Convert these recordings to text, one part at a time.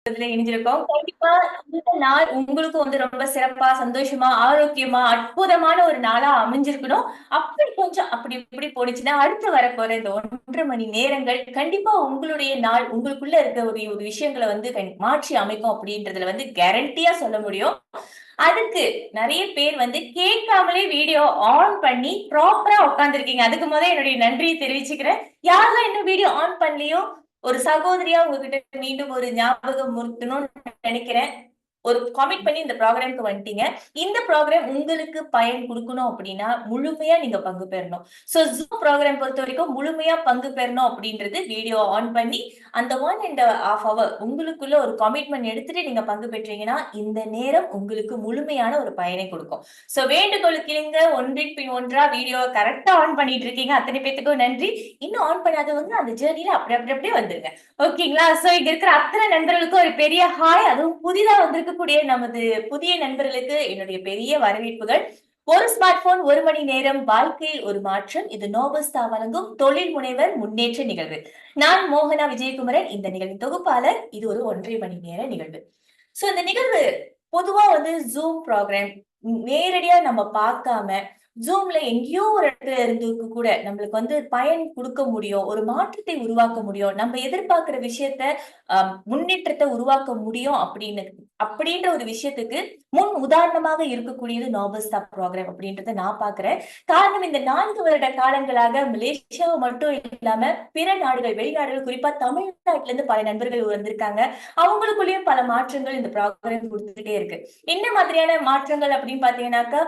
இணைஞ்சிருக்கோம். கண்டிப்பா இந்த நாள் உங்களுக்கும் ரொம்ப சிறப்பா, சந்தோஷமா, ஆரோக்கியமா, அற்புதமான ஒரு நாளா அமைஞ்சிருக்கணும். அப்படி இப்படி போணுச்சுன்னா, அடுத்து வரப்போற இந்த 1 1/2 மணி நேரங்கள் கண்டிப்பா உங்களுடைய நாள், உங்களுக்குள்ள இருக்க ஒரு ஒரு விஷயங்கள மாற்றி அமைக்கும் அப்படின்றதுல கேரண்டியா சொல்ல முடியும். அதுக்கு நெறைய பேர் கேட்காமலே வீடியோ ஆன் பண்ணி ப்ராப்பரா உட்கார்ந்திருக்கீங்க. அதுக்கு என்னுடைய நன்றிய தெரிவிச்சுக்கிறேன். யாரெல்லாம் இன்னும் வீடியோ ஆன் பண்ணலையோ, ஒரு சகோதரியா உங்ககிட்ட மீண்டும் ஒரு ஞாபகம் நினைக்கிறேன். ஒரு கமிட் பண்ணி இந்த ப்ரோகிராம்க்கு வந்துட்டீங்க. இந்த ப்ரோகிராம் உங்களுக்கு பயன் குடுக்கணும் அப்படின்னா, முழுமையா நீங்க பங்கு பெறணும். Zoom ப்ரோகிராம் பொறுத்தவரைக்கும் முழுமையா பங்கு பெறணும் அப்படின்றது வீடியோ ஆன் பண்ணி, அந்த 1 1/2 ஹவர் உங்களுக்குள்ள ஒரு கமிட்மெண்ட் எடுத்துட்டு நீங்க பங்கு பெற்றீங்கன்னா, இந்த நேரம் உங்களுக்கு முழுமையான ஒரு பயனை குடுக்கும். வேண்டுகோளுக்கு இணங்க ஒன்றின் பின் ஒன்றா வீடியோவ கரெக்ட்டா ஆன் பண்ணிட்டு இருக்கீங்க. அத்தனை பேத்துக்கும் நன்றி. இன்னும் ஆன் பண்ணாதவங்க அந்த ஜர்னில அப்படியே வந்துருங்க. ஓகேங்களா? இங்க இருக்கிற அத்தனை நண்பர்களுக்கும் ஒரு பெரிய ஹாய். அதுவும் புதிதா வந்திருக்கக்கூடிய நமது புதிய நண்பர்களுக்கு என்னுடைய பெரிய வரவேற்புகள். ஒரு ஸ்மார்ட் போன் 1 மணி நேரம் வாழ்க்கையில் ஒரு மாற்றம். இது நோபஸ்டா வழங்கும் தொழில் முனைவர் முன்னேற்ற நிகழ்வு. நான் மோகனா விஜயகுமரன், இந்த நிகழ்வின் தொகுப்பாளர். இது ஒரு 1 1/2 மணி நேர நிகழ்வு. இந்த நிகழ்வு பொதுவா Zoom ப்ரோகிராம் நேரடியா நம்ம பார்க்காம, Zoomல எங்கேயோ ஒரு இடத்துல இருந்து கூட நம்மளுக்கு பயன் குடுக்க முடியும். ஒரு மாற்றத்தை உருவாக்க முடியும். நம்ம எதிர்பார்க்கிற விஷயத்த முன்னேற்றத்த உருவாக்க முடியும் அப்படின்ற ஒரு விஷயத்துக்கு முன் உதாரணமாக இருக்கக்கூடியது நோபல்ஸ்டா ப்ரோகிராம் அப்படின்றத நான் பார்க்கிறேன். காரணம் இந்த 4 வருட காலங்களாக மலேசியாவை மட்டும் இல்லாம பிற நாடுகள், வெளிநாடுகள், குறிப்பா தமிழ்நாட்டுல இருந்து பல நண்பர்கள் வந்திருக்காங்க. அவங்களுக்குள்ளேயும் பல மாற்றங்கள் இந்த ப்ரோகிராம் குடுத்துட்டே இருக்கு. என்ன மாதிரியான மாற்றங்கள் அப்படின்னு பாத்தீங்கன்னாக்கா,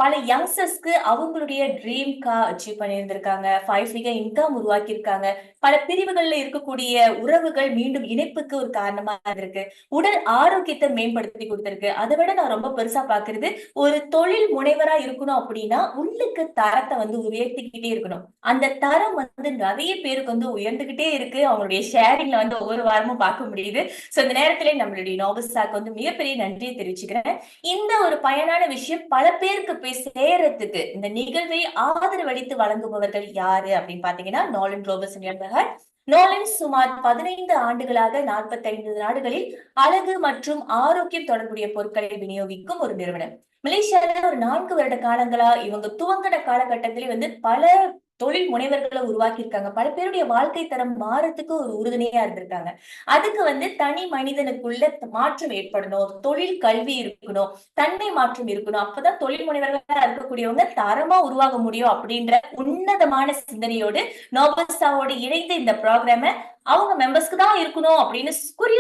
பல யங்ஸ்டர்ஸ்க்கு அவங்களுடைய ட்ரீம் அச்சீவ் பண்ணியிருந்திருக்காங்க. 5 ஃபிகர் இன்கம் உருவாக்கியிருக்காங்க. பல பிரிவுகள்ல இருக்கக்கூடிய உறவுகள் மீண்டும் இணைப்புக்கு ஒரு காரணமா இருக்கு. உடல் ஆரோக்கியத்தை மேம்படுத்தி கொடுத்திருக்கு. அதை விட நான் ரொம்ப பெருசா பாக்குறது, ஒரு தொழில் முனைவரா இருக்கணும் அப்படின்னா உள்ளுக்கு தரத்தை உயர்த்திக்கிட்டே இருக்கணும். அந்த தரம் நிறைய பேருக்கு உயர்ந்துகிட்டே இருக்கு. அவங்களுடைய ஷேரிங்ல ஒவ்வொரு வாரமும் பார்க்க முடியுது. இந்த நேரத்திலே நம்மளுடைய நோபல்ஸ்டாக்கு மிகப்பெரிய நன்றியை தெரிவிச்சுக்கிறேன். இந்த ஒரு பயனான விஷயம் பல பேருக்கு போய் சேரத்துக்கு இந்த நிகழ்வை ஆதரவளித்து வழங்குபவர்கள் யாரு அப்படின்னு பாத்தீங்கன்னா, நோலன் ரோபர்ட்ஸ் நிறுவனர். நோலன் சுமார் 15 ஆண்டுகளாக 45 நாடுகளில் அழகு மற்றும் ஆரோக்கியம் தொடர்புடைய பொருட்களை விநியோகிக்கும் ஒரு நிறுவனம். மலேசியால ஒரு 4 வருட காலங்களா இவங்க துவங்கின காலகட்டத்திலே பல தொழில் முனைவர்களை உருவாக்கி இருக்காங்க. பல பேருடைய வாழ்க்கை தரம் மாறத்துக்கு ஒரு உறுதுணையா இருந்திருக்காங்க. அதுக்கு தனி மனிதனுக்குள்ள மாற்றம் ஏற்படணும், தொழில் கல்வி இருக்கணும், தன்மை மாற்றம் இருக்கணும். அப்பதான் தொழில் முனைவர்களா இருக்கக்கூடியவங்க தரமா உருவாக முடியும் அப்படின்ற உன்னதமான சிந்தனையோடு நோபல்ஸ்டாவோடு இணைந்து இந்த ப்ரோக்ராம அவங்க மெம்பர்ஸ்க்கு தான் இருக்கணும் அப்படின்னு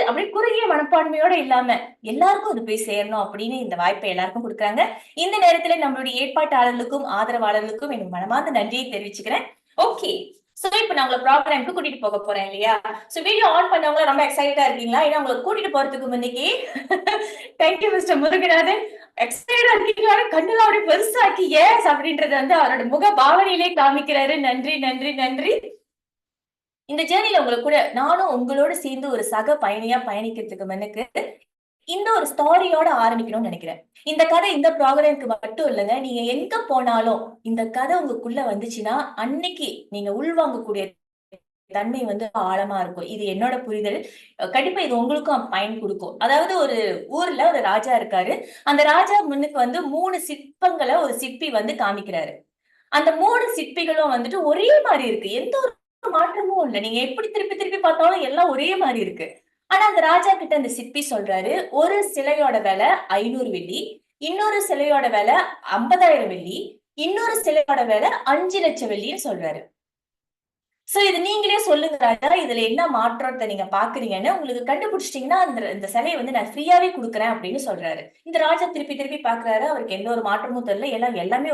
அப்படியே குறுகிய மனப்பான்மையோட இல்லாம எல்லாருக்கும் அது போய் சேரணும் அப்படின்னு இந்த வாய்ப்பை எல்லாருக்கும் கொடுக்குறாங்க. இந்த நேரத்துல நம்மளுடைய ஏற்பாட்டாளர்களுக்கும் ஆதரவாளர்களுக்கும் என் மனமார்ந்த நன்றியை தெரிவிச்சுக்கிறேன். ஓகே, இப்ப நான் உங்களை ப்ரோக்ராம்க்கு கூட்டிட்டு போக போறேன் இல்லையா? வீடியோ ஆன் பண்ணவங்க ரொம்ப எக்ஸைட்டா இருக்கீங்களா? ஏன்னா உங்களை கூட்டிட்டு போறதுக்கு முன்னைக்கு தேங்க்யூ மிஸ்டர் முருகநாதன். எக்ஸைட்டா இருக்கீங்களா? கண்ணுல அப்படியே பெருசாக்கி எஸ் அப்படின்றது அவரோட முக பாவனையிலே காமிக்கிறாரு. நன்றி நன்றி நன்றி. இந்த ஜேர்னில கூட நானும் உங்களோட சேர்ந்து ஒரு சக பயணியா பயணிக்கிறதுக்கு எனக்கு இந்த ஒரு ஸ்டோரியோட ஆரம்பிக்கணும்னு நினைக்கிறேன். இந்த கதை இந்த ப்ரோக்ராம்க்கு மட்டும் இல்லைங்க. நீங்க எங்க போனாலும் இந்த கதை உங்களுக்குள்ள வந்துச்சுன்னா, அன்னைக்கு நீங்க உள்வாங்கக்கூடிய தன்மை ஆழமா இருக்கும். இது என்னோட புரிதல். கண்டிப்பா இது உங்களுக்கும் பயன் குடுக்கும். அதாவது ஒரு ஊர்ல ஒரு ராஜா இருக்காரு. அந்த ராஜா முன்னுக்கு 3 சிற்பங்கள ஒரு சிற்பி காமிக்கிறாரு. அந்த 3 சிற்பிகளும் ஒரே மாரி இருக்கு. எந்த ஒரு மாற்றமும் இல்ல. நீங்க எப்படி திருப்பி திருப்பி பார்த்தாலும் எல்லாம் ஒரே மாரி இருக்கு. ஆனா அந்த ராஜா கிட்ட அந்த சிற்பி சொல்றாரு, ஒரு சிலையோட விலை 500 வெள்ளி, இன்னொரு சிலையோட விலை 50,000 வெள்ளி, இன்னொரு சிலையோட விலை 5,00,000 வெள்ளின்னு சொல்றாரு. இது நீங்களே சொல்லுங்க ராஜா, இதுல என்ன மாற்றத்த நீங்க பாக்குறீங்கன்னு. உங்களுக்கு கண்டுபிடிச்சிட்டீங்கன்னா இந்த சிலைய நான் ஃப்ரீயாவே குடுக்குறேன் அப்படின்னு சொல்றாரு. இந்த ராஜா திருப்பி திருப்பி பாக்குறாரு. அவருக்கு எந்த ஒரு மாற்றமும் தெரியல. எல்லாமே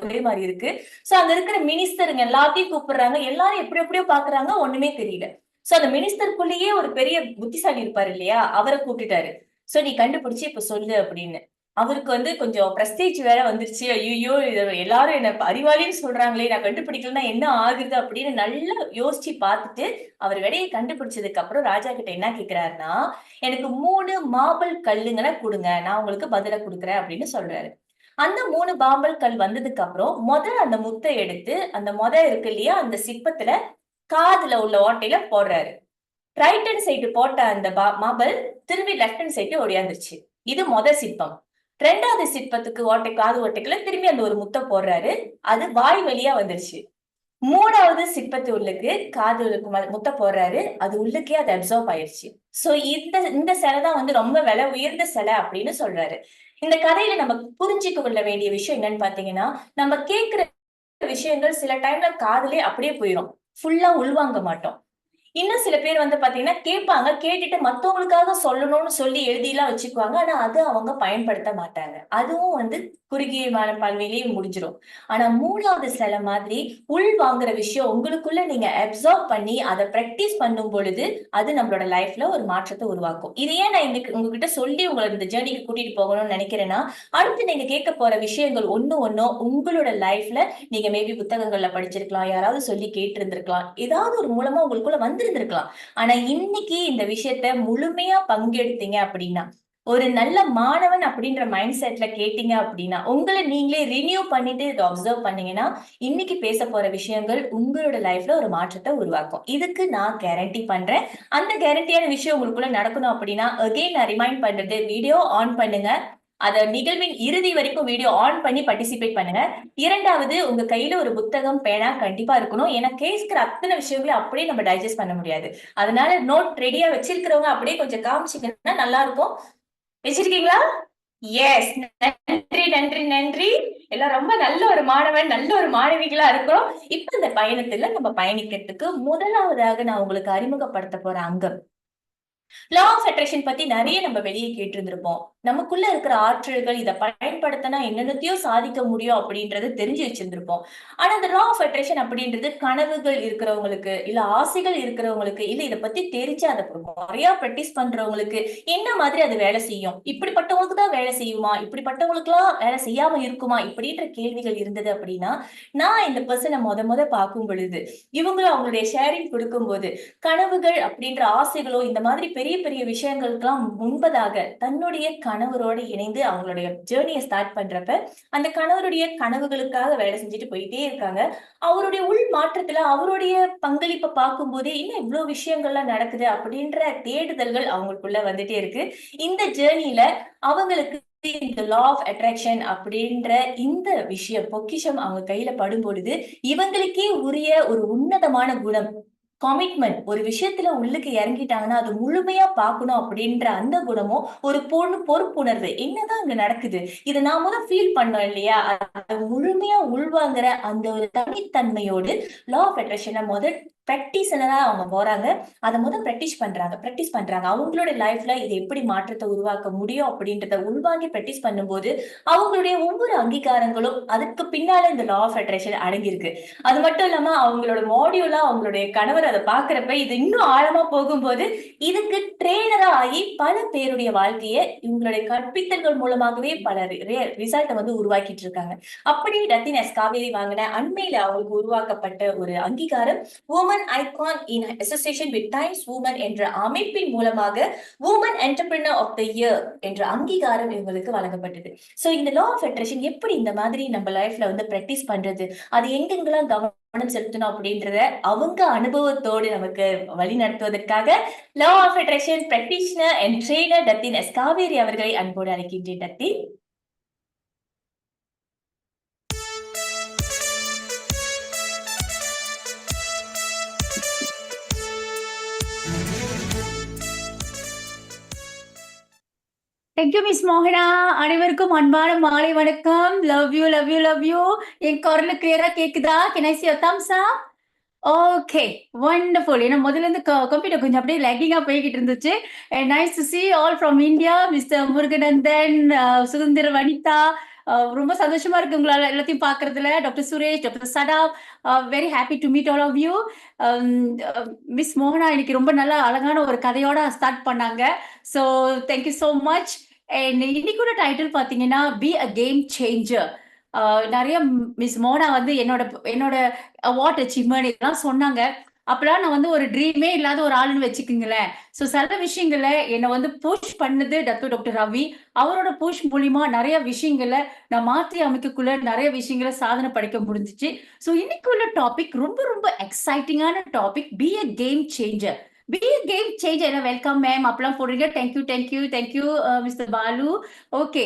ஒரே மாரி இருக்கு. அங்க இருக்கிற மினிஸ்டருங்க எல்லாத்தையும் கூப்பிடுறாங்க. எல்லாரும் எப்படி எப்படியோ பாக்குறாங்க. ஒண்ணுமே தெரியல. அந்த மினிஸ்டருக்குள்ளேயே ஒரு பெரிய புத்திசாலி இருப்பாரு இல்லையா? அவர கூப்பிட்டுட்டாரு. நீ கண்டுபிடிச்சு இப்ப சொல்லு அப்படின்னு. அவருக்கு கொஞ்சம் பிரஸ்டீஜ் வேற வந்துருச்சு. ஐய்யய்யோ! எல்லாரும் என்ன அறிவாளின்னு சொல்றாங்களே! நான் கண்டுபிடிக்கலன்னா என்ன ஆகுறது? அப்படின்னு நல்லா யோசிச்சு பார்த்துட்டு, அவர் விடைய கண்டுபிடிச்சதுக்கு அப்புறம் ராஜா கிட்ட என்ன கேட்கிறாருன்னா, எனக்கு 3 மார்பிள் கல்லுங்கள குடுங்க. நான் உங்களுக்கு பதிலா குடுக்குறேன் அப்படின்னு சொல்றாரு. அந்த 3 மார்பிள் கல் வந்ததுக்கு அப்புறம், அந்த முத்த எடுத்து, அந்த இருக்கு இல்லையா? அந்த சிற்பத்துல காதுல உள்ள ஓட்டையில போடுறாரு. ரைட் ஹேண்ட் சைடு போட்ட அந்த மார்பிள் திரும்பி லெஃப்ட் ஹேண்ட் சைடு ஓடியாந்துருச்சு. இது சிற்பம். 2வது சிற்பத்துக்கு காது ஓட்டைக்குள்ள திரும்பி அந்த ஒரு முத்த போடுறாரு. அது வாய் வழியா வந்துருச்சு. 3வது சிற்பத்து உள்ளுக்கு காதுகளுக்கு முத்த போடுறாரு. அது உள்ளுக்கே அது அப்சர்வ் ஆயிருச்சு. சோ இந்த சிலை தான் வந்து ரொம்ப விலை உயர்ந்த சிலை அப்படின்னு சொல்றாரு. இந்த கதையில நம்ம புரிஞ்சுக்க கொள்ள வேண்டிய விஷயம் என்னன்னு பாத்தீங்கன்னா, நம்ம கேட்கிற விஷயங்கள் சில டைம்ல காதுலயே அப்படியே போயிரும். ஃபுல்லா உள்வாங்க மாட்டோம். இன்னும் சில பேர் வந்து பாத்தீங்கன்னா கேட்பாங்க. கேட்டுட்டு மத்தவங்களுக்காக சொல்லணும்னு சொல்லி எழுதிலாம் வச்சுக்குவாங்க. ஆனா அத அவங்க பயன்படுத்த மாட்டாங்க. அதுவும் வந்து குறுகிய பல்விலேயே முடிஞ்சிரும். ஆனா 3வது சில மாதிரி உள் வாங்குற விஷயம் உங்களுக்குள்ள நீங்க அப்சர்வ் பண்ணி அத பிராக்டிஸ் பண்ணும் பொழுது அது நம்மளோட லைஃப்ல ஒரு மாற்றத்தை உருவாக்கும். இது ஏன் நான் இன்னைக்கு உங்ககிட்ட சொல்லி உங்களை இந்த ஜேர்னிக்கு கூட்டிட்டு போகணும்னு நினைக்கிறேன்னா, அடுத்து நீங்க கேட்க போற விஷயங்கள் ஒண்ணும் உங்களோட லைஃப்ல நீங்க மேபி புத்தகங்கள்ல படிச்சிருக்கலாம், யாராவது சொல்லி கேட்டு இருந்திருக்கலாம், ஏதாவது ஒரு மூலமா உங்களுக்குள்ள வந்திருந்திருக்கலாம். ஆனா இன்னைக்கு இந்த விஷயத்த முழுமையா பங்கெடுத்தீங்க அப்படின்னா, ஒரு நல்ல மாணவன் அப்படின்ற மைண்ட் செட்ல கேட்டீங்க அப்படின்னா, உங்கள நீங்களே ரினியூ பண்ணிட்டு இத அப்சர்வ் பண்ணீங்கன்னா, இன்னைக்கு பேச போற விஷயங்கள் உங்களோட லைஃப்ல ஒரு மாற்றத்தை உருவாக்கும். இதுக்கு நான் கேரண்டி பண்றேன். அந்த கேரண்டியான விஷயம் உங்களுக்குள்ள நடக்கணும் அப்படின்னா, அகைன் நான் ரிமைண்ட் பண்றது, வீடியோ ஆன் பண்ணுங்க. அத நிகழ்வின் இறுதி வரைக்கும் வீடியோ ஆன் பண்ணி பார்ட்டிசிபேட் பண்ணுங்க. 2வது உங்க கையில ஒரு புத்தகம், பேனா கண்டிப்பா இருக்கணும். ஏன்னா கேட்கிற அத்தனை விஷயங்களையும் அப்படியே நம்ம டைஜஸ்ட் பண்ண முடியாது. அதனால நோட் ரெடியா வச்சிருக்கிறவங்க அப்படியே கொஞ்சம் காமிச்சீங்கன்னா நல்லா இருக்கும். வச்சிருக்கீங்களா? எஸ். நன்றி. எல்லாம் ரொம்ப நல்ல ஒரு மாணவன், நல்ல ஒரு மாணவிகளா இருக்கிறோம். இப்ப இந்த பயணத்துல நம்ம பயணிக்கிறதுக்கு முதலாவதாக நான் உங்களுக்கு அறிமுகப்படுத்த போற அங்கம் லா ஆஃப் அட்ராக்ஷன் பத்தி நிறைய நம்ம வெளியே கேட்டிருந்திருப்போம். நமக்குள்ள இருக்கிற ஆற்றல்கள் இதை பயன்படுத்தினா என்னென்னத்தையும் சாதிக்க முடியும் அப்படின்றத தெரிஞ்சு வச்சிருந்திருப்போம். ஆனா இந்த லா ஆஃப் அட்ராக்ஷன் அப்படின்றது கனவுகள் இருக்கிறவங்களுக்கு, இல்ல ஆசைகள் இருக்கிறவங்களுக்கு, இல்ல இதை பத்தி தெரிஞ்சு அதை முறையா பிராக்டிஸ் பண்றவங்களுக்கு என்ன மாதிரி அது வேலை செய்யும், இப்படிப்பட்டவங்களுக்கு தான் வேலை செய்யுமா, இப்படிப்பட்டவங்களுக்கு எல்லாம் வேலை செய்யாம இருக்குமா, இப்படின்ற கேள்விகள் இருந்தது அப்படின்னா, நான் இந்த பர்சனை முத பார்க்கும் பொழுது இவங்களும் அவங்களுடைய ஷேரிங் கொடுக்கும்போது கனவுகள் அப்படின்ற ஆசைகளோ இந்த மாதிரி பெரிய பெரிய விஷயங்களுக்கெல்லாம் முன்பதாக தன்னுடைய கணவரோடு இணைந்து அவங்களுடைய ஜேர்னியை ஸ்டார்ட் பண்றப்ப அந்த கணவருடைய கனவுகளுக்காக வேலை செஞ்சுட்டு போயிட்டே இருக்காங்க. அவருடைய உள் மாற்றத்துல அவருடைய பங்களிப்பை பார்க்கும் போதே இன்னும் இவ்வளவு விஷயங்கள்லாம் நடக்குது அப்படின்ற தேடுதல்கள் அவங்களுக்குள்ள வந்துட்டே இருக்கு. இந்த ஜேர்னில அவங்களுக்கு இந்த லா ஆஃப் அட்ராக்ஷன் அப்படின்ற இந்த விஷயம் பொக்கிஷம் அவங்க கையில படும் பொழுது இவங்களுக்கே உரிய ஒரு உன்னதமான குணம் கமிட்மெண்ட் ஒரு விஷயத்துல உள்ளுக்கு இறங்கிட்டாங்கன்னா அது முழுமையா பார்க்கணும் அப்படின்ற அந்த குணமும் ஒரு பொறுப்புணர்வு என்னதான் அங்க நடக்குது இதை நாம தான் ஃபீல் பண்ணோம் இல்லையா, அதை முழுமையா உள்வாங்குற அந்த ஒரு தனித்தன்மையோடு லா ஆஃப் அட்ராக்ஷனை முதல் பிராக்டிஸ்னரா அவங்க போறாங்க. அதை பிராக்டிஸ் பண்றாங்க அவங்களோட லைஃப்ல இது எப்படி மாற்றத்தை உருவாக்க முடியும் அப்படின்றத உள்வாங்கி பிராக்டிஸ் பண்ணும்போது அவங்களுடைய ஒவ்வொரு அங்கீகாரங்களும் அதுக்கு பின்னால இந்த லா ஆஃப் அட்ராக்ஷன் அடங்கியிருக்கு. அது மட்டும் இல்லாம அவங்களோட மாடியூலா அவங்களுடைய கணவர் அதை பாக்குறப்ப இது இன்னும் ஆழமா போகும்போது இதுக்கு ட்ரெயினரா ஆகி பல பேருடைய வாழ்க்கையை இவங்களுடைய கற்பித்தல்கள் மூலமாகவே பல ரிசல்ட்டை வந்து உருவாக்கிட்டு இருக்காங்க. அப்படி ரத்தின் எஸ் காவேரி வாங்கின அண்மையில அவங்களுக்கு உருவாக்கப்பட்ட ஒரு அங்கீகாரம் woman icon in association with Times woman என்ற அமைப்பின் மூலமாக woman entrepreneur of the year என்ற அங்கீகாரம் இவங்களுக்கு வழங்கப்பட்டது. சோ இந்த லா ஆஃப் அட்ராக்ஷன் எப்படி இந்த மாதிரி நம்ம லைஃப்ல வந்து பிராக்டிஸ் பண்றது, அது எங்கெங்கெல்லாம் கவனம் செலுத்தணும் அப்படின்றத அவங்க அனுபவத்தோடு நமக்கு வழி நடத்துவதற்காக law of attraction practitioner and trainer Datin S Kaveri அவர்களை அன்போடு அழைக்கின்றேன். டத்தின். தேங்க்யூ மிஸ் மோகனா. அனைவருக்கும் அன்பான மாலை வணக்கம். Love you love you love you. என் குரல் கிளியரா கேக்குதா? Can I see your thumbs up? Okay wonderful. ஏன்னா முதல்ல இருந்து கம்ப்யூட்டர் கொஞ்சம் அப்படியே லேக்கிங்கா போய்கிட்டு இருந்துச்சு. Nice to see all from India. Mister Muruganandan, Suthanthira Vanitha, ரொம்ப சந்தோஷமா இருக்கு உங்களால எல்லாத்தையும் பாக்குறதுல. Doctor Suresh, doctor Shadab, very happy to meet all of you. Miss மோகனா இன்னைக்கு ரொம்ப நல்ல அழகான ஒரு கதையோட ஸ்டார்ட் பண்ணாங்க. So thank you so much. இன்னைக்கூட டைட்டில் பார்த்தீங்கன்னா பி அ கேம் சேஞ்சர். நிறைய மிஸ் மோனா வந்து என்னோட அவார்ட் அச்சீவ்மெண்ட் இதெல்லாம் சொன்னாங்க. அப்பெல்லாம் நான் வந்து ஒரு ட்ரீமே இல்லாத ஒரு ஆளுன்னு வச்சுக்கோங்களேன். ஸோ சில விஷயங்களை என்னை வந்து புஷ் பண்ணது டாக்டர் ரவி. அவரோட புஷ் மூலியமா நிறைய விஷயங்களை நான் மாற்றி அமைக்கக்குள்ள நிறைய விஷயங்களை சாதனை படைக்க முடிஞ்சிச்சு. ஸோ இன்னைக்கு உள்ள டாபிக் ரொம்ப ரொம்ப எக்ஸைட்டிங்கான topic, be a game changer. Be a game changer. Welcome ma'am அப்பெல்லாம் போடுறீங்க. Thank you mister Balu. ஓகே,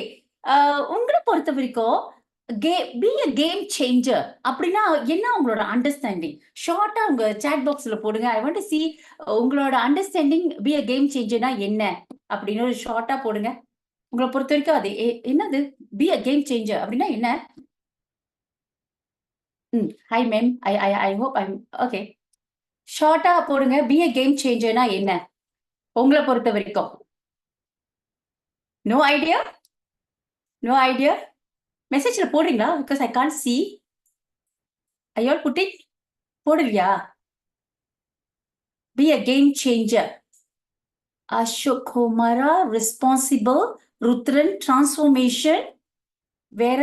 உங்களை பொறுத்த வரைக்கும் பி a கேம் சேஞ்சர் அப்படின்னா என்ன உங்களோட அண்டர்ஸ்டாண்டிங்? ஷார்ட்டா உங்க சாட் பாக்ஸ்ல போடுங்க. ஐ வாண்ட் டு see உங்களோட அண்டர்ஸ்டாண்டிங் பி a கேம் சேஞ்சர்னா என்ன அப்படின்னு ஒரு ஷார்ட்டா போடுங்க. உங்களை பொறுத்த வரைக்கும் அது என்னது பி a கேம் சேஞ்சர் அப்படின்னா என்ன? Hi ma'am, I hope I okay. ஷார்ட்டா போடுங்க. பி a கேம் சேஞ்சர்னா என்ன உங்களை பொறுத்த வரைக்கும்? No idea? No idea? மெசேஜ்ல போடுறீங்களா? Because I can't see. I all put it. போடலையா? Be a game changer. Ashok குமாரா ரெஸ்பான்சிபிள். ருத்ரன் டிரான்ஸ்ஃபர்மேஷன். வேற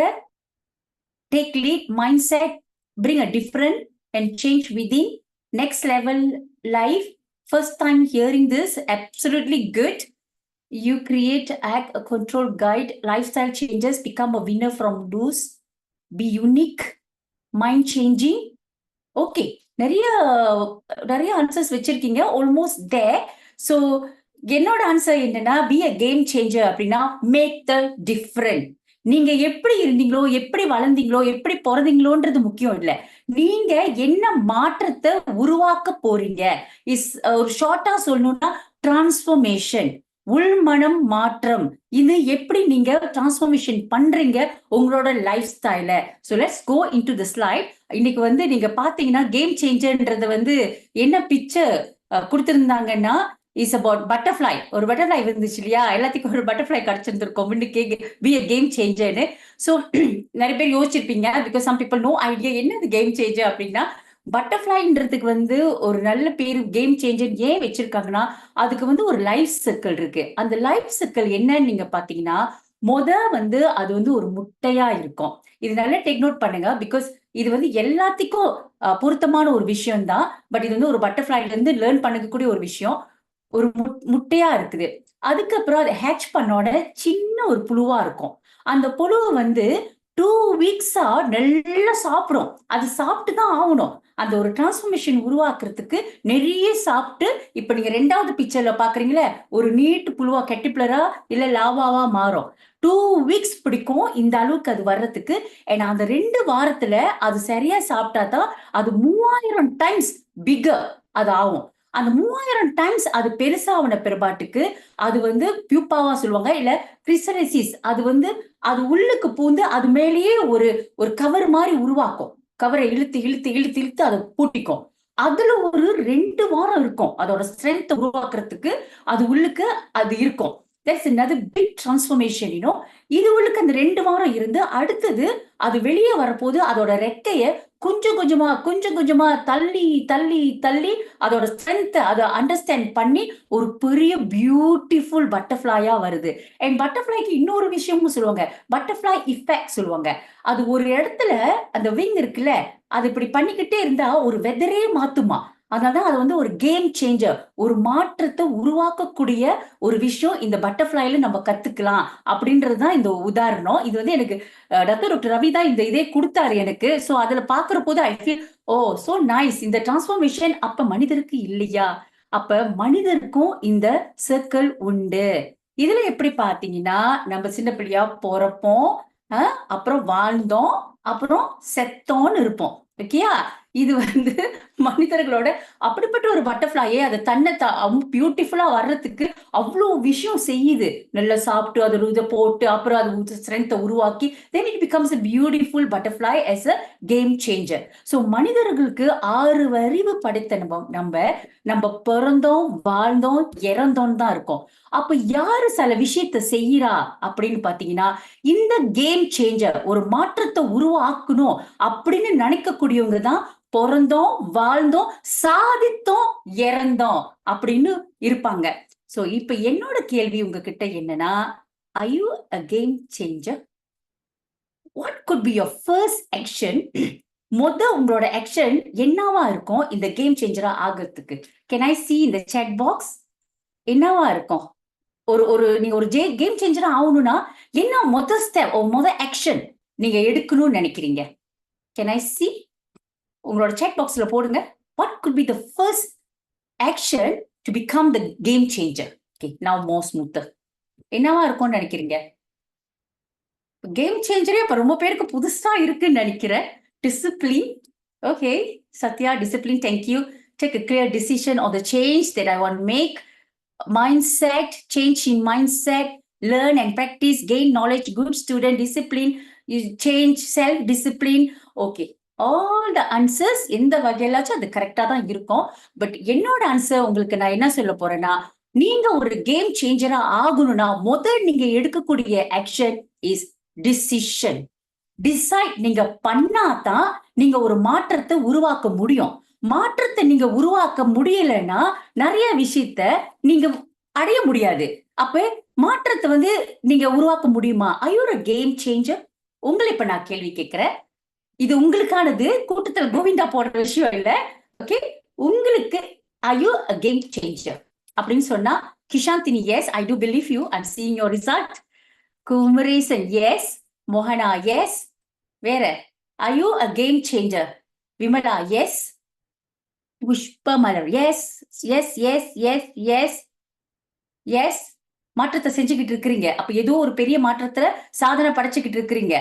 take lead mindset, bring a different and change within next level life. First time hearing this, absolutely good. You create, act, a control, guide, lifestyle changes, become a winner from lose, be unique, mind changing. Okay, நிறைய answers வச்சிருக்கீங்க, almost தேர். So என்னோட answer என்னன்னா, B a game changer அப்படின்னா make the different. நீங்க எப்படி இருந்தீங்களோ, எப்படி வளர்ந்தீங்களோ, எப்படி பிறந்தீங்களோன்றது முக்கியம் இல்லை. நீங்க என்ன மாற்றத்தை உருவாக்க போறீங்க இஸ் ஒரு ஷார்ட்டா சொல்லணும்னா டிரான்ஸ்ஃபர்மேஷன், உள்மனம் மாற்றம். இது எப்படி நீங்க டிரான்ஸ்ஃபர்மேஷன் பண்றீங்க உங்களோட லைஃப் ஸ்டைல. So let's go into the slide. இன்னைக்கு வந்து நீங்க பாத்தீங்கன்னா கேம் சேஞ்சர்ன்றது வந்து என்ன பிக்சர் கொடுத்திருந்தாங்கன்னா இஸ் அபவுட் பட்டர்ஃப்ளை. ஒரு பட்டர்ஃப்ளை இருந்துச்சு இல்லையா, எல்லாத்துக்கும் ஒரு பட்டர்ஃப்ளை கிடைச்சிருந்திருக்கும் பி a கேம் சேஞ்சர்னு. ஸோ நிறைய பேர் யோசிச்சிருப்பீங்க, because some people no idea என்னது கேம் சேஞ்சர் அப்படின்னா. பட்டர்ஃப்ளைன்றதுக்கு வந்து ஒரு நல்ல பேரு கேம் சேஞ்சர் ஏன் வச்சிருக்காங்கன்னா, அதுக்கு வந்து ஒரு லைஃப் சர்க்கிள் இருக்கு. அந்த லைஃப் சர்க்கிள் என்னன்னு நீங்க பாத்தீங்கன்னா, வந்து அது வந்து ஒரு முட்டையா இருக்கும். இது நல்லா டேக் நோட் பண்ணுங்க, பிகாஸ் இது வந்து எல்லாத்துக்கும் பொருத்தமான ஒரு விஷயம் தான். பட் இது வந்து ஒரு பட்டர்ஃப்ளைல இருந்து லேர்ன் பண்ணக்கூடிய ஒரு விஷயம். ஒரு முட்டையா இருக்குது. அதுக்கப்புறம் அதை ஹேட்ச் பண்ணோட சின்ன ஒரு புழுவா இருக்கும். அந்த புழுவை வந்து 2 வீக்ஸா நல்லா சாப்பிடும். அது சாப்பிட்டு தான் ஆகணும். அந்த ஒரு டிரான்ஸ்ஃபர்மேஷன் உருவாக்குறதுக்கு நிறைய சாப்பிட்டு, இப்ப நீங்க 2வது பிக்சர்ல பாக்குறீங்களே, ஒரு நீட்டு புழுவா கெட்டிப்ளரா இல்ல லாவாவா மாறும். 2 வீக்ஸ் பிடிக்கும் இந்த அளவுக்கு அது வர்றதுக்கு. ஏன்னா அந்த 2 வாரத்துல அது சரியா சாப்பிட்டா தான் அது 3000 டைம்ஸ் பிகர் அது ஆகும். அந்த 3000 டைம்ஸ் அது பெருசான பிறபாட்டுக்கு அது வந்து பியூப்பாவா சொல்லுவாங்க, இல்ல கிரிசலிசிஸ். அது வந்து அது உள்ளுக்கு பூந்து அது மேலேயே ஒரு கவர் மாதிரி உருவாக்கும். கவரை இழுத்து இழுத்து இழுத்து இழுத்து அதை பூட்டிக்கும். அதுல ஒரு 2 வாரம் இருக்கும் அதோட ஸ்ட்ரென்த் உருவாக்குறதுக்கு. அது உள்ளுக்கு அது இருக்கும். That's another big transformation, you know. இது உள்ளுக்கு அந்த 2 வாரம் இருந்து அடுத்தது அது வெளியே வரப்போது அதோட ரெக்கைய கொஞ்சம் கொஞ்சமா தள்ளி தள்ளி தள்ளி அதோட ஸ்ட்ரென்த் அதை அண்டர்ஸ்டாண்ட் பண்ணி ஒரு பெரிய பியூட்டிஃபுல் பட்டர்ஃப்ளையா வருது. அண்ட் பட்டர்ஃப்ளைக்கு இன்னொரு விஷயமும் சொல்லுவாங்க, பட்டர்ஃப்ளை இஃபெக்ட் சொல்லுவாங்க. அது ஒரு இடத்துல அந்த விங் இருக்குல்ல, அது இப்படி பண்ணிக்கிட்டே இருந்தா ஒரு வெதரே மாத்துமா. அதனாலதான் அது வந்து ஒரு கேம் சேஞ்சர், ஒரு மாற்றத்தை உருவாக்கக்கூடிய ஒரு விஷயம் இந்த பட்டர்ஃப்ளைல நம்ம கத்துக்கலாம் அப்படின்றதுதான் இந்த உதாரணம். இது வந்து எனக்கு டாக்டர் ரவி தான் இந்த இதே கொடுத்தாரு எனக்கு. சோ அதுல பாக்குற போது I feel oh so nice. இந்த டிரான்ஸ்ஃபர்மேஷன் அப்ப மனிதருக்கு இல்லையா? அப்ப மனிதருக்கும் இந்த சர்க்கிள் உண்டு. இதுல எப்படி பாத்தீங்கன்னா, நம்ம சின்ன பிள்ளையா போறப்போம், அப்புறம் வாழ்ந்தோம், அப்புறம் செத்தோன்னு இருப்போம். ஓகேயா? இது வந்து மனிதர்களோட அப்படிப்பட்ட ஒரு பட்டர்ஃப்ளையே அதை தன்னை பியூட்டிஃபுல்லா வர்றதுக்கு அவ்வளோ விஷயம் செய்யுது. நல்லா சாப்பிட்டு அதை இதை போட்டு அப்புறம் அது ஸ்ட்ரென்த்தை உருவாக்கி then it becomes a beautiful butterfly as a game changer. So மனிதர்களுக்கு 6 அறிவு படைத்த நம்ம பிறந்தோம், வாழ்ந்தோம், இறந்தோம் தான் இருக்கோம். அப்ப யாரு சில விஷயத்த செய்யறா அப்படின்னு பாத்தீங்கன்னா, இந்த கேம் சேஞ்சர் ஒரு மாற்றத்தை உருவாக்கணும் அப்படின்னு நினைக்கக்கூடியவங்க தான் பிறந்தோம், வாழ்ந்தோம், சாதித்தோம், இறந்தோம் அப்படின்னு இருப்பாங்க. சோ இப்ப என்னோட கேள்வி உங்ககிட்ட என்னன்னா, are you a game changer? What could be your first action? உங்களோட ஆக்ஷன் என்னவா இருக்கும் இந்த கேம் சேஞ்சரா ஆகிறதுக்கு? Can I see in the chat box? என்னவா இருக்கும்? நீங்க ஒரு கேம் சேஞ்சரா ஆகணும்னா என்ன ஸ்டெப், ஆக்ஷன் நீங்க எடுக்கணும்னு நினைக்கிறீங்க? Can I see? உங்களோட chat boxல போடுங்க. What could be the first action to become the game changer. Okay, now more smoother. என்னவா இருக்கும்னு நினைக்கிறீங்க? கேம் சேஞ்சரே அப்ப ரொம்ப பேருக்கு புதுசா இருக்குன்னு நினைக்கிறேன். Discipline. Okay, Sathya, discipline. Thank you. Take a clear decision on the change that I want to make. Mindset, change in mindset, learn and practice, gain knowledge, good student, discipline, you change, self-discipline. Okay. All the answers எந்த வகையிலாச்சும் அது கரெக்டா தான் இருக்கும். But என்னோட answer உங்களுக்கு நான் என்ன சொல்ல போறேன்னா, நீங்க ஒரு கேம் சேஞ்சரா ஆகணும்னா முதல் நீங்க எடுக்கக்கூடிய ஆக்ஷன் இஸ் டிசிஷன். டிசைட் நீங்க பண்ணாதான் நீங்க ஒரு மாற்றத்தை உருவாக்க முடியும். மாற்றத்தை நீங்க உருவாக்க முடியலன்னா நிறைய விஷயத்த நீங்க அடைய முடியாது. அப்ப மாற்றத்தை நீங்க உருவாக்க முடியுமா? ஐயோட கேம் சேஞ்சர். உங்களை இப்ப நான் கேள்வி கேட்கிறேன். இது உங்களுக்கானது, கூட்டத்துல கோவிந்தா போடுற விஷயம் இல்ல. ஓகே, உங்களுக்கு ஐயோ கேம் சேஞ்சர் அப்படின்னு சொன்னா, Kishanthini yes, I do believe you, I'm seeing your result. Kumaresan yes, மோகனா எஸ். வேற are you a game changer? Vimala yes. Pushpamalar yes yes yes yes yes yes. மாற்றத்தை செஞ்சுக்கிட்டு இருக்கிறீங்க. அப்ப ஏதோ ஒரு பெரிய மாற்றத்துல சாதனை படைச்சுக்கிட்டு இருக்கிறீங்க.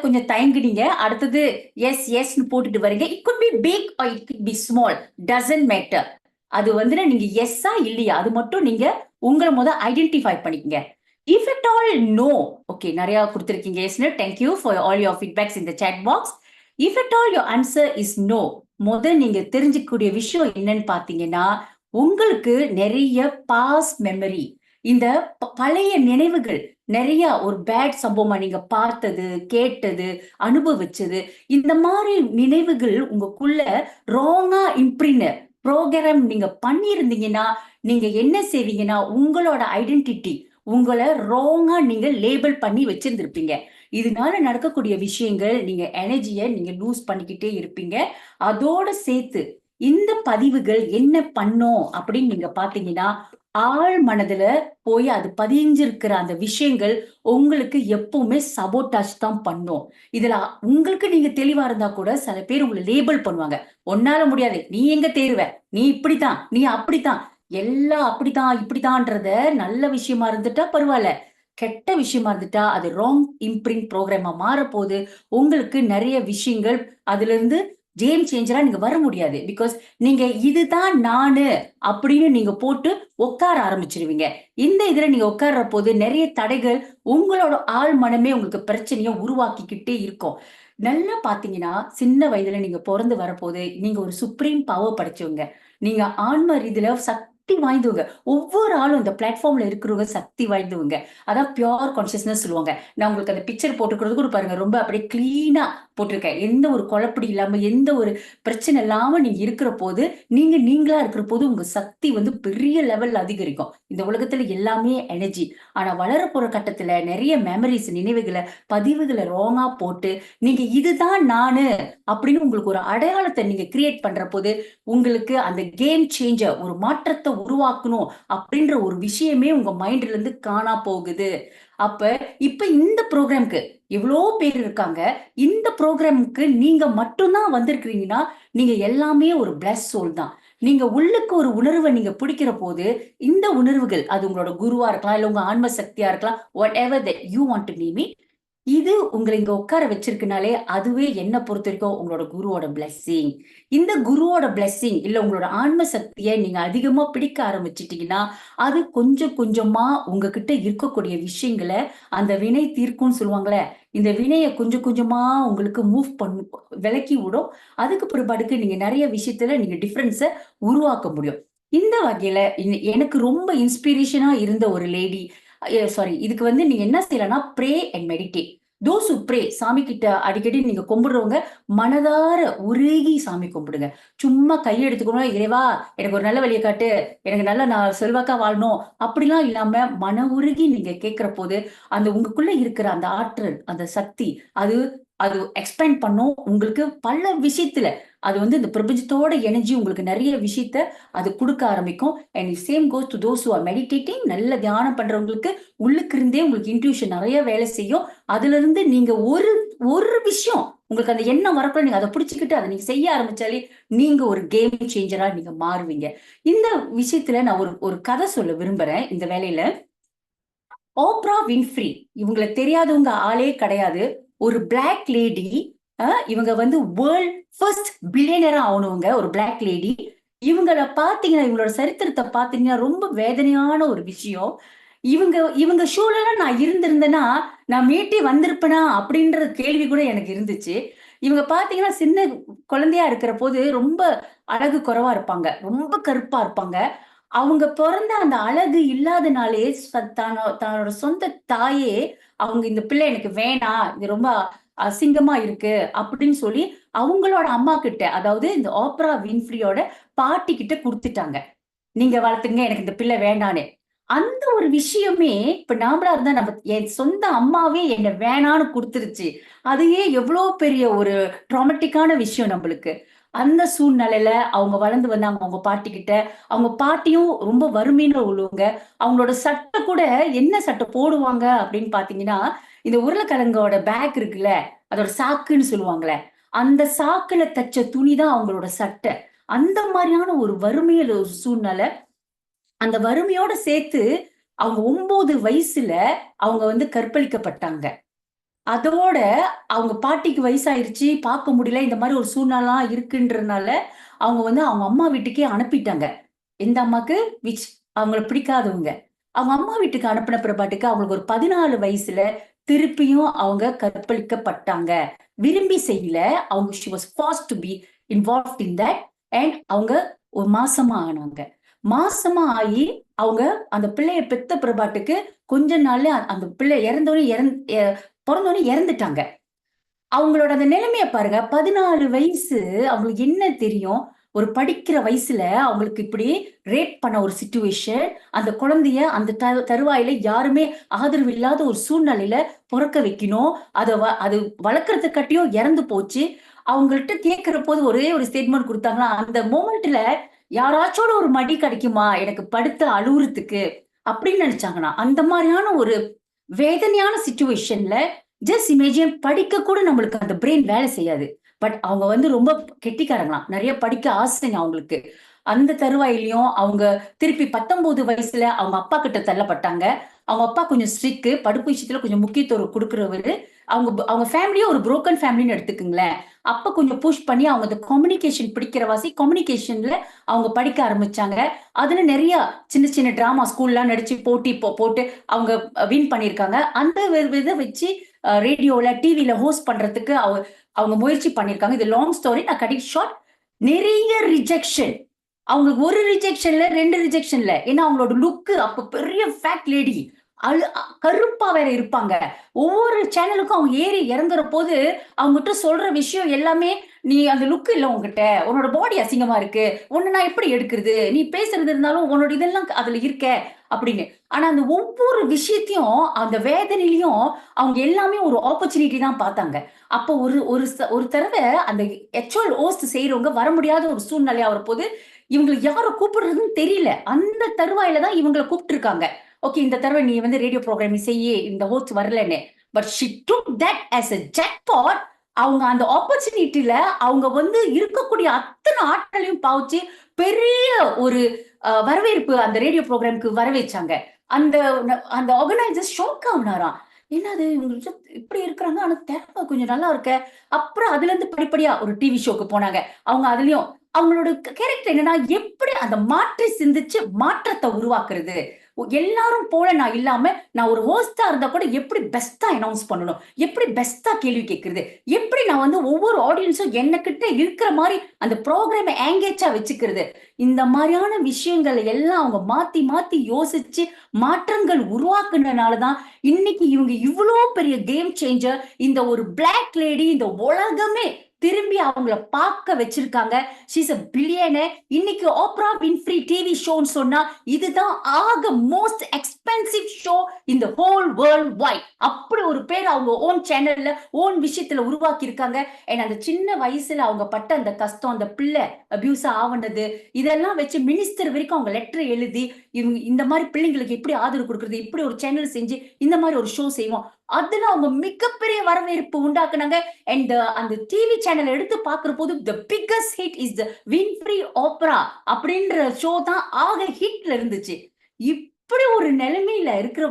கொஞ்சம் தயங்குனீங்க, அடுத்தது எஸ் எஸ்ன்னு போட்டுட்டு வரீங்க. It could be big or it could be small, doesn't matter. அது நீங்க எஸ்ஸா இல்லையா அது மட்டும் நீங்க உங்களை ஐடென்டிஃபை பண்ணிக்கங்க. If at all no, okay, நிறைய கொடுத்திருக்கீங்க எஸ்னு. Thank you for all your feedbacks in the chat box. If at all your answer is no, நீங்க தெரிஞ்சுக்கூடிய விஷயம் என்னன்னு பாத்தீங்கன்னா, உங்களுக்கு நிறைய பாஸ்ட் மெமரி, இந்த பழைய நினைவுகள், நிறைய ஒரு பேட் சம்பவமா நீங்க பார்த்தது, கேட்டது, அனுபவிச்சது, இந்த மாதிரி நினைவுகள் உங்களுக்குள்ள ராங்கா இம்ப்ரிண்ட் ப்ரோக்ராம் நீங்க பண்ணியிருந்தீங்கன்னா, நீங்க என்ன செய்வீங்கன்னா, உங்களோட ஐடென்டிட்டி உங்களை ராங்கா நீங்க லேபிள் பண்ணி வச்சிருந்திருப்பீங்க. இதனால நடக்கக்கூடிய விஷயங்கள், நீங்க எனர்ஜியை நீங்க லூஸ் பண்ணிக்கிட்டே இருப்பீங்க. அதோட சேர்த்து இந்த பதிவுகள் என்ன பண்ணோம் அப்படின்னு நீங்க பாத்தீங்கன்னா, ஆழ் மனதுல போய் அது பதிஞ்சிருக்கிற அந்த விஷயங்கள் உங்களுக்கு எப்பவுமே சபோட்டாஜ் தான் பண்ணும். இதுல உங்களுக்கு நீங்க தெளிவா இருந்தா கூட சில பேர் உங்களை லேபிள் பண்ணுவாங்க. ஒன்னால முடியாது, நீ எங்க தேர்வ, நீ இப்படித்தான், நீ அப்படித்தான், எல்லாம் அப்படித்தான் இப்படித்தான்றத நல்ல விஷயமா இருந்துட்டா பரவாயில்ல, கெட்ட விஷயமா இருந்துட்டா அது ராங் இம்ப்ரிண்ட் ப்ரோக்ராமா மாறப்போகுது. உங்களுக்கு நிறைய விஷயங்கள் அதுல இருந்து கேம் சேஞ்சரா நீங்க வர முடியாது. பிகாஸ் நீங்க இதுதான் நானு அப்படின்னு நீங்க போட்டு உட்கார ஆரம்பிச்சிருவீங்க. இந்த இதுல நீங்க உட்கார்ற போது நிறைய தடைகள், உங்களோட ஆள் மனமே உங்களுக்கு பிரச்சனையை உருவாக்கிக்கிட்டே இருக்கும். நல்லா பாத்தீங்கன்னா, சின்ன வயதுல நீங்க பிறந்து வரப்போது நீங்க ஒரு சுப்ரீம் பவர் படைச்சவங்க. நீங்க ஆன்ம ரீதியில சக்தி வாய்ந்தவங்க. ஒவ்வொரு ஆளும் இந்த பிளாட்ஃபார்ம்ல இருக்கிறவங்க சக்தி வாய்ந்தவங்க. அதான் பியூர் கான்சியஸ்னஸ் சொல்லுவாங்க. நான் உங்களுக்கு அந்த பிக்சர் போட்டுக்கிறது கூட பாருங்க, ரொம்ப அப்படியே கிளீனா போட்டிருக்கேன். எந்த ஒரு குழப்படி இல்லாம, எந்த ஒரு பிரச்சனை இல்லாம நீங்க இருக்கிற போது, நீங்களா இருக்கிற போது உங்க சக்தி பெரிய லெவல்ல அதிகரிக்கும். இந்த உலகத்துல எல்லாமே எனர்ஜி. ஆனா வளர போற கட்டத்துல நிறைய மெமரிஸ், நினைவுகளை, பதிவுகளை ராங்கா போட்டு நீங்க இதுதான் நானு அப்படின்னு உங்களுக்கு ஒரு அடையாளத்தை நீங்க கிரியேட் பண்ற போது, உங்களுக்கு அந்த கேம் சேஞ்சர், ஒரு மாற்றத்தை உருவாக்கணும் அப்படின்ற ஒரு விஷயமே உங்க மைண்ட்ல இருந்து காணா போகுது. இப்ப இந்த ப்ரோக்ராம்க்கு எவ்வளோ பேர் இருக்காங்க. இந்த ப்ரோக்ராமுக்கு நீங்க மட்டும்தான் வந்திருக்கிறீங்கன்னா, நீங்க எல்லாமே ஒரு பிளஸ் சோல் தான். நீங்க உள்ளுக்கு ஒரு உணர்வை நீங்க பிடிக்கிற போது, இந்த உணர்வுகள் அது உங்களோட குருவா இருக்கலாம், இல்ல உங்க ஆன்ம சக்தியா இருக்கலாம், what ever that you want to name it, இது உங்களை இங்க உட்கார வச்சிருக்குனாலே அதுவே என்ன பொறுத்த வரைக்கும் உங்களோட குருவோட பிளெஸ்ஸிங். இந்த குருவோட பிளெஸ்ஸிங் இல்ல உங்களோட ஆன்ம சக்தியை நீங்க அதிகமா பிடிக்க ஆரம்பிச்சிட்டீங்கன்னா, அது கொஞ்சம் கொஞ்சமா உங்ககிட்ட இருக்கக்கூடிய விஷயங்களை அந்த வினை தீர்க்கும்னு சொல்லுவாங்களே, இந்த வினையை கொஞ்சம் கொஞ்சமா உங்களுக்கு மூவ் பண்ணு, விலக்கி விடும். அதுக்கு பிற்பாடுக்கு நீங்க நிறைய விஷயத்துல நீங்க டிஃபரன்ஸை உருவாக்க முடியும். இந்த வகையில எனக்கு ரொம்ப இன்ஸ்பிரேஷனா இருந்த ஒரு லேடி, சாரி, இதுக்கு நீங்க என்ன செய்யலாம்னா, pray and meditate. Those who pray, சாமி கிட்ட அடிக்கடி நீங்க கும்பிடுறவங்க மனதார உருகி சாமி கும்பிடுங்க. சும்மா கையை எடுத்துக்கணும், இறைவா எனக்கு ஒரு நல்ல வழியை காட்டு, எனக்கு நல்ல நான் செல்வாக்கா வாழணும் அப்படிலாம் இல்லாம மன உருகி நீங்க கேட்கிற போது, அந்த உங்களுக்குள்ள இருக்கிற அந்த ஆற்றல், அந்த சக்தி, அது அது எக்ஸ்பேண்ட் பண்ணும். உங்களுக்கு பல விஷயத்துல அது இந்த பிரபஞ்சத்தோட எனர்ஜி உங்களுக்கு நிறைய விஷயத்த அது கொடுக்க ஆரம்பிக்கும். And same goes to those who are meditating. நல்ல தியானம் பண்றவங்களுக்கு உள்ளுக்கு இருந்தே உங்களுக்கு இன்ட்யூஷன் நிறைய வேலை செய்யும். அதுல இருந்து நீங்க ஒரு விஷயம் உங்களுக்கு அந்த எண்ணம் வரக்குள்ள நீங்க அதை பிடிச்சிக்கிட்டு அதை நீங்க செய்ய ஆரம்பிச்சாலே நீங்க ஒரு கேம் சேஞ்சரா நீங்க மாறுவீங்க. இந்த விஷயத்துல நான் ஒரு ஒரு கதை சொல்ல விரும்புறேன் இந்த வேலையில. ஓப்ரா வின்ஃப்ரி இவங்களை தெரியாதவங்க ஆளே கிடையாது. ஒரு பிளாக் லேடி. இவங்க வந்து வேர்ல்ட் ஃபர்ஸ்ட் பில்லியனரா ஆனவங்க, ஒரு பிளாக் லேடி. இவங்கள பாத்தீங்கன்னா, இவங்களோட சரித்திரத்தை பாத்தீங்கன்னா ரொம்ப வேதனையான ஒரு விஷயம். இவங்க இவங்க ஷூல நான் இருந்திருந்தேன்னா நான் மீட்டி வந்திருப்பேனா அப்படின்ற கேள்வி கூட எனக்கு இருந்துச்சு. இவங்க பாத்தீங்கன்னா சின்ன குழந்தையா இருக்கிற போது ரொம்ப அழகு குறைவா இருப்பாங்க, ரொம்ப கருப்பா இருப்பாங்க. அவங்க பொறந்த அந்த அழகு இல்லாதனாலே தன்னோட சொந்த தாயே அவங்க இந்த பிள்ளை எனக்கு வேணாம், இது ரொம்ப அசிங்கமா இருக்கு அப்படின்னு சொல்லி அவங்களோட அம்மா கிட்ட, அதாவது இந்த ஓப்ரா வின்ஃப்ரியோட பாட்டி கிட்ட குடுத்துட்டாங்க. நீங்க வளர்த்துங்க, எனக்கு இந்த பிள்ளை வேண்டான்னு. அந்த ஒரு விஷயமே இப்ப நாமளா இருந்தா நம்ம என் சொந்த அம்மாவே என்ன வேணான்னு குடுத்துருச்சு. அதுவே எவ்வளவு பெரிய ஒரு ட்ராமட்டிக்கான விஷயம் நம்மளுக்கு. அந்த சூழ்நிலையில அவங்க வளர்ந்து வந்தாங்க அவங்க பாட்டி கிட்ட. அவங்க பாட்டியும் ரொம்ப வறுமையில உள்ளவங்க. அவங்களோட சட்டை கூட என்ன சட்டை போடுவாங்க அப்படின்னு பாத்தீங்கன்னா, இந்த உருளைக்கிழங்கோட பேக் இருக்குல்ல, அதோட சாக்குன்னு சொல்லுவாங்கல்ல, அந்த சாக்குல தச்ச துணிதான் அவங்களோட சட்டை. அந்த மாதிரியான ஒரு வறுமையில ஒரு சூழ்நிலை. அந்த வறுமையோட சேர்த்து அவங்க 9 வயசுல அவங்க வந்து கற்பழிக்கப்பட்டாங்க. அதோட அவங்க பாட்டிக்கு வயசாயிருச்சு, பார்க்க முடியல. இந்த மாரி ஒரு சூழ்நிலைலாம் இருக்குன்றனால, அவங்க வந்து அவங்க அம்மா வீட்டுக்கே அனுப்பிட்டாங்க. எந்த அம்மாக்கு? விச் அவங்கள பிடிக்காதவங்க. அவங்க அம்மா வீட்டுக்கு அனுப்புன பிற்பாட்டுக்கு அவங்களுக்கு ஒரு 14 வயசுல திருப்பியும் அவங்க கற்பழிக்கப்பட்டாங்க. விரும்பி செய்யல. அவங்க she was forced to be involved in that. And அவங்க ஒரு மாசமா ஆனாங்க. மாசமா ஆயி அவங்க அந்த பிள்ளைய பெத்த பிற்பாட்டுக்கு கொஞ்ச நாள்ல அந்த பிள்ளை பொறந்தோனே இறந்துட்டாங்க. அவங்களோட அந்த நிலைமைய பாருங்க. 14 வயசு அவங்களுக்கு என்ன தெரியும்? ஒரு படிக்கிற வயசுல அவங்களுக்கு இப்படி ரேப் பண்ண ஒரு சிச்சுவேஷன். அந்த குழந்தைய அந்த தருவாயில யாருமே ஆதரவு இல்லாத ஒரு சூழ்நிலையில பொறக்க வைக்கணும். அது வளர்க்கறதுக்காட்டியும் இறந்து போச்சு. அவங்கள்ட்ட கேட்கிற போது ஒரே ஒரு ஸ்டேட்மெண்ட் குடுத்தாங்களா, அந்த மொமெண்ட்ல யாராச்சோட ஒரு மடி கிடைக்குமா? எனக்கு படுத்து அழுவுறதுக்கு அப்படின்னு நினைச்சாங்களாம். அந்த மாரியான ஒரு வேதனையான சிச்சுவேஷன்ல ஜஸ்ட் இமேஜின் படிக்க கூட நம்மளுக்கு அந்த பிரெயின் வேலை செய்யாது. பட் அவங்க வந்து ரொம்ப கெட்டிக்காரங்களாம். நெறைய படிக்க ஆசைங்க அவங்களுக்கு. அந்த தருவாயிலயும் அவங்க திருப்பி 19 வயசுல அவங்க அப்பா கிட்ட தள்ளப்பட்டாங்க. அவங்க அப்பா கொஞ்சம் ஸ்ட்ரிக்ட். படிப்பு விஷயத்துல கொஞ்சம் முக்கியத்துவம் குடுக்குறவரு. அவங்க ஃபேமிலியே ஒரு புரோக்கன் ஃபேமிலின்னு எடுத்துக்கங்களேன். அப்ப கொஞ்சம் புஷ் பண்ணி அவங்க அந்த கம்யூனிகேஷன் பிடிக்கிறவாசி கம்யூனிகேஷன்ல அவங்க படிக்க ஆரம்பிச்சாங்க. அதுல நெறைய சின்ன சின்ன டிராமா ஸ்கூல்லாம் நடிச்சு போட்டி போட்டு அவங்க வின் பண்ணியிருக்காங்க. அந்த இத வச்சு ரேடியோல, டிவில ஹோஸ்ட் பண்றதுக்கு அவங்க முயற்சி பண்ணியிருக்காங்க. இது லாங் ஸ்டோரி. நான் ஷார்ட். நிறைய ரிஜெக்ஷன். அவங்களுக்கு ஒரு ரிஜெக்ஷன் இல்ல, 2 ரிஜெக்ஷன் இல்ல. ஏன்னா அவங்களோட லுக் அப்ப பெரிய ஃபேட் லேடி. கருப்பா வேற இருப்பாங்க. ஒவ்வொரு சேனலுக்கும் அவங்க ஏறி இறங்குற போது அவங்ககிட்ட சொல்ற விஷயம் எல்லாமே, "நீ அந்த லுக் இல்ல உன்கிட்ட. உன்னோட பாடி அசிங்கமா இருக்கு. உன்ன நான் எப்படி எடுக்குறது? நீ பேசுறது இருந்தாலும் உன்னோட இதெல்லாம் அதுல இருக்க." அப்படின்னு. ஆனா அந்த ஒவ்வொரு விஷயத்தையும் அந்த வேதனையிலயும் அவங்க எல்லாமே ஒரு ஆப்பர்ச்சுனிட்டி தான் பார்த்தாங்க. அப்போ ஒரு ஒரு ஒரு தடவ அந்த ஹெச்ஓஎல் ஹோஸ்ட் செய்றவங்க வர முடியாத ஒரு சூழ்நிலை ஆவறபோது, இவங்களுக்கு யார கூப்பிடுறதுன்னு தெரியல. அந்த தருவாயில தான் இவங்கள கூப்பிட்டுருக்காங்க. ஓகே, இந்த தடவ நீ வந்து ரேடியோ புரோகிராம் நீ செய்யி, இந்த ஹோஸ்ட் வரலன்னு. But she took that as a jackpot. அவங்க அந்த ஆப்பர்ச்சுனிட்டில அவங்க வந்து இருக்கக்கூடிய அத்தனை ஆட்களையும் பாவிச்சு பெரிய ஒரு வரவேற்பு அந்த ரேடியோ புரோகிராம்க்கு வரவேச்சாங்க. அந்த அந்த ஆர்கனைசர் ஷாக் ஆகுனாராம். என்னது இவங்க இப்படி இருக்கிறாங்க, ஆனா திறமை கொஞ்சம் நல்லா இருக்க. அப்புறம் அதுல இருந்து படிப்படியா ஒரு டிவி ஷோக்கு போனாங்க. அவங்க அதுலயும் அவங்களோட கேரக்டர் என்னன்னா, எப்படி அந்த மாற்றி சிந்திச்சு மாற்றத்தை உருவாக்குறது. எல்லாரும் போல நான் இல்லாம, நான் ஒரு ஹோஸ்டா இருந்தா கூட எப்படி பெஸ்ட்டா அனௌன்ஸ் பண்ணணும்? எப்படி பெஸ்ட்டா கேள்வி கேட்கிறது? எப்படி நான் வந்து ஒவ்வொரு ஆடியன்ஸும் என்னகிட்ட இருக்கிற மாரி அந்த புரோகிராம என்கேஜா வச்சுக்கிறது? இந்த மாரியான விஷயங்கள் எல்லாம் அவங்க மாத்தி மாத்தி யோசிச்சு மாற்றங்கள் உருவாக்குனனால தான் இன்னைக்கு இவங்க இவ்ளோ பெரிய கேம் சேஞ்சர். இந்த ஒரு பிளாக் லேடி இந்த உலகமே திரும்பி அவங்கள பார்க்க வச்சிருக்காங்க. She's a billionaire. இன்னைக்கு ஓப்ரா வின்ஃப்ரி டிவி ஷோன்னு சொன்னா இதுதான் ஆக most expensive show in the whole world wide. அப்படி ஒரு பேர் அவங்க ஓன் சேனல்ல ஓன் விஷயத்துல உருவாக்கி இருக்காங்க. அண்ட் அந்த சின்ன வயசுல அவங்க பட்ட அந்த கஷ்டம், அந்த பிள்ளை அபியூஸ் ஆவனது, இதெல்லாம் வச்சு மினிஸ்டர் வரைக்கும் அவங்க லெட்டர் எழுதி இவங்க இந்த மாதிரி பிள்ளைங்களுக்கு எப்படி ஆதரவு கொடுக்கறது, இப்படி ஒரு சேனல் செஞ்சு இந்த மாதிரி ஒரு ஷோ செய்வோம், அதுல அவங்க மிகப்பெரிய வரவேற்பு உண்டாக்குனாங்க. அண்ட் அந்த டிவி சேனல் எடுத்து பாக்குற போது the biggest hit is the Winfrey Oprah அப்படின்ற ஷோ தான் ஆக ஹிட்ல இருந்துச்சு. இப்படி ஒரு நிலைமையில இருக்கிற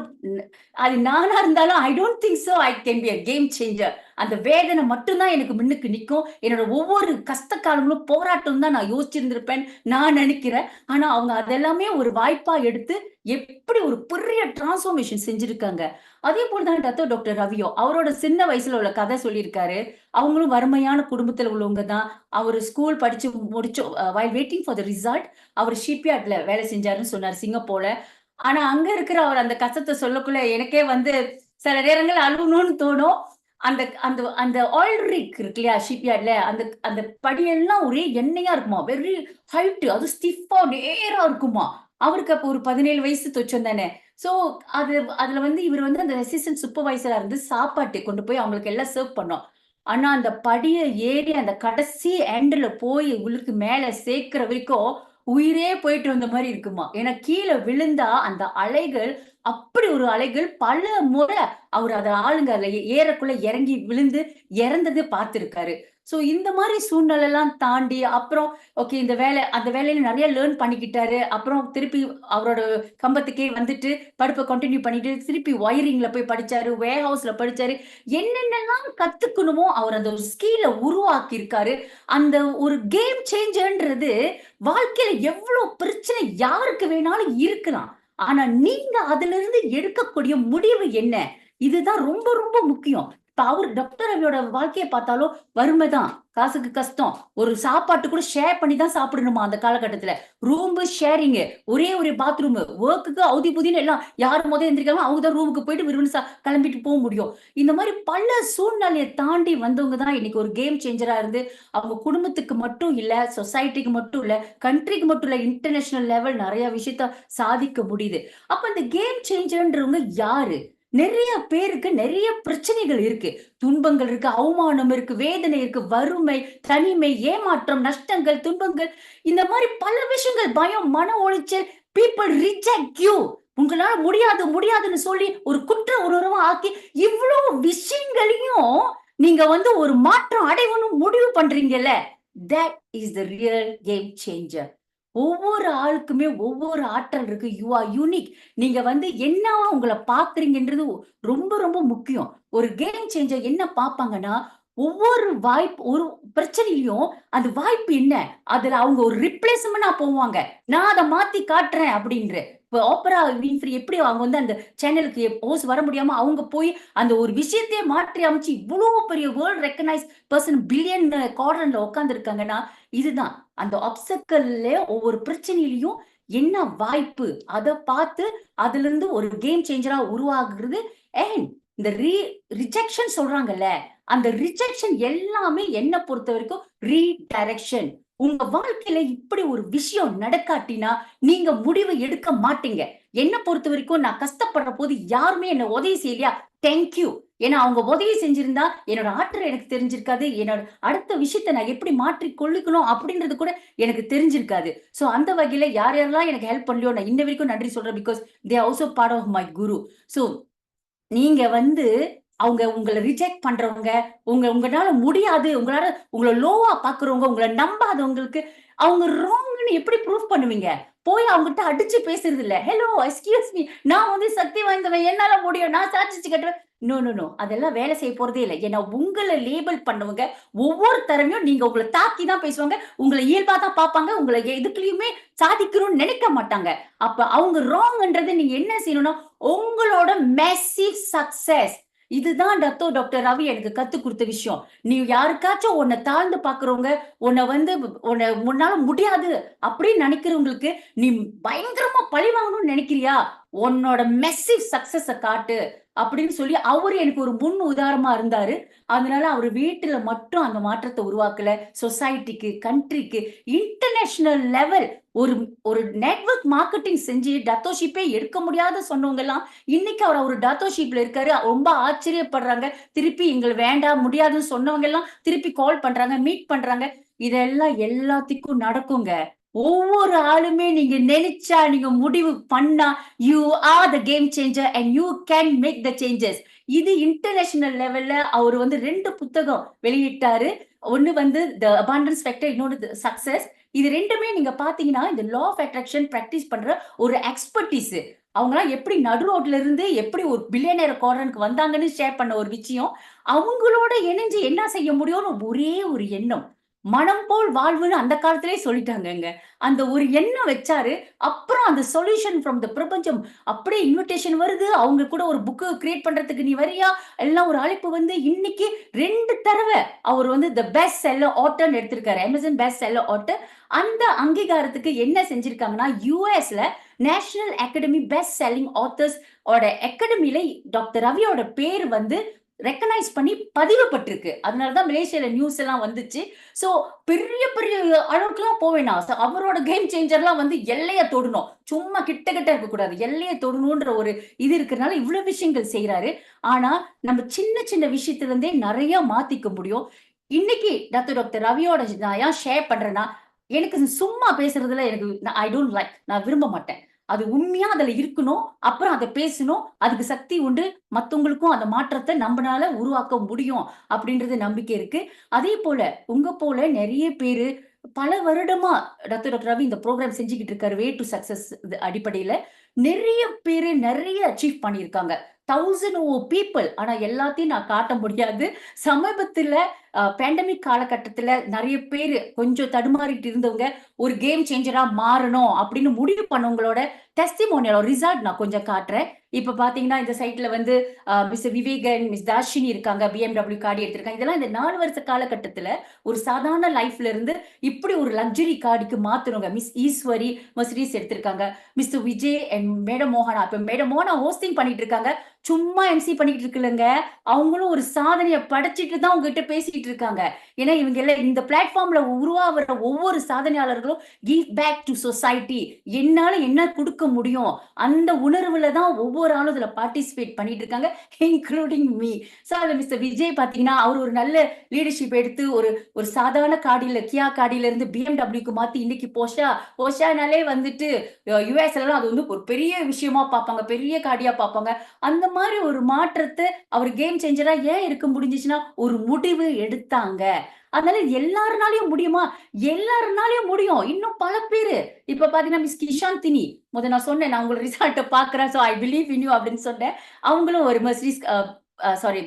அது நானா இருந்தாலும் I don't think so I can be a game changer. அந்த வேதனை மட்டும்தான் எனக்கு முன்னுக்கு நிற்கும். என்னோட ஒவ்வொரு கஷ்ட காலங்களும் போராட்டம் தான் நான் யோசிச்சிருந்திருப்பேன் நான் நினைக்கிறேன். ஆனா அவங்க அதெல்லாமே ஒரு வாய்ப்பா எடுத்து எப்படி ஒரு பெரிய டிரான்ஸ்ஃபர்மேஷன் செஞ்சிருக்காங்க. அதே போலதான் டாக்டர் ரவியோ அவரோட சின்ன வயசுல உள்ள கதை சொல்லியிருக்காரு. அவங்களும் வறுமையான குடும்பத்துல உள்ளவங்க தான். அவர் ஸ்கூல் படிச்சு முடிச்சு while waiting for the result அவர் ஷிப்யார்ட்ல வேலை செஞ்சாருன்னு சொன்னார் சிங்கப்பூர்ல. ஆனா அங்க இருக்கிற அவர் அந்த கஷ்டத்தை சொல்லக்குள்ள எனக்கே வந்து சில நேரங்கள் அழுகணும்னு தோணும். அந்த அந்த அந்த ஆயில் ரிக் இருக்கு இல்லையா ஷிப்யார்ட்ல, அந்த அந்த படியெல்லாம் ஒரே எண்ணெயா இருக்குமா, வெரி ஹைட், அது ஸ்டிஃபா நேரா இருக்குமா. அவருக்கு அப்போ ஒரு 17 வயசு தொச்சம் தானே. சோ அது அதுல வந்து இவர் வந்து அந்த ரெசிஸ்டன்ட் சூப்பர்வைசரா இருந்து சாப்பாட்டு கொண்டு போய் அவங்களுக்கு எல்லாம் சர்வ் பண்ணோம். ஆனா அந்த படிய ஏறி அந்த கடைசி எண்ட்ல போய் உள்ளுக்கு மேல சேர்க்கிற வரைக்கும் உயிரே போயிட்டு வந்த மாதிரி இருக்குமா. ஏன்னா கீழே விழுந்தா அந்த அலைகள், அப்படி ஒரு அலைகள் பல முறை அவர் அத ஆளுங்க அதுல ஏறக்குள்ள இறங்கி விழுந்து இறந்தது பார்த்திருக்காரு. சோ இந்த மாதிரி சூழ்நிலை எல்லாம் தாண்டி அப்புறம் ஓகே இந்த வேலை அந்த வேலையில நிறைய லேர்ன் பண்ணிக்கிட்டாரு. அப்புறம் திருப்பி அவரோட கம்பத்துக்கே வந்துட்டு படிப்பை கண்டினியூ பண்ணிட்டு திருப்பி ஒயரிங்ல போய் படிச்சாரு, வேர் ஹவுஸ்ல படிச்சாரு. என்னென்னலாம் கத்துக்கணுமோ அவர் அந்த ஒரு ஸ்கில்ல உருவாக்கி இருக்காரு. அந்த ஒரு கேம் சேஞ்சர்ன்றது வாழ்க்கையில எவ்வளவு பிரச்சனை யாருக்கு வேணாலும் இருக்கலாம். ஆனா நீங்க அதுல இருந்து எடுக்கக்கூடிய முடிவு என்ன? இதுதான் ரொம்ப ரொம்ப முக்கியம். இப்ப அவரு டாக்டர் ரவியோட வாழ்க்கைய பார்த்தாலும் வறுமைதான். காசுக்கு கஷ்டம். ஒரு சாப்பாட்டு கூட ஷேர் பண்ணி தான் சாப்பிடணுமா அந்த காலகட்டத்துல. Room sharing. ஒரே ஒரு பாத்ரூம். வொர்க்குக்கு அவுதி புதின்னு எல்லாம் யாரு எந்திரிக்காம அவங்க தான் ரூமுக்கு போயிட்டு விரும்பி கிளம்பிட்டு போக முடியும். இந்த மாதிரி பல சூழ்நிலையை தாண்டி வந்தவங்க தான் இன்னைக்கு ஒரு கேம் சேஞ்சரா இருந்து அவங்க குடும்பத்துக்கு மட்டும் இல்ல, சொசைட்டிக்கு மட்டும் இல்ல, கண்ட்ரிக்கு மட்டும் இல்ல, இன்டர்நேஷனல் லெவல் நிறைய விஷயத்த சாதிக்க முடியுது. அப்ப இந்த கேம் சேஞ்சர்ன்றவங்க யாரு? நிறைய பேருக்கு நிறைய பிரச்சனைகள் இருக்கு. துன்பங்கள் இருக்கு, அவமானம் இருக்கு, வேதனை இருக்கு, வறுமை, தனிமை, ஏமாற்றம், நஷ்டங்கள், துன்பங்கள், இந்த மாதிரி பல விஷயங்கள், பயம், மன உளைச்சல், பீப்பிள் ரிஜெக்ட் யூ. உங்களால முடியாது முடியாதுன்னு சொல்லி ஒரு குற்ற உணர்வா ஆக்கி இவ்வளவு விஷயங்களையும் நீங்க வந்து ஒரு மாற்றம் அடையணும்னு முடிவு பண்றீங்கல்ல, that is the real game changer. ஒவ்வொரு ஆளுக்குமே ஒவ்வொரு ஆற்றல் இருக்கு. You are unique. நீங்க வந்து என்னவா உங்கள பார்க்குறீங்கன்றது ரொம்ப ரொம்ப முக்கியம். ஒரு கேம் சேஞ்சர் என்ன பார்ப்பாங்கன்னா, ஒவ்வொரு ஒரு பிரச்சனையிலயும் அந்த வாய்ப்பு என்ன? அதுல அவங்க ஒரு ரிப்ளேஸ்மென்ட்டா போவாங்க. நான் அத மாத்தி காட்டுறேன் அப்படின்ற. இப்ப ஆப்பரா வின்ஃப்ரி எப்படி அவங்க வந்து அந்த சேனலுக்கு ஹோஸ்ட் வர முடியாம அவங்க போய் அந்த ஒரு விஷயத்தையே மாற்றி அமைச்சு இவ்வளவு பெரிய வேர்ல்ட் ரெகக்னைஸ் பெர்சன் பில்லியன் குவாட்ரன்ட்ல உட்கார்ந்து இருக்காங்கன்னா, இதுதான் அந்த ஆப்ஸ்டக்கிள்ல ஒவ்வொரு பிரச்சனையிலயும் என்ன வாய்ப்பு அத பார்த்து அதுல இருந்து ஒரு கேம் சேஞ்சரா உருவாகுறது. அண்ட் இந்த ரிஜெக்ஷன் சொல்றாங்கல்ல, அந்த ரிஜெக்ஷன் எல்லாமே என்ன பொறுத்த வரைக்கும் ரீடைரக்ஷன். உங்க வாழ்க்கையில இப்படி ஒரு விஷயம் நடக்காட்டினா நீங்க முடிவு எடுக்க மாட்டீங்க. என்ன பொறுத்த வரைக்கும் நான் கஷ்டப்படுற போது யாருமே என்ன உதவி செய்யலையா, தேங்க்யூ. ஏன்னா அவங்க உதவி செஞ்சிருந்தா என்னோட ஆற்றல் எனக்கு தெரிஞ்சிருக்காது. என்னோட அடுத்த விஷயத்த நான் எப்படி மாற்றி கொள்ளிக்கணும் அப்படின்றது கூட எனக்கு தெரிஞ்சிருக்காது. சோ அந்த வகையில யார் யாரெல்லாம் எனக்கு ஹெல்ப் பண்ணலையோ நான் இன்ன வரைக்கும் நன்றி சொல்றேன். Because they also part of my guru. So நீங்க வந்து அவங்க உங்கள ரிஜெக்ட் பண்றவங்க, உங்கனால முடியாது, உங்கள லோவா பார்க்கிறவங்க, உங்கள நம்பாதவங்களுக்கு அவங்க ராங்ன்னு எப்படி ப்ரூஃப் பண்ணுவீங்க? போய் அவங்ககிட்ட அடிச்சு பேசுறது இல்ல. ஹலோ எக்ஸ்கியூஸ் மீ, நான் வந்து சக்தி வாய்ந்தவன், என்னால முடியும், நான் சாதிச்சு காட்டுவேன். நோ நோ நோ, அதெல்லாம் வேலை செய்ய போறதே இல்ல. ஏன்னா உங்கள லேபிள் பண்ணவங்க ஒவ்வொரு தடவையும் நீங்க உங்கள தாக்கி தான் பேசுவாங்க. உங்கள இயல்பா தான் பார்ப்பாங்க. உங்கள எதுக்குலயுமே சாதிக்கணும்னு நினைக்க மாட்டாங்க. அப்ப அவங்க ராங்ன்றத நீங்க என்ன செய்யணும்னா, உங்களோட மெசிவ் சக்சஸ். இதுதான் டாக்டர் ரவி எனக்கு கத்து கொடுத்த விஷயம். நீ யாருக்காச்சும் உன்னை தாழ்ந்து பாக்குறவங்க, உன்னை வந்து உன்னால முடியாது அப்படின்னு நினைக்கிறவங்களுக்கு நீ பயங்கரமா பழி வாங்கணும்னு நினைக்கிறியா, உன்னோட மெசிவ் சக்சஸ காட்டு அப்படின்னு சொல்லி அவரு எனக்கு ஒரு முன் உதாரணமா இருந்தாரு. அதனால அவர் வீட்டுல மட்டும் அந்த மாற்றத்தை உருவாக்கல, சொசைட்டிக்கு, கண்ட்ரிக்கு, இன்டர்நேஷனல் லெவல் ஒரு ஒரு நெட்வொர்க் மார்க்கெட்டிங் செஞ்சு டத்தோஷிப்பே எடுக்க முடியாத சொன்னவங்க எல்லாம் இன்னைக்கு அவர் ஒரு டத்தோஷிப்ல இருக்காரு. ரொம்ப ஆச்சரியப்படுறாங்க. திருப்பி எங்களை வேண்டாம் முடியாதுன்னு சொன்னவங்க எல்லாம் திருப்பி கால் பண்றாங்க, மீட் பண்றாங்க. இதெல்லாம் எல்லாத்துக்கும் நடக்குங்க. ஒவ்வொரு ஆளுமே நீங்க நினைச்சா, நீங்க முடிவு பண்ணா, you are the game changer and you can make the changes. இது இன்டர்நேஷனல் லெவல்ல அவர் வந்து 2 புத்தகம் வெளியிட்டாரு. ஒண்ணு வந்து த அபாண்டன்ஸ் ஃபேக்டர், இன்னொன்னு சக்சஸ். இது 2மே நீங்க பாத்தீங்கன்னா இந்த லா ஆஃப் அட்ராக்ஷன் பிராக்டிஸ் பண்ற ஒரு எக்ஸ்பர்டீஸ். அவங்கலாம் எப்படி நடு ரோட்ல இருந்து எப்படி ஒரு பில்லியனர் குவாட்ரனுக்கு வந்தாங்கன்னு ஷேர் பண்ண ஒரு விஷயம். அவங்களோட இணைஞ்சு என்ன செய்ய முடியும்னு ஒரே ஒரு எண்ணம். மனம் போல் வாழ்வுன்னு அந்த காலத்திலேயே சொல்லிட்டாங்கங்க. அந்த ஒரு எண்ணம் வச்சாரு. அப்புறம் அந்த சொல்யூஷன் ஃப்ரம் த பிரபஞ்சம் அப்படியே இன்விடேஷன் வருது. அவங்க கூட ஒரு புக் கிரியேட் பண்றதுக்கு நீ வரியா? எல்லாம் ஒரு அழைப்பு வந்து இன்னைக்கு 2 தடவை அவர் வந்து தி பெஸ்ட் செல்லர் ஆத்தர்ன்னு எடுத்திருக்காரு. Amazon best seller author. அந்த அங்கீகாரத்துக்கு என்ன செஞ்சிருக்காங்கன்னா, யுஎஸ்ல national academy best selling authors ஓட அகாடமில டாக்டர் ரவியோட பேர் வந்து ரெக்கனைஸ் பண்ணி பதிவுபட்டிருக்கு. அதனாலதான் மலேசியால நியூஸ் எல்லாம் வந்துச்சு. சோ பெரிய பெரிய அளவுக்குலாம் போவேனா, அவரோட கேம் சேஞ்சர்லாம் வந்து எல்லைய தொடணும். சும்மா கிட்ட கிட்ட இருக்க கூடாது. எல்லைய தொடணும்ன்ற ஒரு இது இருக்கிறனால இவ்வளவு விஷயங்கள் செய்யறாரு. ஆனா நம்ம சின்ன சின்ன விஷயத்துல இருந்தே நிறைய மாத்திக்க முடியும். இன்னைக்கு டாக்டர் ரவியோட நான் ஏன் ஷேர் பண்றேன்னா, எனக்கு சும்மா பேசுறதுல எனக்கு ஐ டோன்ட் லைக். நான் விரும்ப மாட்டேன். அது உண்மையா அதுல இருக்கணும். அப்புறம் அதை பேசணும். அதுக்கு சக்தி உண்டு. மத்தவங்களுக்கும் அந்த மாற்றத்தை நம்மளால உருவாக்க முடியும் அப்படின்றது நம்பிக்கை இருக்கு. அதே போல உங்க போல நிறைய பேரு பல வருடமா டாக்டர் ரவி இந்த ப்ரோக்ராம் செஞ்சுக்கிட்டு இருக்காரு. வே டு சக்சஸ் அடிப்படையில நிறைய பேரு நிறைய அச்சீவ் பண்ணியிருக்காங்க. 1000 பீப்புள். ஆனா எல்லாத்தையும் நான் காட்ட முடியாது. சமீபத்துல பேண்டமிக் காலகட்டத்துல நிறைய பேரு கொஞ்சம் தடுமாறிட்டு இருந்தவங்க ஒரு கேம் சேஞ்சரா மாறணும் அப்படின்னு முடிவு பண்ணவங்களோட டெஸ்டிமோனியல் ரிசல்ட் நான் கொஞ்சம் காட்டுறேன். இப்ப பாத்தீங்கன்னா இந்த சைட்ல வந்து மிஸ்டர் விவேகன், மிஸ் தாஷினி இருக்காங்க. BMW கார்டு எடுத்திருக்காங்க. இதெல்லாம் இந்த 4 வருஷ காலகட்டத்துல ஒரு சாதாரண லைஃப்ல இருந்து இப்படி ஒரு லக்ஸரி கார்டுக்கு மாத்துறவங்க. மிஸ் ஈஸ்வரி மெர்சிடிஸ் எடுத்திருக்காங்க. மிஸ்டர் விஜய் அண்ட் மேடம் மோகனா. இப்ப மேடம் மோகனா ஹோஸ்டிங் பண்ணிட்டு இருக்காங்க. சும்மா எம்சி பண்ணிட்டு இருக்குல்லங்க. அவங்களும் ஒரு சாதனையை படைச்சிட்டு தான் உங்ககிட்ட பேசிட்டு இருக்காங்க. ஏன்னா இவங்க எல்லாம் இந்த பிளாட்ஃபார்ம்ல உருவாகிற ஒவ்வொரு சாதனையாளர்களும் கிவ் பேக் டு சொசைட்டி. என்னால என்ன கொடுக்க முடியும் அந்த உணர்வுல தான் ஒவ்வொரு ஆளும் இதுல பார்ட்டிசிபேட் பண்ணிட்டு இருக்காங்க, இன்க்ளூடிங் மீ. சோ அதுல மிஸ்டர் விஜய் பாத்தீங்கன்னா அவர் ஒரு நல்ல லீடர்ஷிப் எடுத்து ஒரு ஒரு சாதாரண காடியில கியா காடியில இருந்து பிஎம்டபிள்யூக்கு மாத்தி இன்னைக்கு போஷானாலே வந்துட்டு யுஎஸ் எல்லாம் அது வந்து ஒரு பெரிய விஷயமா பார்ப்பாங்க, பெரிய காடியா பார்ப்பாங்க. அந்த மாதிரி ஒரு மாற்றத்தை அவர் கேம் சேஞ்சரா ஏன் இருக்க முடிஞ்சிச்சுன்னா ஒரு முடிவு எடுத்தாங்க. அதனால எல்லாருனாலையும் முடியுமா? எல்லாருனாலையும் முடியும். இன்னும் பல பேரு இப்ப பாத்தீங்கன்னா மிஸ் கிஷாந்தினி நான் சொன்னேன், நான் உங்களோட ரிசல்ட்ட பாக்குறேன், so I believe in you அப்படின்னு சொன்னேன். அவங்களும் ஒரு Mercedes sorry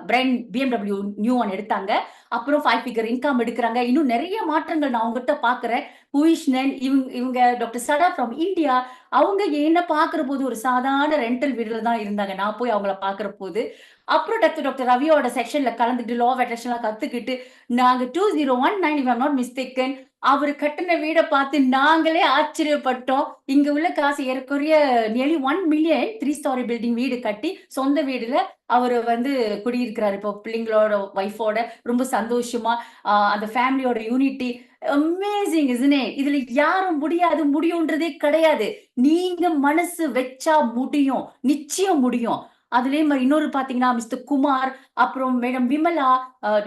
brand BMW new one எடுத்தாங்க. அப்புறம் 5 ஃபிகர் இன்கம் எடுக்கிறாங்க. இன்னும் நிறைய மாற்றங்கள் நான் அவங்ககிட்ட பாக்குறேன். குயிஷ்னன் இவங்க டாக்டர் சடா ஃப்ரம் இந்தியா. அவங்க என்ன பாக்குற போது ஒரு சாதாரண ரெண்டல் வீடுல தான் இருந்தாங்க. நான் போய் அவங்கள பாக்குற போது அப்புறம் டாக்டர் ரவியோட செக்ஷன்ல கலந்துட்டு லா ஆஃப் அட்ராக்ஷன்லாம் கத்துக்கிட்டு நாங்க 2019 இஃப் ஐம் நாட் மிஸ்டேக்கன் அவரு கட்டின வீடை பார்த்து நாங்களே ஆச்சரியப்பட்டோம். இங்க உள்ள காசு ஏறக்குறைய நியர்லி 1 மில்லியன் 3 ஸ்டாரி பில்டிங் வீடு கட்டி சொந்த வீடுல அவரு வந்து குடியிருக்கிறாரு. இப்போ பிள்ளைங்களோட ஒய்ஃபோட ரொம்ப சந்தோஷமா அந்த ஃபேமிலியோட யூனிட்டி அமேசிங் இஸ்னே. இதுல யாரும் முடியாது முடியும்ன்றதே கிடையாது. நீங்க மனசு வச்சா முடியும், நிச்சயம் முடியும். அதுலயே மாதிரி இன்னொரு பாத்தீங்கன்னா மிஸ்டர் குமார், அப்புறம் மேடம் விமலா,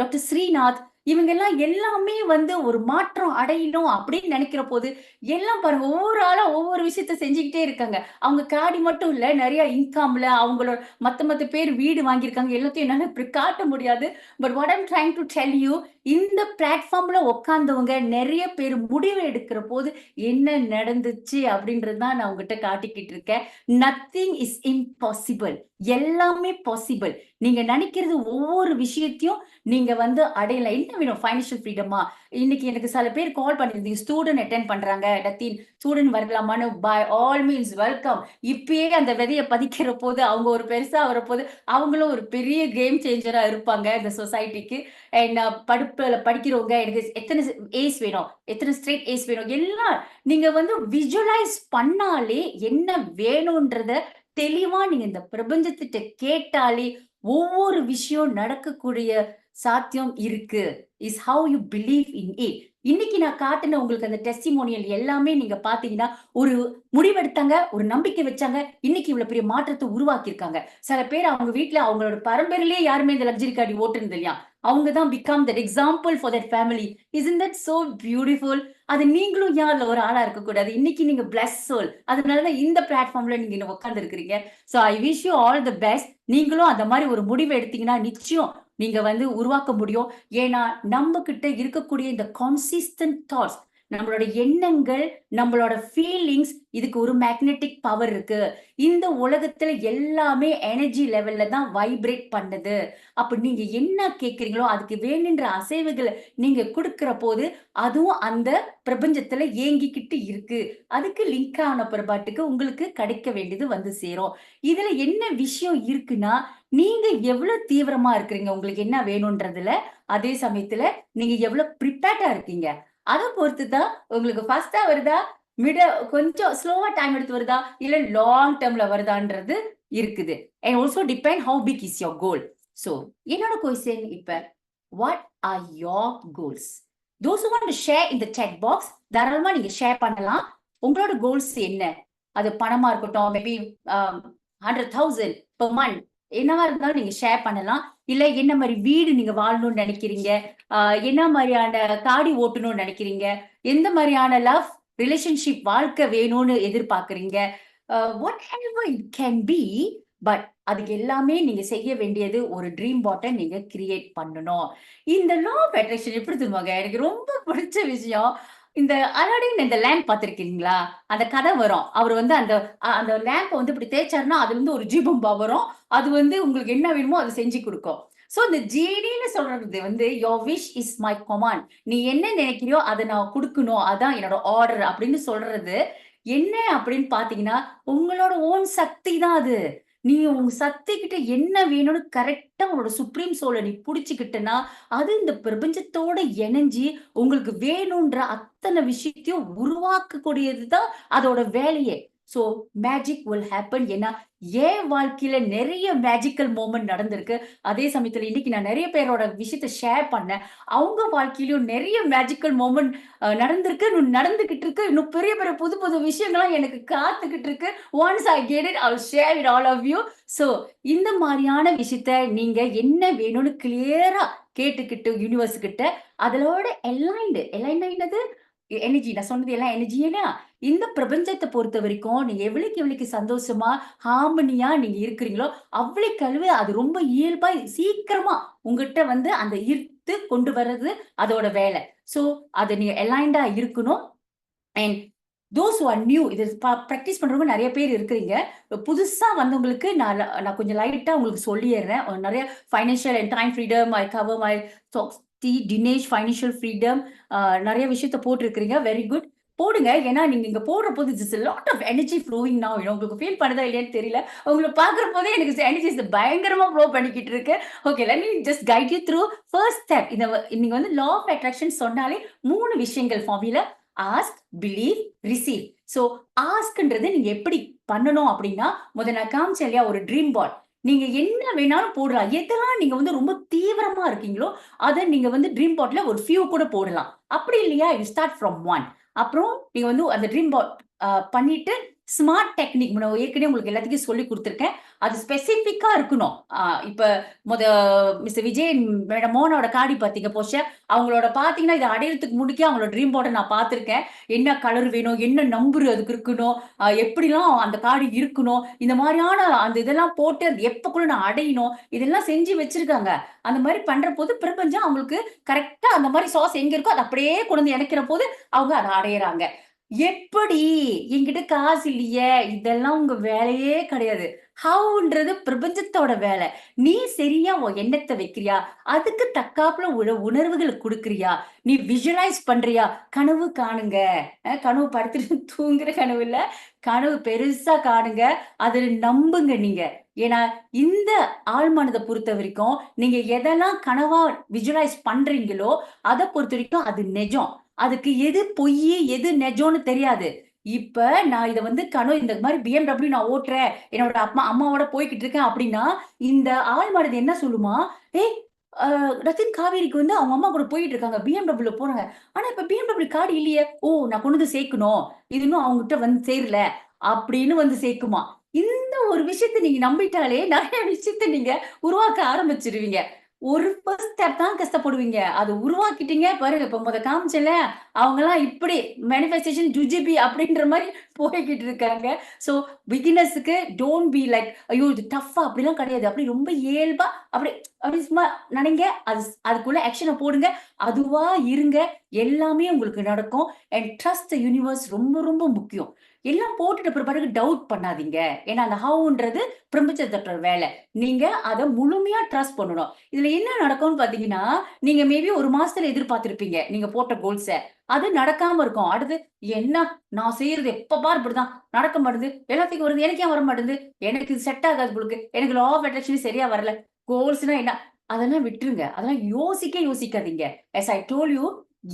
டாக்டர் ஸ்ரீநாத், இவங்க எல்லாம் எல்லாமே வந்து ஒரு மாற்றம் அடையணும் அப்படின்னு நினைக்கிற போது எல்லாம் பாருங்க ஒவ்வொரு ஆளா ஒவ்வொரு விஷயத்த செஞ்சுக்கிட்டே இருக்காங்க. அவங்க காடி மட்டும் இல்ல, நிறைய இன்கம்ல அவங்களோட மத்த பேர் வீடு வாங்கியிருக்காங்க. எல்லாத்தையும் என்னால இப்படி காட்ட முடியாது. But what I'm trying to tell you, இந்த பிளாட்ஃபார்ம்ல உட்கார்ந்தவங்க நிறைய பேர் முடிவு எடுக்கிற போது என்ன நடந்துச்சு அப்படின்றது தான் நான் உங்ககிட்ட காட்டிக்கிட்டு இருக்கேன். Nothing is impossible. எல்லாமே பாசிபிள். நீங்க நினைக்கிறது ஒவ்வொரு விஷயத்தையும் நீங்க வந்து அடையலாம். என்ன வேணும்? ஃபைனான்ஷியல் ஃப்ரீடமா? இன்னைக்கு எனக்கு சில பேர் கால் பண்ணியிருந்தீங்க. ஸ்டூடண்ட் அட்டெண்ட் பண்றாங்க. டத்தீன் ஸ்டூடண்ட் வரலாமான்னு பை ஆல் மீன்ஸ் வெல்கம். இப்பயே அந்த விதைய பதிக்கிற போது அவங்க ஒரு பெருசா வரப்போது அவங்களும் ஒரு பெரிய கேம் சேஞ்சரா இருப்பாங்க இந்த சொசைட்டிக்கு. அண்ட் படிப்புல படிக்கிறவங்க எனக்கு எத்தனை ஏஸ் வேணும்? எத்தனை ஸ்ட்ரெயிட் ஏஸ் வேணும்? எல்லாம் நீங்க வந்து விஜுவலைஸ் பண்ணாலே என்ன வேணும்ன்றத தெளிவா நீங்க இந்த பிரபஞ்சத்திட்ட கேட்டாலே ஒவ்வொரு விஷயம் நடக்கக்கூடிய சாத்தியம் இருக்கு. Is how you believe in it. இன்னைக்கு நான் காட்டின உங்களுக்கு அந்த டெஸ்டிமோனியல் எல்லாமே நீங்க பாத்தீங்கன்னா ஒரு முடிவெடுத்தாங்க, ஒரு நம்பிக்கை வச்சாங்க, இன்னைக்கு இவ்வளவு பெரிய மாற்றத்தை உருவாக்கியிருக்காங்க. சில பேர் அவங்க வீட்ல அவங்களோட பரம்பரையிலேயே யாருமே இந்த லக்ஸரி காடி ஓட்டுனது இல்லையா, அவங்க தான் become that example for that family. Isn't that so beautiful? அது நீங்களும் ஏன் அதுல ஒரு ஆளா இருக்கக்கூடாது? இன்னைக்கு நீங்க பிளஸ் சோல். அதனாலதான் இந்த பிளாட்ஃபார்ம்ல நீங்க உட்கார்ந்து இருக்கிறீங்க. So I wish you all the best. நீங்களும் அந்த மாதிரி ஒரு முடிவு எடுத்தீங்கன்னா நிச்சயம் நீங்க வந்து உருவாக்க முடியும். ஏன்னா நம்ம கிட்ட இருக்கக்கூடிய இந்த கான்சிஸ்டன்ட் தாட்ஸ், நம்மளோட எண்ணங்கள், நம்மளோட ஃபீலிங்ஸ், இதுக்கு ஒரு மேக்னெட்டிக் பவர் இருக்கு. இந்த உலகத்துல எல்லாமே எனர்ஜி லெவல்ல தான் வைப்ரேட் பண்ணுது. அப்ப நீங்க என்ன கேக்குறீங்களோ அதுக்கு வேணுன்ற அசைவுகளை நீங்க கொடுக்கிற போது அதுவும் அந்த பிரபஞ்சத்துல ஏங்கிக்கிட்டு இருக்கு. அதுக்கு லிங்க் ஆன பிறபாட்டுக்கு உங்களுக்கு கிடைக்க வேண்டியது வந்து சேரும். இதுல என்ன விஷயம் இருக்குன்னா, நீங்க எவ்வளவு தீவிரமா இருக்கிறீங்க உங்களுக்கு என்ன வேணும்ன்றதுல, அதே சமயத்துல நீங்க எவ்வளவு ப்ரிப்பேர்டா இருக்கீங்க. அத பொறுத்து தான் உங்களுக்கு ஃபாஸ்ட்டா வருதா, மிட கொஞ்சம் ஸ்லோவா டைம் எடுத்து வருதா, இல்ல லாங் டெர்ம்ல வருதான்றது இருக்குது. And also depend how big is your goal. So என்னோட கொஸ்டின் இப்ப, what are your goals? Those who want to share in the chat box, தாராளமா நீங்க ஷேர் பண்ணலாம். உங்களோட கோல்ஸ் என்ன? அது பணமா இருக்கட்டும், மேபி 100,000 per month, என்னவா இருந்தாலும் நீங்க ஷேர் பண்ணலாம். இல்ல என்ன மாதிரி வீடு நீங்க வாழணும்னு நினைக்கிறீங்க, என்ன மாதிரியான காடி ஓட்டணும்னு நினைக்கிறீங்க, எந்த மாதிரியான லவ் ரிலேஷன்ஷிப் வாழ்க்கை வேணும்னு எதிர்பார்க்கறீங்க, what ever it can be. But அதுக்கு எல்லாமே நீங்க செய்ய வேண்டியது ஒரு ட்ரீம் பாட்டை நீங்க கிரியேட் பண்ணணும். இந்த லா ஆஃப் அட்ராக்ஷன் எப்படி தெரியுமாங்க, எனக்கு ரொம்ப பிடிச்ச விஷயம். இந்த அலாடின் இந்த லேம்ப் பார்த்திருக்கீங்களா? அந்த கதை வரும். அவர் வந்து அந்த அந்த லேம்ப வந்து இப்படி தேய்ச்சாருன்னா அதுல இருந்து ஒரு ஜீபம்பா வரும். அது வந்து உங்களுக்கு என்ன வேணுமோ அதை செஞ்சு கொடுக்கும். சோ இந்த ஜிடின்னு சொல்றது வந்து your wish is my command. நீ என்ன நினைக்கிறியோ அதை நான் கொடுக்கணும், அதான் என்னோட ஆர்டர் அப்படின்னு சொல்றது. என்ன அப்படின்னு பாத்தீங்கன்னா, உங்களோட ஓன் சக்தி தான் அது. நீ உங்க சக்தி கிட்ட என்ன வேணும்னு கரெக்டா உன்னோட சுப்ரீம் சோலை நீ புடிச்சுக்கிட்டனா, அது இந்த பிரபஞ்சத்தோட இணைஞ்சு உங்களுக்கு வேணும்ன்ற அத்தனை விஷயத்தையும் உருவாக்கக்கூடியதுதான் அதோட வேலையே. So magic will happen. ஏன்னா என் வாழ்க்கையில நிறைய மேஜிக்கல் மோமெண்ட் நடந்திருக்கு. அதே சமயத்துல இன்னைக்கு நான் நிறைய பேரோட விஷயத்த ஷேர் பண்ணேன். அவங்க வாழ்க்கையிலயும் நிறைய மேஜிக்கல் மோமெண்ட் நடந்திருக்கு, இன்னும் நடந்துகிட்டு இருக்கு. இன்னும் பெரிய பெரிய புது புது விஷயங்கள்லாம் எனக்கு காத்துக்கிட்டு இருக்கு. Once I get it, I will share with all of you. So இந்த மாதிரியான விஷயத்த நீங்க என்ன வேணும்னு கிளியரா கேட்டுக்கிட்டு யூனிவர்ஸ் கிட்ட அதோட எலைன்ட் என்னது எனர்ஜி, நான் சொன்னது எல்லாம் எனர்ஜியா. இந்த பிரபஞ்சத்தை பொறுத்த வரைக்கும் நீங்க எவ்வளவுக்கு சந்தோஷமா ஹார்மனியா நீங்க இருக்கிறீங்களோ அவ்வளவு அது ரொம்ப இயல்பா சீக்கிரமா உங்ககிட்ட வந்து அந்த ஈர்த்து கொண்டு வர்றது அதோட வேலை. சோ அது நீங்க அலைன்டா இருக்கணும். And those who are new, இது பிராக்டிஸ் பண்றவங்க நிறைய பேர் இருக்கிறீங்க. புதுசா வந்தவங்களுக்கு நான் கொஞ்சம் லைட்டா உங்களுக்கு சொல்லிடுறேன். நிறைய financial and time freedom, I cover my Dinesh financial freedom, நிறைய விஷயத்த போட்டிருக்கிறீங்க. வெரி குட், போடுங்க. ஏன்னா நீங்க இங்க போடுற போது it's lot of energy flowing now. உங்களுக்கு ஃபீல் பண்ணுதா இல்லையான்னு தெரியல. உங்களை பாக்குற போதே எனக்கு எனர்ஜி பயங்கரமா ஃப்ளோ பண்ணிக்கிட்டு இருக்கு. Okay, let me just guide you through. First step, நீங்க வந்து லா ஆஃப் அட்ராக்ஷன் சொன்னாலே 3 விஷயங்கள் formula: ask, believe, receive. So ஆஸ்க்ன்றது நீங்க எப்படி பண்ணணும் அப்படின்னா, நான் காமிச்சேன் இல்லையா ஒரு ட்ரீம் பாட், நீங்க என்ன வேணாலும் போடலாம். எதெல்லாம் நீங்க வந்து ரொம்ப தீவிரமா இருக்கீங்களோ அத நீங்க வந்து ட்ரீம் பாட்ல ஒரு ஃபியூ கூட போடலாம். அப்படி இல்லையா, யூ ஸ்டார்ட் ஃப்ரம் 1. அப்புறம் நீங்க வந்து அந்த ட்ரீம் பாட் பண்ணிட்டு ஸ்மார்ட் டெக்னிக் ஏற்கனவே உங்களுக்கு எல்லாத்துக்கும் சொல்லி கொடுத்துருக்கேன். அது ஸ்பெசிபிக்கா இருக்கணும். இப்ப மிஸ்டர் விஜய் மேடம் மோனோட காடி பாத்தீங்க போஷ, அவங்களோட பாத்தீங்கன்னா இதை அடையறதுக்கு முன்னாடி அவங்களோட ட்ரீம் போர்டை நான் பார்த்திருக்கேன். என்ன கலர் வேணும், என்ன நம்பர் அதுக்கு இருக்கணும், எப்படிலாம் அந்த காடி இருக்கணும், இந்த மாதிரியான அந்த இதெல்லாம் போட்டு அது எப்பக்குள்ள நான் அடையணும், இதெல்லாம் செஞ்சு வச்சிருக்காங்க. அந்த மாதிரி பண்ற போது பிரபஞ்சம் அவங்களுக்கு கரெக்டா அந்த மாதிரி சாஸ் எங்க இருக்கோ அதை அப்படியே கொண்டு வந்து இணைக்கிற போது அவங்க அதை அடையறாங்க. எப்படி? என்கிட்ட காசு இல்லையே, இதெல்லாம் உங்க வேலையே கிடையாது. ஹவுன்றது பிரபஞ்சத்தோட வேலை. நீ சரியா உன் எண்ணத்தை வைக்கிறியா? அதுக்கு தக்காப்புல உணர்வுகளை கொடுக்கறியா? நீ விஷுவலைஸ் பண்றியா? கனவு காணுங்க. கனவு படுத்துட்டு தூங்குற கனவு இல்ல. கனவு பெருசா காணுங்க. அதுல நம்புங்க நீங்க. ஏன்னா இந்த ஆழ்மனதை பொறுத்த வரைக்கும் நீங்க எதெல்லாம் கனவா விஷுவலைஸ் பண்றீங்களோ அதை பொறுத்த வரைக்கும் அது நிஜம். அதுக்கு எது பொய் எது நிஜம்னு தெரியாது. இப்ப நான் இத வந்து இந்த மாதிரி BMW நான் ஓட்டுறேன், என்னோட அம்மாவோட போய்கிட்டு இருக்கேன் அப்படின்னா, இந்த ஆழ்மனது என்ன சொல்லுமா? ஏய், ரத்தின் காவேரிக்கு வந்து அவங்க அம்மா கூட போயிட்டு இருக்காங்க. BMW போறாங்க. ஆனா இப்ப BMW கார்டு இல்லையே. ஓ, நான் கொண்டு வந்து சேர்க்கணும். இது இன்னும் அவங்ககிட்ட வந்து சேரல அப்படின்னு வந்து சேர்க்குமா. இந்த ஒரு விஷயத்த நீங்க நம்பிட்டாலே நிறைய விஷயத்த நீங்க உருவாக்க ஆரம்பிச்சிருவீங்க. ஒரு ஃபர்ஸ்ட் ஸ்டெப் தான் கஷ்டப்படுவீங்க. அது உருவாக்கிட்டீங்க பாருங்க. இப்ப காமிச்சேன்ல, அவங்கலாம் இப்படி மேனிஃபெஸ்டேஷன் ஜுஜுபி அப்படின்ற மாரி போய்க்கிட்டு இருக்காங்க. சோ பிகினர்ஸ்க்கு டோன்ட் பி லைக் ஐயோ இது டஃப்பா அப்படிலாம் கிடையாது. அப்படி ரொம்ப இயல்பா அப்படி அப்படி சும்மா நெனைங்க. அதுக்குள்ள ஆக்ஷன போடுங்க. அதுவா இருங்க. எல்லாமே உங்களுக்கு நடக்கும். அண்ட் ட்ரஸ்ட் தி யூனிவர்ஸ் ரொம்ப ரொம்ப முக்கியம். எல்லாம் போட்டுட்ட பிறகு டவுட் பண்ணாதீங்க. ஏன்னா அந்த ஹவுன்றது பிரபஞ்சத்தோட வேலை. நீங்க அத முழுமையா ட்ரஸ்ட் பண்ணணும். இதுல என்ன நடக்கும்னு பாத்தீங்கன்னா, நீங்க மேபி 1 மாசத்துல எதிர்பார்த்திருப்பீங்க. நீங்க போட்ட கோல்ஸ. அது நடக்காம இருக்கும். அடுத்து என்ன நான் செய்யறது எப்ப பாரு இப்படிதான். நடக்க மாட்டேங்குது. எல்லாத்துக்கும் வருது. எனக்கு ஏன் வர மாட்டேங்குது? எனக்கு இது செட் ஆகாது போல இருக்கு. எனக்கு லா ஆஃப் அட்ராக்ஷன் சரியா வரல. கோல்ஸ்னா என்ன? அதெல்லாம் விட்டுருங்க. அதெல்லாம் யோசிக்காதீங்க. as I told you,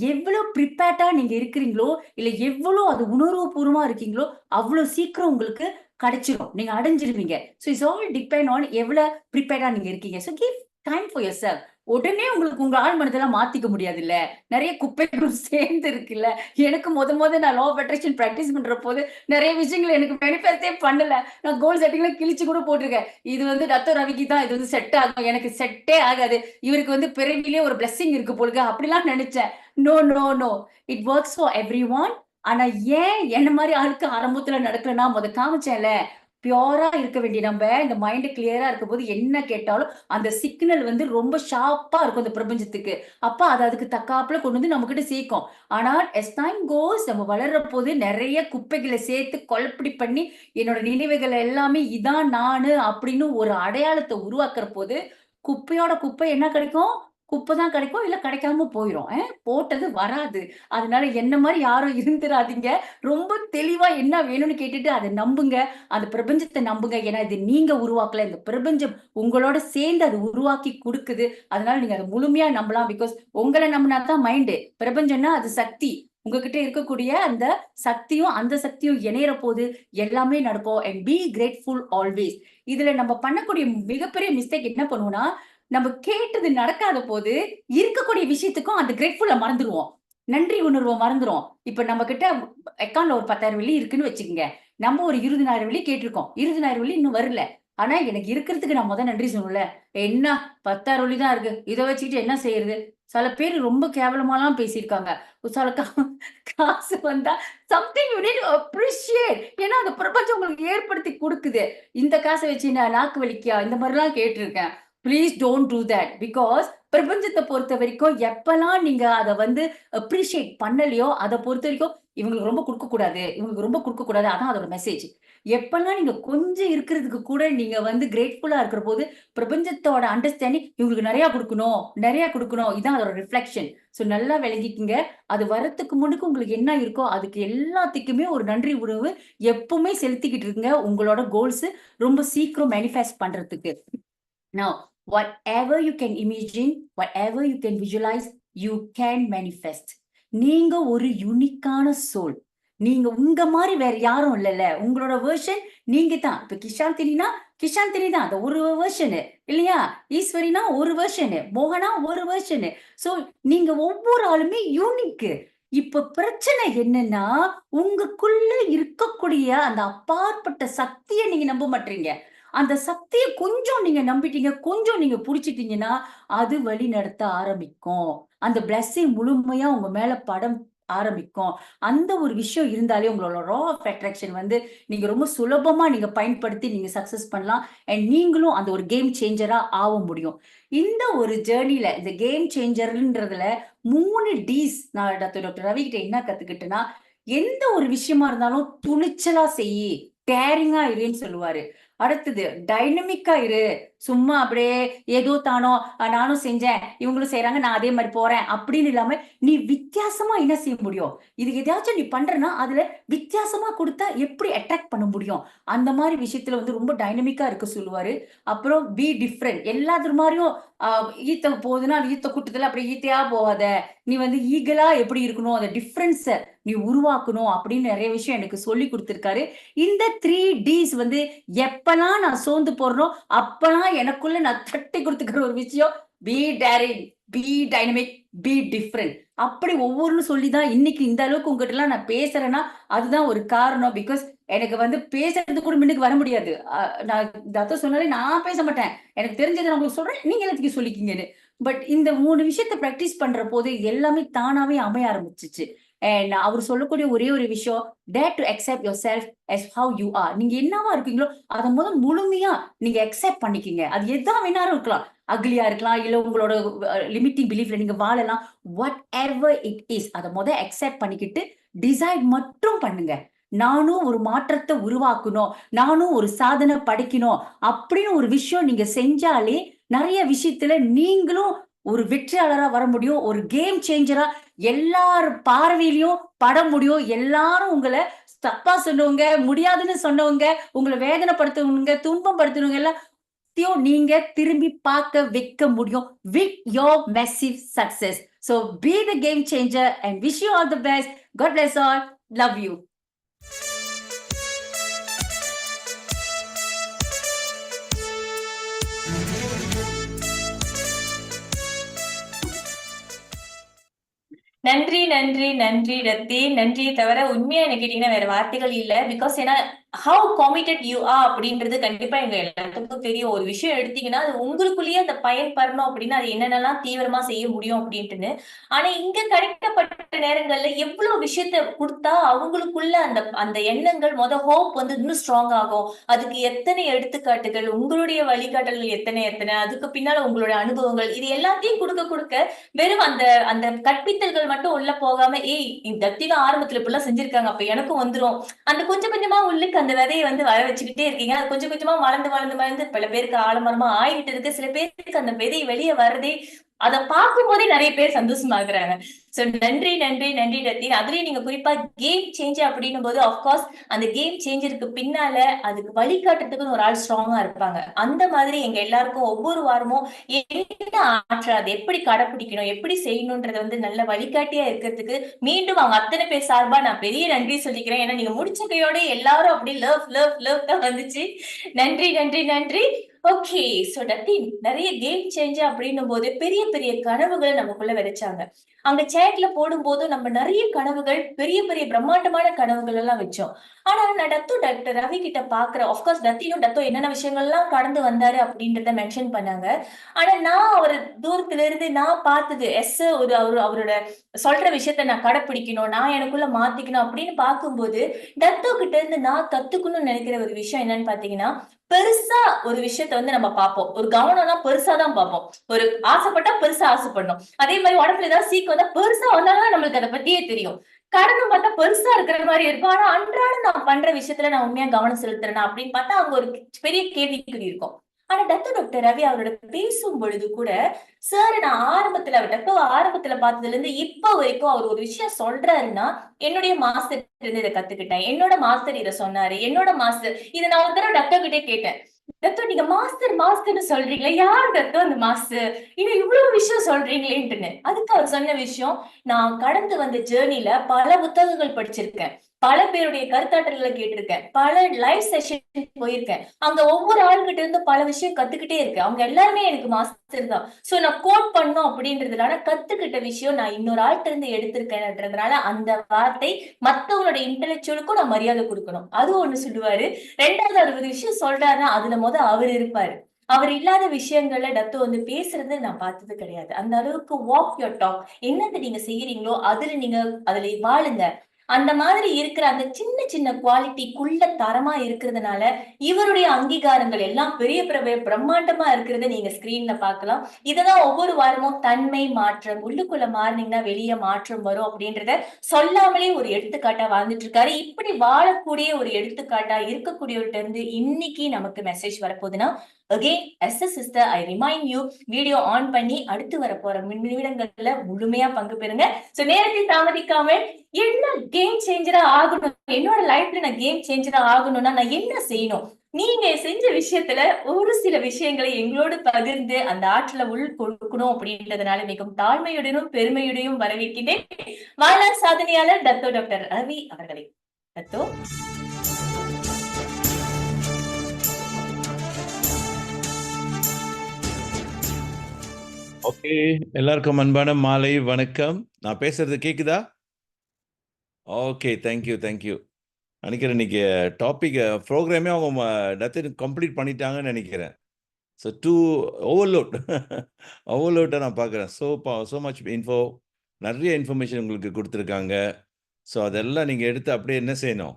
எவ்வளவு பிரிப்பேர்டா நீங்க இருக்கிறீங்களோ, இல்ல எவ்வளவு அது உணர்வுபூர்வமா இருக்கீங்களோ, அவ்வளவு சீக்கிரம் உங்களுக்கு கிடைச்சிரும். நீங்க அடைஞ்சிருவீங்க. So it's all depend on எவ்வளவு பிரிப்பேர்டா நீங்க இருக்கீங்க. So give time for yourself. உடனே உங்களுக்கு உங்க ஆழ் மனதெல்லாம் மாத்திக்க முடியாதுல்ல. நெறைய குப்பைகளும் சேர்ந்து இருக்குல்ல. எனக்கு மொத நான் லா ஆஃப் அட்ராக்ஷன் பிராக்டிஸ் பண்ற போது நெறைய விஷயங்கள் எனக்கு மேனிஃபெஸ்டே பண்ணல. நான் கோல் செட்டிங்ல கிழிச்சு கூட போட்டிருக்கேன். இது வந்து ரத்த ரவிக்கு தான் இது வந்து செட் ஆகும். எனக்கு செட்டே ஆகாது. இவருக்கு வந்து பிறவியிலே ஒரு பிளெஸ்ஸிங் இருக்கு போலுங்க. அப்படிலாம் நெனச்சேன். No, no, no. It works for everyone. ஆனா ஏன் என்ன மாரி ஆளுக்கு ஆரம்பத்துல நடக்கலன்னா, காமிச்சேன்ல. பியூரா இருக்க வேண்டிய நம்ப, இந்த மைண்ட் கிளியரா இருக்கும்போது என்ன கேட்டாலும், அந்த சிக்னல் வந்து ரொம்ப ஷார்ப்பா இருக்கும் இந்த பிரபஞ்சத்துக்கு. அப்ப அது அதுக்கு தக்காப்புல கொண்டு வந்து நம்மகிட்ட சேர்க்கும். ஆனா as டைம் கோஸ் நம்ம வளர்றபோது நெறைய குப்பைகள சேர்த்து குழப்படி பண்ணி, என்னோட நினைவுகள் எல்லாமே இதான் நானு அப்படின்னு ஒரு அடையாளத்த உருவாக்குற போது, குப்பையோட குப்பை என்ன கிடைக்கும்? குப்பை தான் கிடைக்கும். இல்ல கிடைக்காம போயிரும். போட்டது வராது. அதனால என்ன மாரி யாரும் இருந்துராதீங்க. ரொம்ப தெளிவா என்ன வேணும்னு கேட்டுட்டு அத நம்புங்க. அந்த பிரபஞ்சத்த நம்புங்க. ஏன்னா இது நீங்க உருவாக்கல. இந்த பிரபஞ்சம் உங்களோட சேர்ந்து அது உருவாக்கி குடுக்குது. அதனால நீங்க அத முழுமையா நம்பலாம். பிகாஸ் உங்கள நம்புனா தான் மைண்ட். பிரபஞ்சம்னா அது சக்தி. உங்ககிட்ட இருக்கக்கூடிய அந்த சக்தியும், அந்த சக்தியும் இணையற போது எல்லாமே நடக்கும். And be grateful always. இதுல நம்ம பண்ணக்கூடிய மிகப்பெரிய மிஸ்டேக் என்ன பண்ணுவோம்னா, நம்ம கேட்டது நடக்காத போது, இருக்கக்கூடிய விஷயத்துக்கும் அந்த கிரேட்ஃபுல்ல மறந்துருவோம். நன்றி உணர்வ மறந்துருவோம். இப்ப நம்ம கிட்ட அக்கவுண்ட்ல ஒரு 10,000 வெள்ளி இருக்குன்னு வச்சுக்கங்க. நம்ம ஒரு 20,000 வெள்ளி கேட்டிருக்கோம். 20,000 வெள்ளி இன்னும் வரல. ஆனா எனக்கு இருக்கிறதுக்கு நான் நன்றி சொல்லணும்ல. என்ன 10,000 வெள்ளி தான் இருக்கு. இத வச்சுக்கிட்டு என்ன செய்யறது? சில பேர் ரொம்ப கேவலமாலாம் பேசியிருக்காங்க. சில காசு வந்தா something you need to appreciate. ஏன்னா அந்த பிரபஞ்சம் உங்களுக்கு ஏற்படுத்தி குடுக்குது. இந்த காச வச்சு நான் நாக்கு வலிக்கா? இந்த மாரிலாம் கேட்டிருக்கேன். Please don't do that. Because பிரபஞ்சத்த பொறுத்தவரைக்கும் எப்பலாம் நீங்க அத வந்து அப்ரிஷியேட் பண்ணலையோ, அத பொறுத்தவரைக்கும் இவங்களுக்கு ரொம்ப குடுக்கக்கூடாது. இவங்களுக்கு ரொம்ப குடுக்கக்கூடாது. அதான் அதோட மெசேஜ். எப்பல்லாம் நீங்க கொஞ்சம் இருக்கிறதுக்கு கூட நீங்க வந்து கிரேட்ஃபுல்லா இருக்கிறபோது, பிரபஞ்சத்தோட அண்டர்ஸ்டாண்டிங் இவங்களுக்கு நெறைய குடுக்கணும், நெறைய குடுக்கணும். இதான் அதோட ரிஃப்ளெக்ஷன். சோ நல்லா விளங்கிக்கங்க. அது வரத்துக்கு முன்னுக்கு உங்களுக்கு என்ன இருக்கோ, அதுக்கு எல்லாத்துக்குமே ஒரு நன்றி உணர்வு எப்பவுமே செலுத்திக்கிட்டு இருங்க. உங்களோட கோல்ஸ் ரொம்ப சீக்கிரம் மேனிஃபெஸ்ட் பண்றதுக்கு. Now, whatever you can imagine, whatever you can visualize, you can manifest. நீங்க ஒரு யூனிக்கான சோல். நீங்க உங்க மாரி வேற யாரும் இல்லல்ல. உங்களோட வெர்ஷன் நீங்க தான். இப்ப கிஷாந்தினி தான். அந்த ஒரு வெர்ஷனு இல்லையா? ஈஸ்வரினா ஒரு வெர்ஷனு. மோகனா ஒரு வெர்ஷனு. சோ நீங்க ஒவ்வொரு ஆளுமே யூனிக். இப்ப பிரச்சனை என்னன்னா, உங்களுக்குள்ள இருக்கக்கூடிய அந்த அப்பாற்பட்ட சக்திய நீங்க நம்ப மாட்றீங்க. அந்த சக்திய கொஞ்சம் நீங்க நம்பிட்டீங்க, கொஞ்சம் நீங்க புடிச்சிட்டீங்கன்னா, அது வழி நடத்த ஆரம்பிக்கும். அந்த பிளெஸ்ஸிங் முழுமையா உங்க மேல ஆரம்பிக்கும். அந்த ஒரு விஷயம் இருந்தாலே உங்களோட லா ஆஃப் அட்ராக்ஷன் வந்து நீங்க ரொம்ப சுலபமா நீங்க பயன்படுத்தி நீங்க சக்சஸ் பண்ணலாம். அண்ட் நீங்களும் அந்த ஒரு கேம் சேஞ்சரா ஆக முடியும். இந்த ஒரு ஜர்னில இந்த கேம் சேஞ்சர்ன்றதுல 3 டீஸ் நான் டாக்டர் ரவி கிட்ட என்ன கத்துக்கிட்டேன்னா, எந்த ஒரு விஷயமா இருந்தாலும் துணிச்சலா செய்யி, டேரிங்கா இருன்னு சொல்லுவாரு. அடுத்தது டைனமிக்கா இரு. சும்மா அப்படியே ஏதோ தானோ நானும் செஞ்சேன், இவங்களும் செய்றாங்க, நான் அதே மாதிரி போறேன் அப்படின்னு இல்லாம நீ வித்தியாசமா என்ன செய்ய முடியும்? இது எதையாச்சும் நீ பண்றன்னா அதுல வித்தியாசமா கொடுத்தா எப்படி அட்ராக்ட் பண்ண முடியும்? அந்த மாதிரி விஷயத்துல வந்து ரொம்ப டைனமிக்கா இருக்க சொல்லுவாரு. அப்புறம் பி டிஃப்ரெண்ட். எல்லாத்துக்கு மாதிரியும் ஈத்த போகுதுன்னா அது ஈத்த கூட்டத்துல அப்படியே ஈத்தையா போகாத. நீ வந்து ஈகலா எப்படி இருக்கணும், அந்த டிஃபரன்ஸ நீ உருவாக்கணும் அப்படின்னு நிறைய விஷயம் எனக்கு சொல்லி கொடுத்திருக்காரு. இந்த 3 Ds வந்து எப்பலாம் நான் சோர்ந்து போறனோ, அப்பலாம் எனக்குள்ள நான் தட்டி குடுத்துக்கிற ஒரு விஷயம், be daring, be dynamic, be different. அப்படி ஒவ்வொன்னும் சொல்லி தான் இன்னைக்கு இந்த அளவுக்கு உங்ககிட்டலாம் நான் பேசுறேன்னா, அதுதான் ஒரு காரணம். பிகாஸ் எனக்கு வந்து பேசுறதுக்கு கூட முன்னுக்கு வர முடியாது. நான் அதான் சொன்னாலே நான் பேச மாட்டேன். எனக்கு தெரிஞ்சத நான் உங்களுக்கு சொல்றேன். நீங்க எல்லாத்துக்கும் சொல்லிக்கீங்கன்னு. பட் இந்த 3 விஷயத்த பிராக்டிஸ் பண்ற போது எல்லாமே தானாவே அமைய ஆரம்பிச்சுச்சு. அண்ட் அவரு சொல்லக்கூடிய ஒரே ஒரு விஷயம், dare to accept yourself as how you are. நீங்க என்னவா இருக்கீங்களோ, அத முழுமையா நீங்க அக்செப்ட் பண்ணிக்கங்க. அது எதா வேணாலும் இருக்கலாம். அக்லியா இருக்கலாம், இல்ல உங்களோட லிமிட்டிங் பிலீஃப்ல நீங்க வாழலாம். வாட் எவர் இட் இஸ், அத அக்செப்ட் பண்ணிக்கிட்டு டிசைட் மட்டும் பண்ணுங்க. நானும் ஒரு மாற்றத்த உருவாக்கணும், நானும் ஒரு சாதனை படைக்கணும் அப்படின்னு ஒரு விஷயம் நீங்க செஞ்சாலே, நெறைய விஷயத்துல நீங்களும் ஒரு வெற்றியாளரா வர முடியும். ஒரு கேம் சேஞ்சரா எல்லார் பார்வையிலயும் பட முடியும். எல்லாரும் உங்கள தப்பா சொன்னவங்க, முடியாதுன்னு சொன்னவங்க, உங்கள வேதனைப்படுத்துனவங்க, துன்பம் படுத்துனவங்க எல்லாத்தையும் நீங்க திரும்பி பார்க்க வைக்க முடியும். With your massive success. So be the game changer and wish you all the best. God bless all. Love you. நன்றி, நன்றி, நன்றி ரத்தி. நன்றியை தவிர உண்மையா என்ன கேட்டீங்கன்னா வேற வார்த்தைகள் இல்ல. பிகாஸ் ஏன்னா ஹவ் கமிட்டட் யூ ஆர் அப்படின்றது கண்டிப்பா எங்க எல்லாத்துக்கும் தெரியும். ஒரு விஷயம் எடுத்தீங்கன்னா அது உங்களுக்குள்ளேயே அந்த பயன்படணும் அப்படின்னா அது என்னென்னலாம் தீவிரமா செய்ய முடியும் அப்படின்ட்டுன்னு. ஆனா இங்க கிடைக்கப்பட்ட நேரங்கள்ல எவ்வளவு விஷயத்த கொடுத்தா அவங்களுக்குள்ள அந்த அந்த எண்ணங்கள் ஹோப் வந்து இன்னும் ஸ்ட்ராங் ஆகும். அதுக்கு எத்தனை எடுத்துக்காட்டுகள், உங்களுடைய வழிகாட்டல்கள் எத்தனை எத்தனை, அதுக்கு பின்னால உங்களுடைய அனுபவங்கள், இது எல்லாத்தையும் கொடுக்க கொடுக்க வெறும் அந்த அந்த கற்பித்தல்கள் மட்டும் உள்ள போகாம, ஏய் இந்த தத்திலாம் ஆரம்பத்துல இப்படிலாம் செஞ்சிருக்காங்க, அப்ப எனக்கும் வந்துரும். அந்த கொஞ்சம் கொஞ்சமா உள்ளுக்கு அந்த விதைய வந்து வர வச்சுக்கிட்டே இருக்கீங்க. அது கொஞ்சம் கொஞ்சமா வளர்ந்து வளர்ந்து வளர்ந்து பல பேருக்கு ஆலமரமா ஆயிட்டு இருக்கு. சில பேருக்கு அந்த விதை வெளிய வர்றதே அத பார்க்கும் போதே நிறைய பேர் சந்தோஷமாகுறாங்க. சோ நன்றி, நன்றி, நன்றி ரத்தின். அதுலயும் நீங்க குறிப்பா கேம் சேஞ்சர் அப்படின்னும் போது ஆஃப்கோர்ஸ் அந்த கேம் சேஞ்சருக்கு பின்னால அதுக்கு வழிகாட்டுறதுக்குன்னு ஒரு ஆள் ஸ்ட்ராங்கா இருப்பாங்க. அந்த மாதிரி எங்க எல்லாருக்கும் ஒவ்வொரு வாரமும் என்ன ஆற்றல், அதை எப்படி கடைபிடிக்கணும், எப்படி செய்யணும்ன்றத வந்து நல்ல வழிகாட்டியா இருக்கிறதுக்கு மீண்டும் அவங்க அத்தனை பேர் சார்பா நான் பெரிய நன்றி சொல்லிக்கிறேன். ஏன்னா நீங்க முடிச்ச கையோட எல்லாரும் அப்படி லவ் லவ் லவ் தான் வந்துச்சு. நன்றி, நன்றி, நன்றி. ஓகே. சோ டத்தின் நிறைய கேம் சேஞ்சர் அப்படின்னும் போது பெரிய பெரிய கனவுகளை நமக்குள்ள விதைச்சாங்க. அங்க சேட்ல போடும்போது நம்ம நிறைய கனவுகள், பெரிய பெரிய பிரம்மாண்டமான கனவுகள் எல்லாம் வச்சோம். ஆனா நான் டாக்டர் ரவி கிட்ட பாக்குறேன். ஆஃப்கோர்ஸ் டத்தோ என்னென்ன விஷயங்கள்லாம் கடந்து வந்தாரு அப்படின்றத மென்ஷன் பண்ணாங்க. ஆனா நான் அவர் தூரத்துல இருந்து நான் பார்த்தது ஒரு அவரோட சொல்ற விஷயத்த நான் கடைப்பிடிக்கணும், நான் எனக்குள்ள மாத்திக்கணும் அப்படின்னு பார்க்கும்போது டத்தோ கிட்ட இருந்து நான் கத்துக்கணும்னு நினைக்கிற ஒரு விஷயம் என்னன்னு பாத்தீங்கன்னா, பெருசா ஒரு விஷயத்த வந்து நம்ம பார்ப்போம். ஒரு கவனம்னா பெருசா தான் பார்ப்போம். ஒரு ஆசைப்பட்டா பெருசா ஆசைப்படணும். அதே மாதிரி உடம்புல ஏதாவது சீக்கு வந்தா பெருசா வந்தாதான் நம்மளுக்கு அதை பத்தியே தெரியும். கடனும் பார்த்தா பெருசா இருக்கிற மாதிரி இருக்கும். ஆனா அன்றாடம் நான் பண்ற விஷயத்துல நான் உண்மையா கவனம் செலுத்துறேனா அப்படின்னு பார்த்தா அங்க ஒரு பெரிய கேள்விக்குறி இருக்கும். ஆனா டாக்டர் ரவி அவரோட பேசும் பொழுது கூட, சார் நான் ஆரம்பத்துல பார்த்ததுல இருந்து இப்ப வரைக்கும் அவர் ஒரு விஷயம் சொல்றாருன்னா, என்னுடைய மாஸ்டர் இருந்து இதை கத்துக்கிட்டேன். என்னோட மாஸ்டர் இதை சொன்னாரு. என்னோட மாஸ்டர் இதை நான் ஒரு தடவை டாக்டர் கிட்டே கேட்டேன். டாக்டர் நீங்க மாஸ்டர் மாஸ்டர்னு சொல்றீங்களே, யார் டாக்டர் அந்த மாஸ்டர்? இன்னும் இவ்வளவு விஷயம் சொல்றீங்களேன்ட்டுன்னு. அதுக்கு அவர் சொன்ன விஷயம், நான் கடந்து வந்த ஜேர்னில பல புத்தகங்கள் படிச்சிருக்கேன். பல பேருடைய கருத்தாற்றல்களை கேட்டிருக்கேன். பல லைவ் செஷன் போயிருக்கேன். அங்க ஒவ்வொரு ஆள்கிட்ட இருந்து பல விஷயம் கத்துக்கிட்டே இருக்கேன். அவங்க எல்லாருமே எனக்கு மாஸ்டர் தான். சோ நான் கோட் பண்ணும் அப்படின்றதுனால கத்துக்கிட்ட விஷயம் நான் இன்னொரு ஆள்கிட்ட இருந்து எடுத்திருக்கேன்றதுனால அந்த வார்த்தை மத்தவங்களோட இன்டெலெக்சுவலுக்கும் நான் மரியாதை கொடுக்கணும். அது ஒண்ணு சொல்லுவாரு. ரெண்டாவது அவர் ஒரு விஷயம் சொல்றாருன்னா அதுல அவர் இருப்பாரு. அவர் இல்லாத விஷயங்கள்ல டத்து வந்து பேசுறது நான் பார்த்தது கிடையாது. அந்த அளவுக்கு வாக் யோர் டாக். என்னது நீங்க செய்யறீங்களோ அதுல வாழுங்க. அந்த மாதிரி இருக்கிற அந்த சின்ன சின்ன குவாலிட்டிக்குள்ள தரமா இருக்கிறதுனால இவருடைய அங்கீகாரங்கள் எல்லாம் பெரிய பிரம்மாண்டமா இருக்கிறத நீங்க ஸ்கிரீன்ல பார்க்கலாம். இததான் ஒவ்வொரு வாரமும் தன்மை மாற்றம், உள்ளுக்குள்ள மாறினீங்கன்னா வெளிய மாற்றம் வரும் அப்படின்றத சொல்லாமலே ஒரு எடுத்துக்காட்டா வாழ்ந்துட்டு இருக்காரு. இப்படி வாழக்கூடிய ஒரு எடுத்துக்காட்டா இருக்கக்கூடியவர்கிட்ட இருந்து இன்னைக்கு நமக்கு மெசேஜ் வரப்போகுதுன்னா, again as a sister I remind you, video on பண்ணி அடுத்து வரப்போற நிமிடங்கள்ல முழுமையா பங்கு பெறுங்க. சோ நேரத்தை தாமதிக்காமல் என்ன கேம் சேஞ்சரா ஆகணும், என்னோட லைஃப்ல நான் கேம் சேஞ்சரா ஆகணும்னா நான் என்ன செய்யணும், நீங்க செஞ்ச விஷயத்துல ஒரு சில விஷயங்களை எங்களோடு பகிர்ந்து அந்த ஆற்றல உள் கொடுக்கணும் அப்படின்றதுனால மிகவும் தாழ்மையுடனும் பெருமையுடையும் வரவேற்கின்றேன் வாழ்நாள் சாதனையாளர் டத்தோ டாக்டர் ரவி அவர்களை. டத்தோ. ஓகே, எல்லாருக்கும் அன்பான மாலை வணக்கம். நான் பேசுறது கேக்குதா? Okay, thank you. நினைக்கிறேன் இன்னைக்கு டாபிக் ப்ரோக்ராமே அவங்க டத்து கம்ப்ளீட் பண்ணிட்டாங்கன்னு நினைக்கிறேன். ஸோ டூ ஓவர்லோட் ஓவர்லோட்டை நான் பார்க்குறேன். ஸோ மச் இன்ஃபோ, நிறைய இன்ஃபர்மேஷன் உங்களுக்கு கொடுத்துருக்காங்க. ஸோ அதெல்லாம் நீங்கள் எடுத்து அப்படியே என்ன செய்யணும்,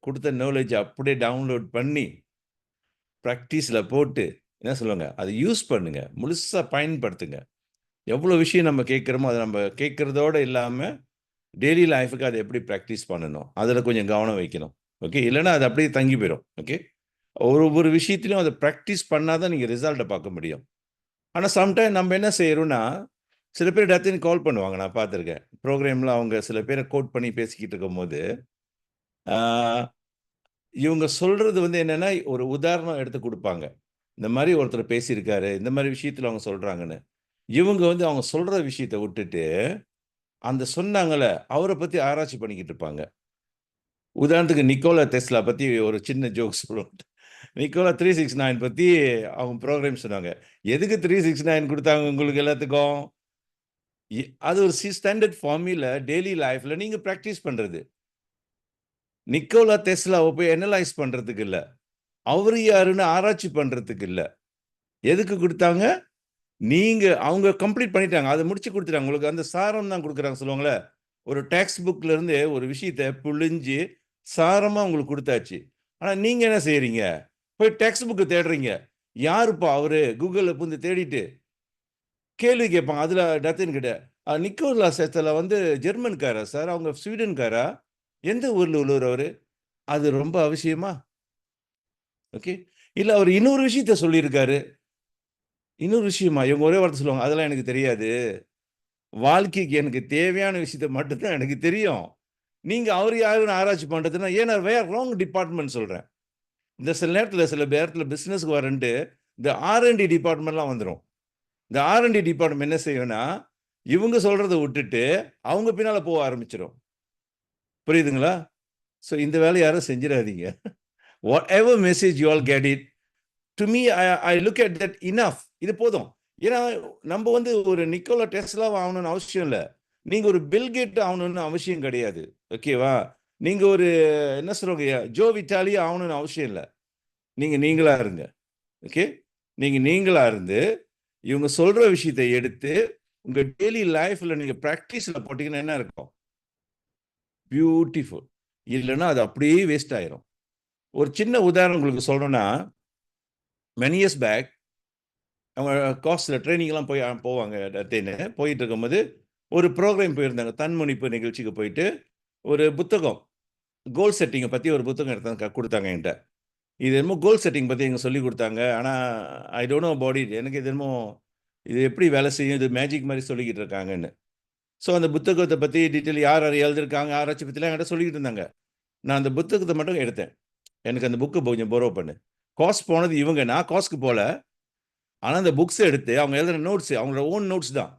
கொடுத்த நாலேஜ் அப்படியே டவுன்லோட் பண்ணி ப்ராக்டிஸில் போட்டு என்ன சொல்லுவாங்க, அதை யூஸ் பண்ணுங்க, முழுசாக பயன்படுத்துங்க. எவ்வளோ விஷயம் நம்ம கேட்குறோமோ அதை நம்ம கேட்குறதோடு இல்லாமல் டெய்லி லைஃபுக்கு அதை எப்படி ப்ராக்டிஸ் பண்ணணும், அதில் கொஞ்சம் கவனம் வைக்கணும். ஓகே, இல்லைன்னா அது அப்படியே தங்கி போயிடும். ஓகே, ஒரு விஷயத்திலும் அதை ப்ராக்டிஸ் பண்ணால் தான் நீங்கள் ரிசல்ட்டை பார்க்க முடியும். ஆனால் சம்டைம் நம்ம என்ன செய்கிறோன்னா, சில பேர் டத்துன்னு கால் பண்ணுவாங்க, நான் பார்த்துருக்கேன் ப்ரோக்ராமில். அவங்க சில பேரை கோட் பண்ணி பேசிக்கிட்டு இருக்கும்போது இவங்க சொல்கிறது வந்து என்னென்னா, ஒரு உதாரணம் எடுத்து கொடுப்பாங்க. இந்த மாதிரி ஒருத்தர் பேசியிருக்காரு, இந்த மாதிரி விஷயத்தில் அவங்க சொல்கிறாங்கன்னு. இவங்க வந்து அவங்க சொல்கிற விஷயத்தை விட்டுட்டு அந்த சொன்னாங்கள அவரை பற்றி ஆராய்ச்சி பண்ணிக்கிட்டு இருப்பாங்க. உதாரணத்துக்கு நிக்கோலா டெஸ்லா பற்றி ஒரு சின்ன ஜோக் சொல்லுவோம். நிக்கோலா 369 பற்றி அவங்க ப்ரோக்ராம் சொன்னாங்க. எதுக்கு 369 கொடுத்தாங்க உங்களுக்கு எல்லாத்துக்கும்? அது ஒரு ஸ்டாண்டர்ட் ஃபார்முலா டெய்லி லைஃப்பில் நீங்கள் ப்ராக்டிஸ் பண்ணுறது. நிக்கோலா டெஸ்லாவை போய் அனலைஸ் பண்ணுறதுக்கு இல்லை, அவர் யாருன்னு ஆராய்ச்சி பண்ணுறதுக்கு இல்லை. எதுக்கு கொடுத்தாங்க? அவங்க கம்ப்ளீட் பண்ணிட்டாங்க, அதை முடிச்சு கொடுத்துட்டாங்க. உங்களுக்கு அந்த சாரம் தான் கொடுக்குறாங்க சொல்லுவாங்களே, ஒரு டெக்ஸ்ட் புக்ல இருந்து ஒரு விஷயத்தை புழிஞ்சு சாரமாக உங்களுக்கு கொடுத்தாச்சு. ஆனால் நீங்கள் என்ன செய்கிறீங்க, போய் டெக்ஸ்ட் புக்கு தேடுறீங்க. யாருப்பா அவரு? கூகுளில் புந்து தேடிட்டு கேள்வி கேட்பாங்க. அதில் டத்துன்னு கிட்ட நிக்கோலா டெஸ்லா வந்து ஜெர்மன்காரா சார், அவங்க ஸ்வீடன்காரா, எந்த ஊரில் உள்ளவர் அவர்? அது ரொம்ப அவசியமா? ஓகே, இல்லை அவர் இன்னொரு விஷயத்த சொல்லியிருக்காரு. இன்னொரு விஷயமா? இவங்க ஒரே வார்த்தை சொல்லுவாங்க, அதெல்லாம் எனக்கு தெரியாது, வாழ்க்கைக்கு எனக்கு தேவையான விஷயத்த மட்டும்தான் எனக்கு தெரியும். நீங்கள் அவர் யாருன்னு ஆராய்ச்சி பண்ணுறதுன்னா, ஏன்னா வேற ராங் டிபார்ட்மெண்ட் சொல்கிறேன். இந்த சில நேரத்தில் பிஸ்னஸ்க்கு வரன்ட்டு இந்த R&D டிபார்ட்மெண்ட்லாம் வந்துடும். இந்த R&D டிபார்ட்மெண்ட் என்ன செய்யும்னா, இவங்க சொல்கிறத விட்டுட்டு அவங்க பின்னால் போக ஆரம்பிச்சிடும். புரியுதுங்களா? ஸோ இந்த வேலையை யாரும் செஞ்சிடாதீங்க. Whatever message you all get it, to me I look at that enough. இது போதும். ஏன்னா நம்ம வந்து ஒரு நிக்கோலா டெஸ்லாவை ஆகணும்னு அவசியம் இல்லை, நீங்கள் ஒரு பில்கேட் ஆகணும்னு அவசியம் கிடையாது. ஓகேவா? நீங்கள் ஒரு என்ன சொல்கிறீங்க, ஜோ விட்டாலி ஆகணும்னு அவசியம் இல்லை. நீங்கள் நீங்களாக இருங்க. ஓகே, நீங்கள் நீங்களாக இருந்து இவங்க சொல்கிற விஷயத்தை எடுத்து உங்கள் டெய்லி லைஃப்பில் நீங்கள் ப்ராக்டிஸில் போட்டிங்கன்னா என்ன இருக்கும்? பியூட்டிஃபுல். இல்லைன்னா அது அப்படியே வேஸ்ட் ஆயிரும். ஒரு சின்ன உதாரணம் உங்களுக்கு சொல்லணும்னா, many years back அவங்க காஸ்டில் ட்ரைனிங்லாம் போவாங்க. டத்தேன்னு போயிட்டு இருக்கும்போது ஒரு ப்ரோக்ராம் போயிருந்தாங்க. தன்முனைப்பு நிகழ்ச்சிக்கு போயிட்டு ஒரு புத்தகம், கோல் செட்டிங்கை பற்றி ஒரு புத்தகம் எடுத்தாங்க, கொடுத்தாங்க என்கிட்ட. இது என்னமோ கோல் செட்டிங் பற்றி எங்க சொல்லி கொடுத்தாங்க. ஆனால் I don't know about it. எனக்கு இது என்னமோ இது எப்படி வேலை செய்யும், இது மேஜிக் மாதிரி சொல்லிக்கிட்டு இருக்காங்கன்னு. ஸோ அந்த புத்தகத்தை பற்றி டீட்டெயில் யார் எழுதியிருக்காங்க, ஆராய்ச்சி பற்றிலாம் என்கிட்ட சொல்லிக்கிட்டு இருந்தாங்க. நான் அந்த புத்தகத்தை மட்டும் எடுத்தேன். எனக்கு அந்த புக்கு கொஞ்சம் போரோ பண்ணு. காஸ்ட் போனது இவங்க, நான் காஸ்ட்க்கு போகல. ஆனால் அந்த புக்ஸை எடுத்து அவங்க எழுதுகிற நோட்ஸ், அவங்களோட ஓன் நோட்ஸ் தான்.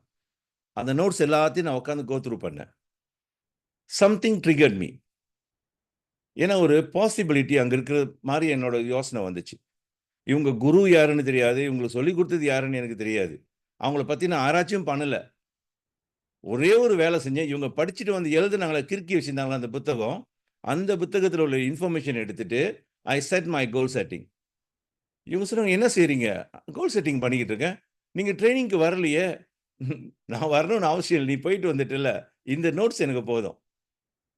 அந்த நோட்ஸ் எல்லாத்தையும் நான் உட்காந்து கோ த்ரூ பண்ணேன். Something triggered me. ஏன்னா ஒரு பாசிபிலிட்டி அங்கே இருக்கிற மாதிரி என்னோட யோசனை வந்துச்சு. இவங்க குரு யாருன்னு தெரியாது, இவங்களுக்கு சொல்லி கொடுத்தது யாருன்னு எனக்கு தெரியாது, அவங்கள பற்றி நான் ஆராய்ச்சியும் பண்ணலை. ஒரே ஒரு வேலை செஞ்சேன், இவங்க படிச்சுட்டு வந்து எழுதுனாங்களே, கிறுக்கி வச்சுருந்தாங்களா அந்த புத்தகம், அந்த புத்தகத்தில் உள்ள இன்ஃபர்மேஷன் எடுத்துட்டு ஐ செட் மை கோல் செட்டிங். இவங்க சொன்னாங்க, என்ன செய்கிறீங்க? கோல் செட்டிங் பண்ணிக்கிட்டு இருக்கேன். நீங்கள் ட்ரைனிங்க்கு வரலையே. நான் வரணும்னு அவசியம் இல்லை, நீ போயிட்டு வந்துட்டு இல்லை, இந்த நோட்ஸ் எனக்கு போதும்.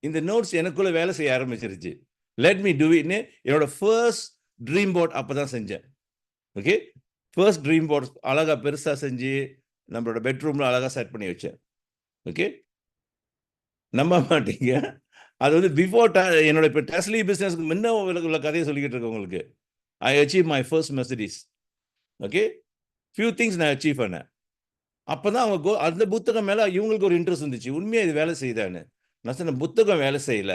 இந்த நோட்ஸ் எனக்குள்ள வேலை செய்ய ஆரம்பிச்சிருச்சு. லெட் மீ டூ இட்னு என்னோட ஃபர்ஸ்ட் ட்ரீம் போர்ட் அப்போ தான் செஞ்சேன். ஓகே, ஃபர்ஸ்ட் ட்ரீம் போர்ட் அழகாக பெருசாக செஞ்சு நம்மளோட பெட்ரூமில் அழகாக செட் பண்ணி வச்சேன். ஓகே, நம்ப மாட்டீங்க, அது வந்து பிஃபோர் என்னோட இப்போ டெஸ்லி பிஸ்னஸ்க்கு முன்ன உள்ள கதையை சொல்லிக்கிட்டு இருக்கேன் உங்களுக்கு. ஐ achieve my first Mercedes. Okay, few things நான் அச்சீவ் பண்ணேன். அப்போ தான் அவங்க அந்த புத்தகம் மேலே இவங்களுக்கு ஒரு இன்ட்ரெஸ்ட் இருந்துச்சு, உண்மையாக இது வேலை செய்தான்னு. நான் சொன்ன புத்தகம் வேலை செய்யல,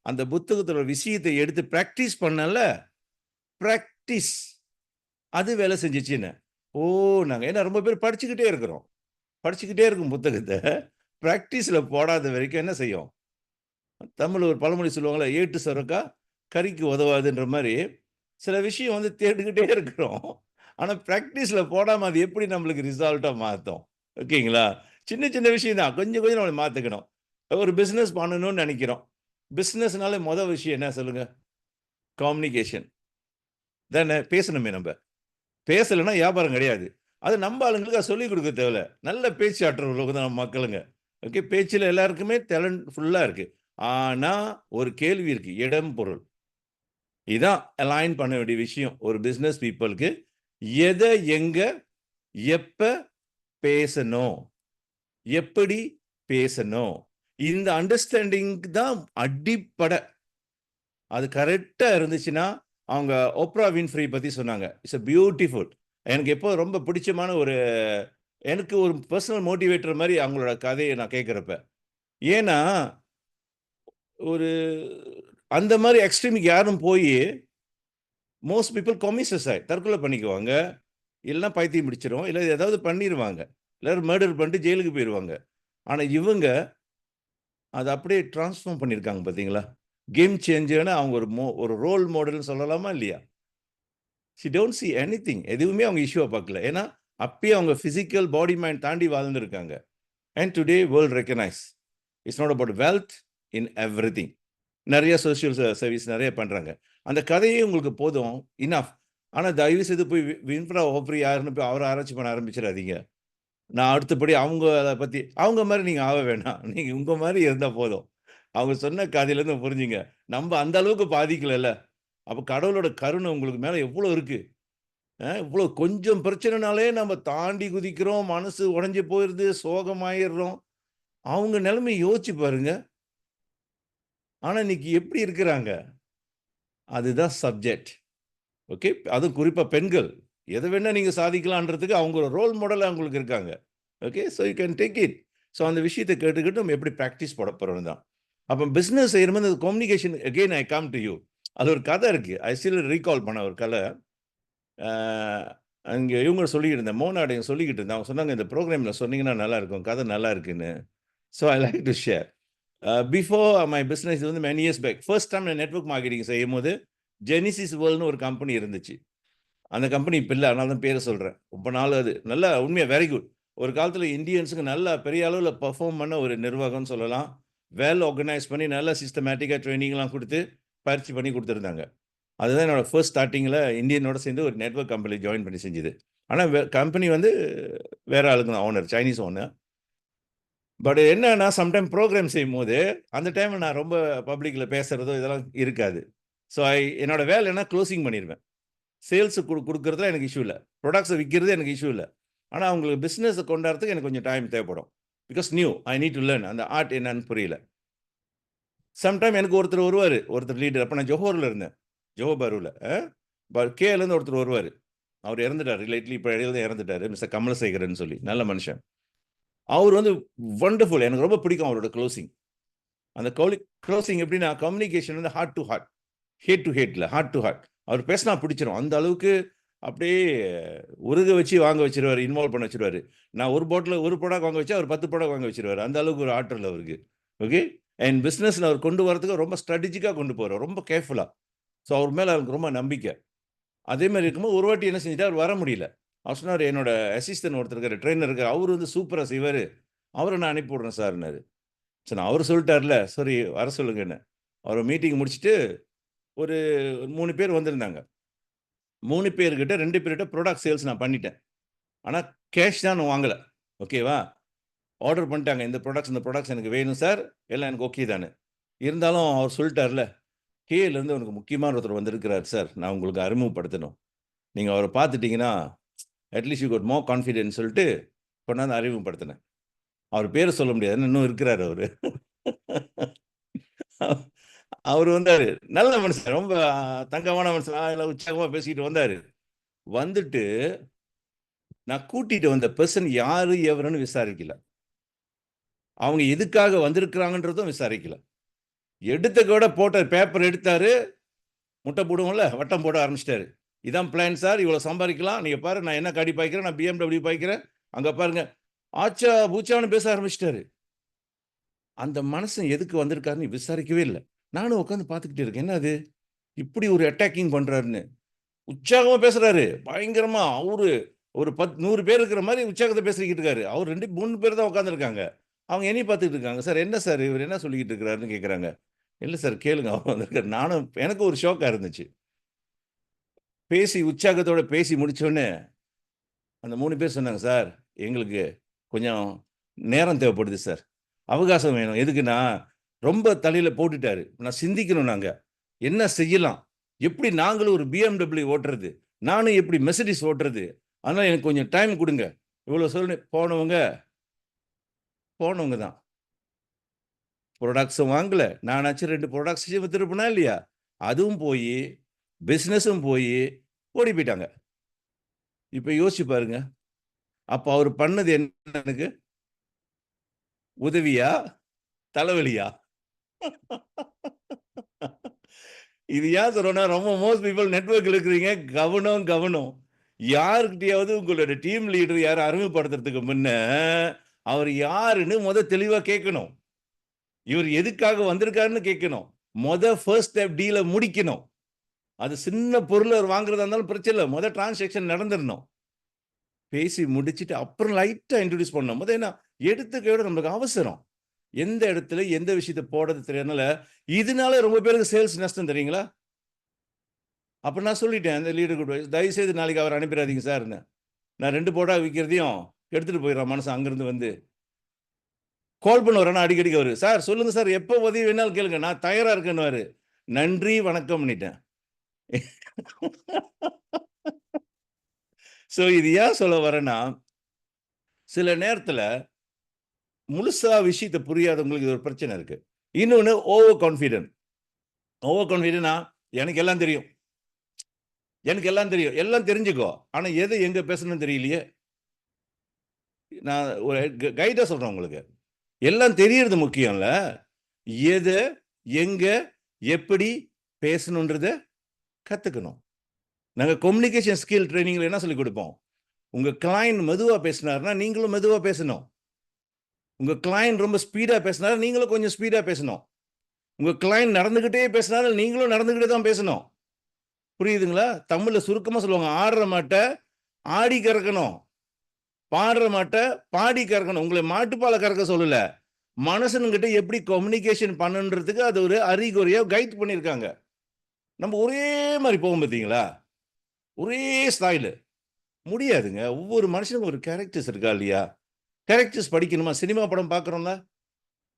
அந்த புத்தகத்தோட விஷயத்தை எடுத்து ப்ராக்டிஸ் பண்ணல, ப்ராக்டிஸ் அது வேலை செஞ்சிச்சுன்னு. ஓ, நாங்கள் ஏன்னா ரொம்ப பேர் படிச்சுக்கிட்டே இருக்கிறோம், படிச்சுக்கிட்டே இருக்கும் புத்தகத்தை, ப்ராக்டிஸில் போடாத வரைக்கும் என்ன செய்யும்? தமிழ் ஒரு பழமொழி சொல்லுவாங்களே, ஏட்டு சுரக்கா கறிக்கு உதவாதுன்ற மாதிரி சில விஷயம் வந்து தேடிக்கிட்டே இருக்கிறோம். ஆனால் ப்ராக்டிஸில் போடாமல் அது எப்படி நம்மளுக்கு ரிசல்ட்டாக மாற்றும்? ஓகேங்களா? சின்ன சின்ன விஷயம் தான், கொஞ்சம் கொஞ்சம் நம்ம மாற்றிக்கணும். ஒரு பிஸ்னஸ் பண்ணணும்னு நினைக்கிறோம். பிஸ்னஸ்னால மொதல் விஷயம் என்ன சொல்லுங்க? கம்யூனிகேஷன் தானே. பேசணுமே, நம்ம பேசலைன்னா வியாபாரம் கிடையாது. அது நம்ம ஆளுங்களுக்கு அதை சொல்லிக் கொடுக்க தேவையில்ல, நல்ல பேச்சாற்றவர்களுக்கு தான் நம்ம மக்களுங்க. ஓகே, பேச்சில் எல்லாருக்குமே டேலண்ட் ஃபுல்லாக இருக்குது. ஆனால் ஒரு கேள்வி இருக்குது, இடம் பொருள். இதுதான் அலைன் பண்ண வேண்டிய விஷயம் ஒரு பிஸ்னஸ் பீப்புளுக்கு. எதை எங்க எப்போ பேசணும், எப்படி பேசணும், இந்த அண்டர்ஸ்டாண்டிங் தான் அடிப்படை. அது கரெக்டாக இருந்துச்சுன்னா, அவங்க ஓப்ரா வின்ஃப்ரீ பற்றி சொன்னாங்க, இட்ஸ் பியூட்டிஃபுல். எனக்கு எப்போ ரொம்ப பிடிச்சமான எனக்கு ஒரு பர்சனல் மோட்டிவேட்டர் மாதிரி அவங்களோட கதையை நான் கேட்குறப்ப. ஏன்னா ஒரு அந்த மாதிரி எக்ஸ்ட்ரீமுக்கு யாரும் போய் மோஸ்ட் பீப்புள் கமிட் சூசைட், தற்கொலை பண்ணிக்குவாங்க, இல்லைன்னா பைத்தியம் பிடிச்சிரும், இல்லை ஏதாவது பண்ணிடுவாங்க, எல்லாரும் மர்டர் பண்ணிட்டு ஜெயிலுக்கு போயிடுவாங்க. ஆனால் இவங்க அதை அப்படியே டிரான்ஸ்ஃபார்ம் பண்ணியிருக்காங்க பார்த்தீங்களா? கேம் சேஞ்சர்னு அவங்க ஒரு ரோல் மாடல்னு சொல்லலாமா இல்லையா? ஷி டோன்ட் சி எனிதிங், எதுவுமே அவங்க இஷ்யூவை பார்க்கல. ஏன்னா அப்பயே அவங்க ஃபிசிக்கல் பாடி மைண்ட் தாண்டி வாழ்ந்துருக்காங்க. And today world recognise it's not about wealth in everything. நிறைய சோஷியல் சர்வீஸ் நிறைய பண்ணுறாங்க. அந்த கதையே உங்களுக்கு போதும், இனஃப். ஆனால் தயவு செய்து போய் வின்ஃப்ரா ஓப்ரி யாருன்னு போய் அவரை ஆராய்ச்சி பண்ண ஆரம்பிச்சிடாதீங்க. நான் அடுத்தபடி அவங்க அதை பற்றி அவங்க மாதிரி நீங்கள் ஆக வேணாம், நீங்கள் உங்கள் மாதிரி இருந்தால் போதும். அவங்க சொன்ன கதையிலேருந்து புரிஞ்சுங்க, நம்ம அந்த அளவுக்கு பாதிக்கலைல்ல. அப்போ கடவுளோட கருணை உங்களுக்கு மேலே எவ்வளோ இருக்குது. இவ்வளோ கொஞ்சம் பிரச்சனைனாலே நம்ம தாண்டி குதிக்கிறோம், மனசு உடஞ்சி போயிடுது, சோகமாயிடுறோம். அவங்க நிலைமையை யோசிச்சு பாருங்க. ஆனால் இன்னைக்கு எப்படி இருக்கிறாங்க? அதுதான் சப்ஜெக்ட். ஓகே, அதுவும் குறிப்பாக பெண்கள் எதை வேணால் நீங்கள் சாதிக்கலான்றதுக்கு அவங்க ஒரு ரோல் மாடலாக அவங்களுக்கு இருக்காங்க. Okay, so you can take it. So அந்த விஷயத்தை கேட்டுக்கிட்டு நம்ம எப்படி ப்ராக்டிஸ் போட போகிறோம் தான். அப்போ பிஸ்னஸ் செய்யும்போது அந்த communication again I come to you. அது ஒரு கதை இருக்குது, ஐ ஸ்டில் ரீகால் பண்ண ஒரு கதை. அங்கே இவங்க சொல்லிக்கிட்டு இருந்தேன், மோனாடையும் சொல்லிக்கிட்டு இருந்தேன். அவங்க சொன்னாங்க, இந்த ப்ரோக்ராமில் சொன்னீங்கன்னா நல்லாயிருக்கும், கதை நல்லா இருக்குன்னு. So I like to share. Before my business வந்து many years back, first time நான் நெட்வொர்க் மார்க்கெட்டிங் செய்யும் போது ஜெனிசிஸ் வேர்ல்டுன்னு ஒரு கம்பெனி இருந்துச்சு. அந்த கம்பெனி இப்போ இல்லை, அதனால தான் பேரை சொல்கிறேன். ரொம்ப நாள் அது நல்லா உண்மையாக வெரி குட். ஒரு காலத்தில் இந்தியன்ஸுக்கு நல்லா பெரிய அளவில் பர்ஃபார்ம் பண்ண ஒரு நிர்வாகம்னு சொல்லலாம். வெல் ஆர்கனைஸ் பண்ணி நல்லா சிஸ்டமேட்டிக்காக ட்ரைனிங்லாம் கொடுத்து பயிற்சி பண்ணி கொடுத்துருந்தாங்க. அதுதான் என்னோட ஃபர்ஸ்ட் ஸ்டார்டிங்கில் இந்தியனோட சேர்ந்து ஒரு நெட்வொர்க் கம்பெனி ஜாயின் பண்ணி செஞ்சுது. ஆனால் கம்பெனி வந்து வேறு ஆளுங்க தான் ஓனர், சைனீஸ் ஓனர். பட் என்னன்னா சம்டைம் ப்ரோக்ராம் செய்யும் போது அந்த டைமில் நான் ரொம்ப பப்ளிக்கில் பேசுகிறதோ இதெல்லாம் இருக்காது. ஸோ என்னோட வேலை என்ன, க்ளோசிங் பண்ணிடுவேன். சேல்ஸு கொடுக்குறதுல எனக்கு இஷ்யூ இல்லை, ப்ராடக்ட்ஸை விற்கிறது எனக்கு இஷ்யூ இல்லை. ஆனால் அவங்களுக்கு பிஸ்னஸை கொண்டாடுறதுக்கு எனக்கு கொஞ்சம் டைம் தேவைப்படும். Because new I need to learn, அந்த ஆர்ட் என்னன்னு புரியல. சம்டைம் எனக்கு ஒருத்தர் லீடர். அப்போ நான் ஜோஹரில் இருந்தேன், ஜோஹபருவில். கேலேருந்து ஒருத்தர் வருவார், அவர் இறந்துட்டார் ரிலேட்லி, இப்போ இடையில இறந்துட்டார், மிஸ்டர் கமலசேகரன் சொல்லி, நல்ல மனுஷன். அவர் வந்து வண்டர்ஃபுல், எனக்கு ரொம்ப பிடிக்கும் அவரோட க்ளோசிங். அந்த க்ளோசிங் எப்படின்னா, கம்யூனிகேஷன் வந்து heart to heart, head to ஹேட்டில், ஹார்ட் டு ஹார்ட். அவர் பேசினா பிடிச்சிரும், அந்த அளவுக்கு அப்படியே உருக வச்சு வாங்க வச்சிருவார், இன்வால்வ் பண்ண வச்சிருவார். நான் ஒரு பாட்டில் ஒரு ப்ராடக்ட் வாங்க வச்சா அவர் 10 ப்ராடக்ட் வாங்க வச்சிருவார், அந்த அளவுக்கு ஒரு ஆற்றல் அவருக்கு. ஓகே, அண்ட் பிஸ்னஸில் அவர் கொண்டு வரதுக்கு ரொம்ப ஸ்ட்ராட்டஜிக்காக கொண்டு போகிறார், ரொம்ப கேர்ஃபுல்லாக. ஸோ அவர் மேலே அவருக்கு ரொம்ப நம்பிக்கை. அதே மாதிரி இருக்கும்போது ஒரு வாட்டி என்ன செஞ்சுட்டு அவர் வர முடியல. அவர் சொன்னார், என்னோட அசிஸ்டன்ட் ஒருத்தர் இருக்கார், ட்ரெயினர் இருக்கார், அவர் வந்து சூப்பராக செய்வார், அவரை நான் அனுப்பி விட்றேன் சார்னாரு. சரி, நான் அவர் சொல்லிட்டார்ல, சரி வர சொல்லுங்கன்னு. அவர் மீட்டிங் முடிச்சுட்டு ஒரு 3 பேர் வந்திருந்தாங்க. 3 பேர்கிட்ட 2 பேர்கிட்ட ப்ராடக்ட் சேல்ஸ் நான் பண்ணிட்டேன். ஆனால் கேஷ் தான் நான் வாங்கலை. ஓகேவா, ஆர்டர் பண்ணிட்டாங்க, இந்த ப்ராடக்ட்ஸ் எனக்கு வேணும் சார், எல்லாம் எனக்கு ஓகே தானே. இருந்தாலும் அவர் சொல்லிட்டார்ல, கேலேருந்து உனக்கு முக்கியமான ஒருத்தர் வந்திருக்கிறார் சார், நான் உங்களுக்கு அறிமுகப்படுத்தணும். நீங்க அவரை பார்த்துட்டீங்கன்னா, at least you got more confidence சொல்லிட்டு கொண்டாந்து அறிமுகப்படுத்தினேன். அவர் பேரை சொல்ல முடியாது, இன்னும் இருக்கிறாரு அவரு. அவர் வந்தாரு. நல்ல மனுஷன், ரொம்ப தங்கமான மனுஷன். எல்லாம் உற்சாகமா பேசிட்டு வந்தாரு. வந்துட்டு நான் கூட்டிட்டு வந்த பெர்சன் யாரு எவருன்னு விசாரிக்கல. அவங்க எதுக்காக வந்திருக்கிறாங்கன்றதும் விசாரிக்கல. எடுத்த கூட போட்ட பேப்பர் எடுத்தாரு, முட்டை போடுவோம்ல, வட்டம் போட ஆரம்பிச்சிட்டாரு. இதான் பிளான் சார், இவ்வளோ சம்பாதிக்கலாம், நீங்க பாரு நான் என்ன காடி பாய்க்கிறேன், நான் BMW பாய்க்கிறேன், அங்க பாருங்க, ஆச்சா பூச்சான்னு பேச ஆரம்பிச்சிட்டாரு. அந்த மனுஷன் எதுக்கு வந்திருக்காருன்னு விசாரிக்கவே இல்லை. நானும் உட்காந்து பார்த்துக்கிட்டு இருக்கேன், என்ன அது இப்படி ஒரு அட்டாக்கிங் பண்றாருன்னு. உற்சாகமா பேசுறாரு, பயங்கரமா. அவரு ஒரு 100 பேர் இருக்கிற மாதிரி உற்சாகத்தை பேசிக்கிட்டு இருக்காரு. அவர் 2-3 பேர் தான் உட்காந்துருக்காங்க. அவங்க என்னை பார்த்துக்கிட்டு இருக்காங்க. சார் என்ன சார் இவர் என்ன சொல்லிக்கிட்டு இருக்கிறாருன்னு கேட்குறாங்க. இல்லை சார் கேளுங்க, அவர் வந்திருக்காரு. நானும் எனக்கு ஒரு ஷோக்காக இருந்துச்சு. பேசி உற்சாகத்தோட பேசி முடிச்சோடனே அந்த 3 பேர் சொன்னாங்க, சார் எங்களுக்கு கொஞ்சம் நேரம் தேவைப்படுது சார், அவகாசம் வேணும். எதுக்குன்னா ரொம்ப தலையில் போட்டுட்டாரு, நான் சிந்திக்கணும். நாங்கள் என்ன செய்யலாம், எப்படி நாங்களும் ஒரு BMW ஓட்டுறது, நானும் எப்படி மெர்சிடிஸ் ஓட்டுறது, அதனால் எனக்கு கொஞ்சம் டைம் கொடுங்க. இவ்வளோ சொல்லி போனவங்க தான். ப்ரொடக்ட்ஸும் வாங்கல, நானாச்சும் 2 ப்ரொடக்ட்ஸ் வித்துருப்பேனா இல்லையா, அதுவும் போய் பிஸ்னஸும் போய் ஓடி போயிட்டாங்க. இப்போ யோசிச்சு பாருங்க, அப்போ அவர் பண்ணது என்ன, எனக்கு உதவியா தலைவலியா? இது ஏன் சொல்றேன்னா, ரொம்ப மோஸ்ட் பீப்புள் நெட்வொர்க் இருக்கிறீங்க, கவனம். யாருக்கிட்டையாவது உங்களோட டீம் லீடர் யாரும் அறிமுகப்படுத்துறதுக்கு முன்ன அவர் யாருன்னு தெளிவா கேட்கணும். இவர் எதுக்காக வந்திருக்காருன்னு கேட்கணும். ஃபர்ஸ்ட் ஸ்டெப் டீலை முடிக்கணும். அது சின்ன பொருள் அவர் வாங்குறதா இருந்தாலும் பிரச்சனை இல்லை, டிரான்சாக்ஷன் நடந்துடணும். பேசி முடிச்சுட்டு அப்புறம் லைட்டா இன்ட்ரோடியூஸ் பண்ணணும். என்ன எடுத்துக்கையோட நம்மளுக்கு அவசரம், எந்த இடத்துல எந்த விஷயத்த போடுறது தெரியறதுனால இதனால ரொம்ப பேருக்கு சேல்ஸ் நஷ்டம் தெரியுங்களா. அப்ப நான் சொல்லிட்டேன் அந்த லீடர் கூட, தயவு செய்து நாளைக்கு அவர் அனுப்பிடாதீங்க சார். நான் 2 போடா விற்கிறதையும் எடுத்துட்டு போயிடறான் மனசு. அங்கிருந்து வந்து கால் பண்ண வரேன்னா அடிக்கடிக்கு அவரு, சார் சொல்லுங்க சார், எப்போ உதவி வேணாலும் கேளுங்க, நான் தயாரா இருக்கேன்னு. நன்றி வணக்கம் பண்ணிட்டேன். ஸோ இது ஏன் சொல்ல வரேன்னா, சில நேரத்தில் முழுசா விஷயத்தை புரியாதவங்களுக்கு இது ஒரு பிரச்சனை இருக்கு. இன்னொன்று ஓவர் கான்ஃபிடென்ட்னா எனக்கு எல்லாம் தெரியும், எல்லாம் தெரிஞ்சுக்கோ, ஆனால் எதை எங்க பேசணும்னு தெரியலையே. நான் ஒரு கைடா சொல்றேன் உங்களுக்கு, எல்லாம் தெரியறது முக்கியம் இல்ல, எதை எங்க எப்படி பேசணுன்றத கத்துக்கணும். நாங்க கம்யூனிகேஷன் ஸ்கில் ட்ரைனிங்ல என்ன சொல்லி கொடுப்போம், உங்க கிளையண்ட் மெதுவா பேசினாருன்னா நீங்களும் மெதுவா பேசணும். உங்க கிளையண்ட் ரொம்ப ஸ்பீடா பேசினாரு, நீங்களும் கொஞ்சம் ஸ்பீடா பேசணும். உங்க கிளையண்ட் நடந்துகிட்டே பேசினாரு, நீங்களும் நடந்துகிட்டே தான் பேசணும். புரியுதுங்களா? தமிழ்ல சுருக்கமா சொல்லுவாங்க, ஆடுற மாட்டை ஆடி கறக்கணும், பாடுற மாட்டை பாடி கறக்கணும். உங்களை மாட்டுப்பாலை கறக்க சொல்லல, மனுஷனுங்கிட்ட எப்படி கம்யூனிகேஷன் பண்ணுன்றதுக்கு அது ஒரு அறிகுறியா கைட் பண்ணியிருக்காங்க. நம்ம ஒரே மாதிரி போகும் பார்த்தீங்களா, ஒரே ஸ்டைலு முடியாதுங்க. ஒவ்வொரு மனுஷனுக்கும் ஒரு கேரக்டர்ஸ் இருக்கா இல்லையா? கேரக்டர்ஸ் படிக்கணுமா? சினிமா படம் பார்க்குறோம்ல,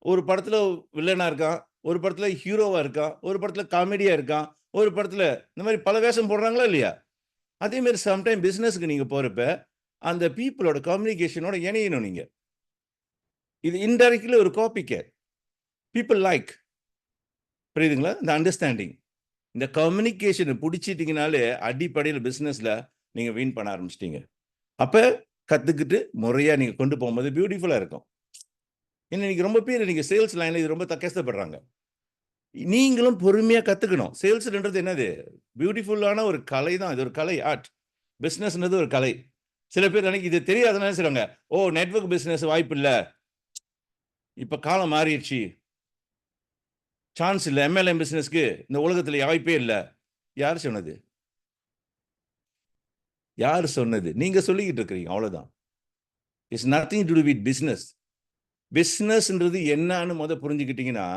ஒரு படத்தில் வில்லனாக இருக்கான், ஒரு படத்தில் ஹீரோவாக இருக்கான், ஒரு படத்தில் காமெடியாக இருக்கான், ஒரு படத்தில் இந்த மாதிரி பல வேஷம் போடுறாங்களா இல்லையா? அதேமாரி சம்டைம் பிஸ்னஸுக்கு நீங்கள் போகிறப்ப அந்த பீப்புளோட கம்யூனிகேஷனோட இணையணும். நீங்கள் இது இன்டைரக்ட்லி ஒரு காப்பி கேர், பீப்புள் லைக், புரியுதுங்களா? இந்த அண்டர்ஸ்டாண்டிங், இந்த கம்யூனிகேஷனை பிடிச்சிட்டிங்கனாலே அடிப்படையில் பிஸ்னஸில் நீங்கள் வின் பண்ண ஆரம்பிச்சிட்டிங்க. அப்போ கற்றுக்கிட்டு முறையாக நீங்கள் கொண்டு போகும்போது பியூட்டிஃபுல்லாக இருக்கும். இன்னைக்கு ரொம்ப பேர் நீங்கள் சேல்ஸ் லைனில் இது ரொம்ப கஷ்டப்படுறாங்க. நீங்களும் பொறுமையாக கற்றுக்கணும். சேல்ஸ்ன்றது என்னது, பியூட்டிஃபுல்லான ஒரு கலை தான். இது ஒரு கலை, ஆர்ட். பிஸ்னஸ்ன்றது ஒரு கலை. சில பேர் எனக்கு இது தெரியாதுன்னு சொல்லுவாங்க, ஓ நெட்வொர்க் பிஸ்னஸ் வாய்ப்பு இல்லை, இப்போ காலம் மாறிடுச்சு, சான்ஸ் இல்லை, MLM பிஸ்னஸ்க்கு இந்த உலகத்தில் வாய்ப்பே இல்லை. யார் சொன்னது? யார் சொன்னது? நீங்கள் சொல்லிக்கிட்டு இருக்கிறீங்க, அவ்வளோதான். It's nothing to do with business. பிஸ்னஸ்ன்றது என்னன்னு புரிஞ்சுக்கிட்டீங்கன்னா,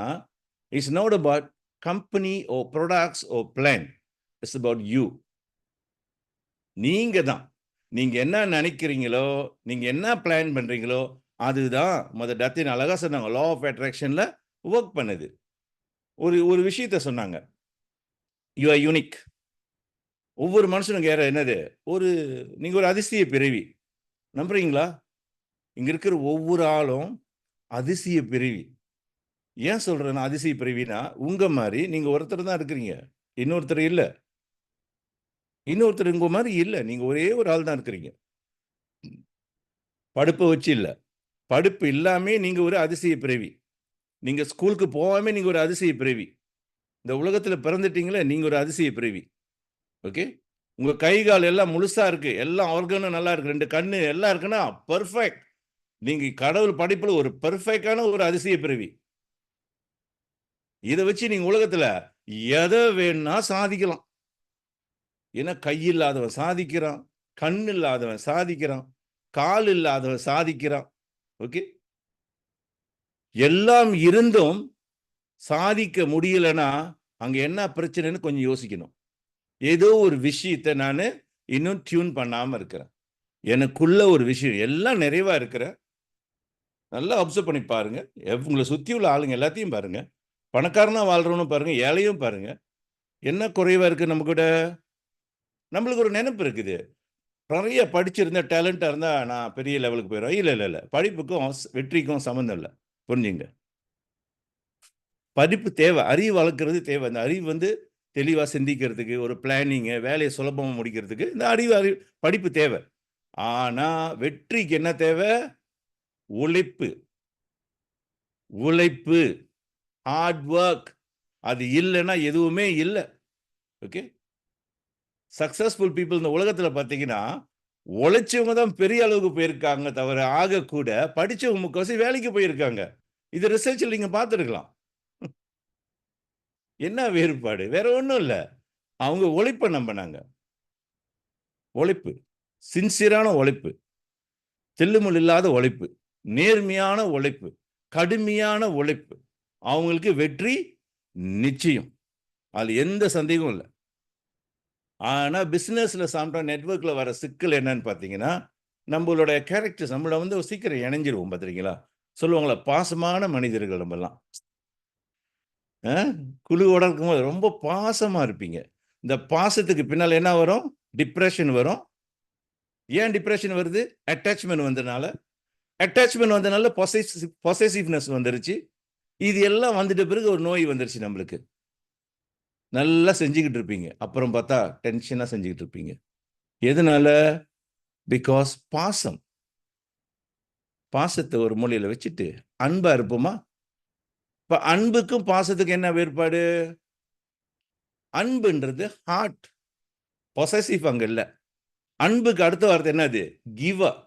it's not about company or products or plan, it's about you. நீங்க தான், நீங்க என்ன நினைக்கிறீங்களோ, நீங்க என்ன பிளான் பண்றீங்களோ, அதுதான் டத்தின் அழகா சொன்னாங்க, லா ஆஃப் அட்ராக்ஷன்ல ஒர்க் பண்ணுது. ஒரு ஒரு விஷயத்த சொன்னாங்க. You are unique. ஒவ்வொரு மனுஷனுக்கு என்னது? நீங்க ஒரு அதிசய பிறவி. நம்புறீங்களா? இங்க இருக்கிற ஒவ்வொரு ஆளும் அதிசய பிறவி. ஏன் சொல்றேன்னா அதிசய பிறவினா, உங்க மாரி நீங்க ஒருத்தர் தான் இருக்கிறீங்க. இன்னொருத்தர் இல்ல. இன்னொருத்தர் உங்க மாரி இல்ல. நீங்க ஒரே ஒரு ஆள் தான் இருக்கிறீங்க. படிப்ப வச்சு இல்ல. படிப்பு இல்லாமயே நீங்க ஒரு அதிசய பிறவி. நீங்க ஸ்கூலுக்கு போகாம நீங்க ஒரு அதிசய பிறவி. இந்த உலகத்துல பிறந்துட்டீங்களே, நீங்க ஒரு அதிசய பிறவி. ஓகே? உங்க கை, கால் எல்லாம் முழுசா இருக்கு. எல்லாம் ஆர்கனும் நல்லா இருக்கு. 2 கண்ணு எல்லாம் இருக்குன்னா, பெர்ஃபெக்ட். நீங்க கடவுள் படைப்புல ஒரு பெர்ஃபெக்ட்டான ஒரு அதிசய பிறவி. இத வச்சு நீங்க உலகத்துல எத வேணா சாதிக்கலாம். ஏன்னா, கை இல்லாதவன் சாதிக்கிறான். கண் இல்லாதவன் சாதிக்கிறான். கால் இல்லாதவன் சாதிக்கிறான். ஓகே? எல்லாம் இருந்தும் சாதிக்க முடியலன்னா, அங்க என்ன பிரச்சனைன்னு கொஞ்சம் யோசிக்கணும். ஏதோ ஒரு விஷயத்த நானு இன்னும் டியூன் பண்ணாம இருக்கிறேன். எனக்குள்ள ஒரு விஷயம் எல்லாம் நிறைவா இருக்கிறேன். நல்லா அப்சர்வ் பண்ணி பாருங்க. உங்கள சுத்தி உள்ள ஆளுங்க எல்லாத்தையும் பாருங்க. பணக்காரனா வாழ்றவனும் பாருங்க, ஏழையும் பாருங்க. என்ன குறைவா இருக்கு நம்மகிட்ட? நம்மளுக்கு ஒரு நெனப்பு இருக்குது. நிறைய படிச்சிருந்தா, டேலண்டா இருந்தா நான் பெரிய லெவலுக்கு போயிருவேன். இல்ல. படிப்புக்கும் வெற்றிக்கும் சம்மந்தம் இல்ல. புரிஞ்சுங்க. படிப்பு தேவை. அறிவு வளர்க்கிறது தேவை. அந்த அறிவு வந்து தெளிவா சிந்திக்கிறதுக்கு, ஒரு பிளானிங்கு, வேலைய சுலபமா முடிக்கிறதுக்கு இந்த படிப்பு தேவை. ஆனா, வெற்றிக்கு என்ன தேவை? உழைப்பு. உழைப்பு. Hard work. அது இல்லன்னா எதுவுமே இல்ல. ஓகே? சக்சஸ்ஃபுல் பீப்பிள் இந்த உலகத்துல பார்த்தீங்கன்னா, உழைச்சவங்க தான் பெரிய அளவுக்கு போயிருக்காங்க தவிர, ஆகக்கூட படிச்சவங்க முக்காவாசி வேலைக்கு போயிருக்காங்க. இது ரிசர்ச்ல நீங்க பார்த்திருக்கலாம். என்ன வேறுபாடு? வேற ஒண்ணும் இல்ல. அவங்க உழைப்ப நம்புனாங்க. உழைப்பு. சின்சியரான உழைப்பு. தில்லுமுல் இல்லாத உழைப்பு. நேர்மையான உழைப்பு. கடுமையான உழைப்பு. அவங்களுக்கு வெற்றி நிச்சயம். அதுல எந்த சந்தேகமும் இல்ல. ஆனா, பிசினஸ்ல நெட்வொர்க்ல வர சிக்கல் என்னன்னு பார்த்தீங்கன்னா, நம்மளோட கேரக்டர்ஸ் நம்மள வந்து சீக்கிரம் இணைஞ்சிருவோம் பார்த்திருக்கீங்களா? சொல்லுவாங்கல்ல, பாசமான மனிதர்கள் நம்மலாம். அ குழுவோட இருக்கும்போது ரொம்ப பாசமா இருப்பீங்க. இந்த பாசத்துக்கு பின்னால என்ன வரும்? டிப்ரஷன் வரும். ஏன் டிப்ரஷன் வருது? அட்டாச்மென்ட் வந்தனால. அட்டாச்மென்ட் வந்தனால பொசெசிவ்னஸ் வந்துருச்சு. இது எல்லாம் வந்துட்ட பிறகு ஒரு நோய் வந்துருச்சு நம்மளுக்கு. நல்லா செஞ்சுகிட்டு இருப்பீங்க. அப்புறம் பார்த்தா டென்ஷனா செஞ்சுகிட்டு இருப்பீங்க. எதனால? பிகாஸ் பாசம். பாசத்த ஒரு மூலையில வச்சுட்டு, அன்பா இருப்போமா? இப்ப அன்புக்கும் பாசத்துக்கும் என்ன வேறுபாடு? அன்புன்றது ஹார்ட். பொசெசிவ் அங்க இல்ல. அன்புக்கு அடுத்த வார்த்தை என்னது? கிவர்.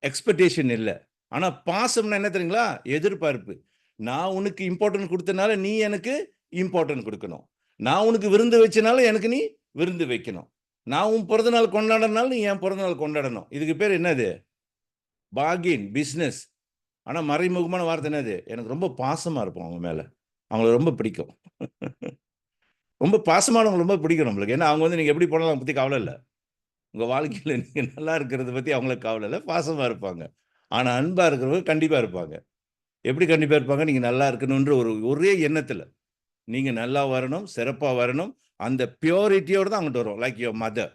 எக்ஸ்பெக்டேஷன் இல்ல. ஆனா பாசம்னா என்ன தெரியுங்களா? எதிர்பார்ப்பு. நான் உனக்கு இம்பார்ட்டன்ட் குடுத்தனால, நீ எனக்கு இம்பார்ட்டன்ட் குடுக்கணும். நான் உனக்கு விருந்து வச்சனால, எனக்கு நீ விருந்து வைக்கணும். நான் உன் பிறந்த நாள் கொண்டாடுறனால, நீ என் பிறந்த நாள் கொண்டாடணும். இதுக்கு பேர் என்னது? Bargain, business. ஆனா மறைமுகமான வார்த்தை என்னது? எனக்கு ரொம்ப பாசமா இருப்போம் அவங்க மேல. அவங்கள ரொம்ப பிடிக்கும். ரொம்ப பாசமானவங்கள ரொம்ப பிடிக்கும் நம்மளுக்கு. ஏன்னா, அவங்க வந்து நீங்க எப்படி போனாலும் அத பத்தி கவல இல்ல. உங்க வாழ்க்கையில நீங்க நல்லா இருக்கிறத பத்தி அவங்களுக்கு கவல இல்ல. பாசமா இருப்பாங்க. ஆனா, அன்பா இருக்கிறவங்க கண்டிப்பா இருப்பாங்க. எப்படி கண்டிப்பா இருப்பாங்க? நீங்க நல்லா இருக்கணுன்ற ஒரே எண்ணத்துல. நீங்க நல்லா வரணும், சிறப்பா வரணும். அந்த பியூரிட்டியோட தான் அங்கிட்டு வருவோம். Like your mother.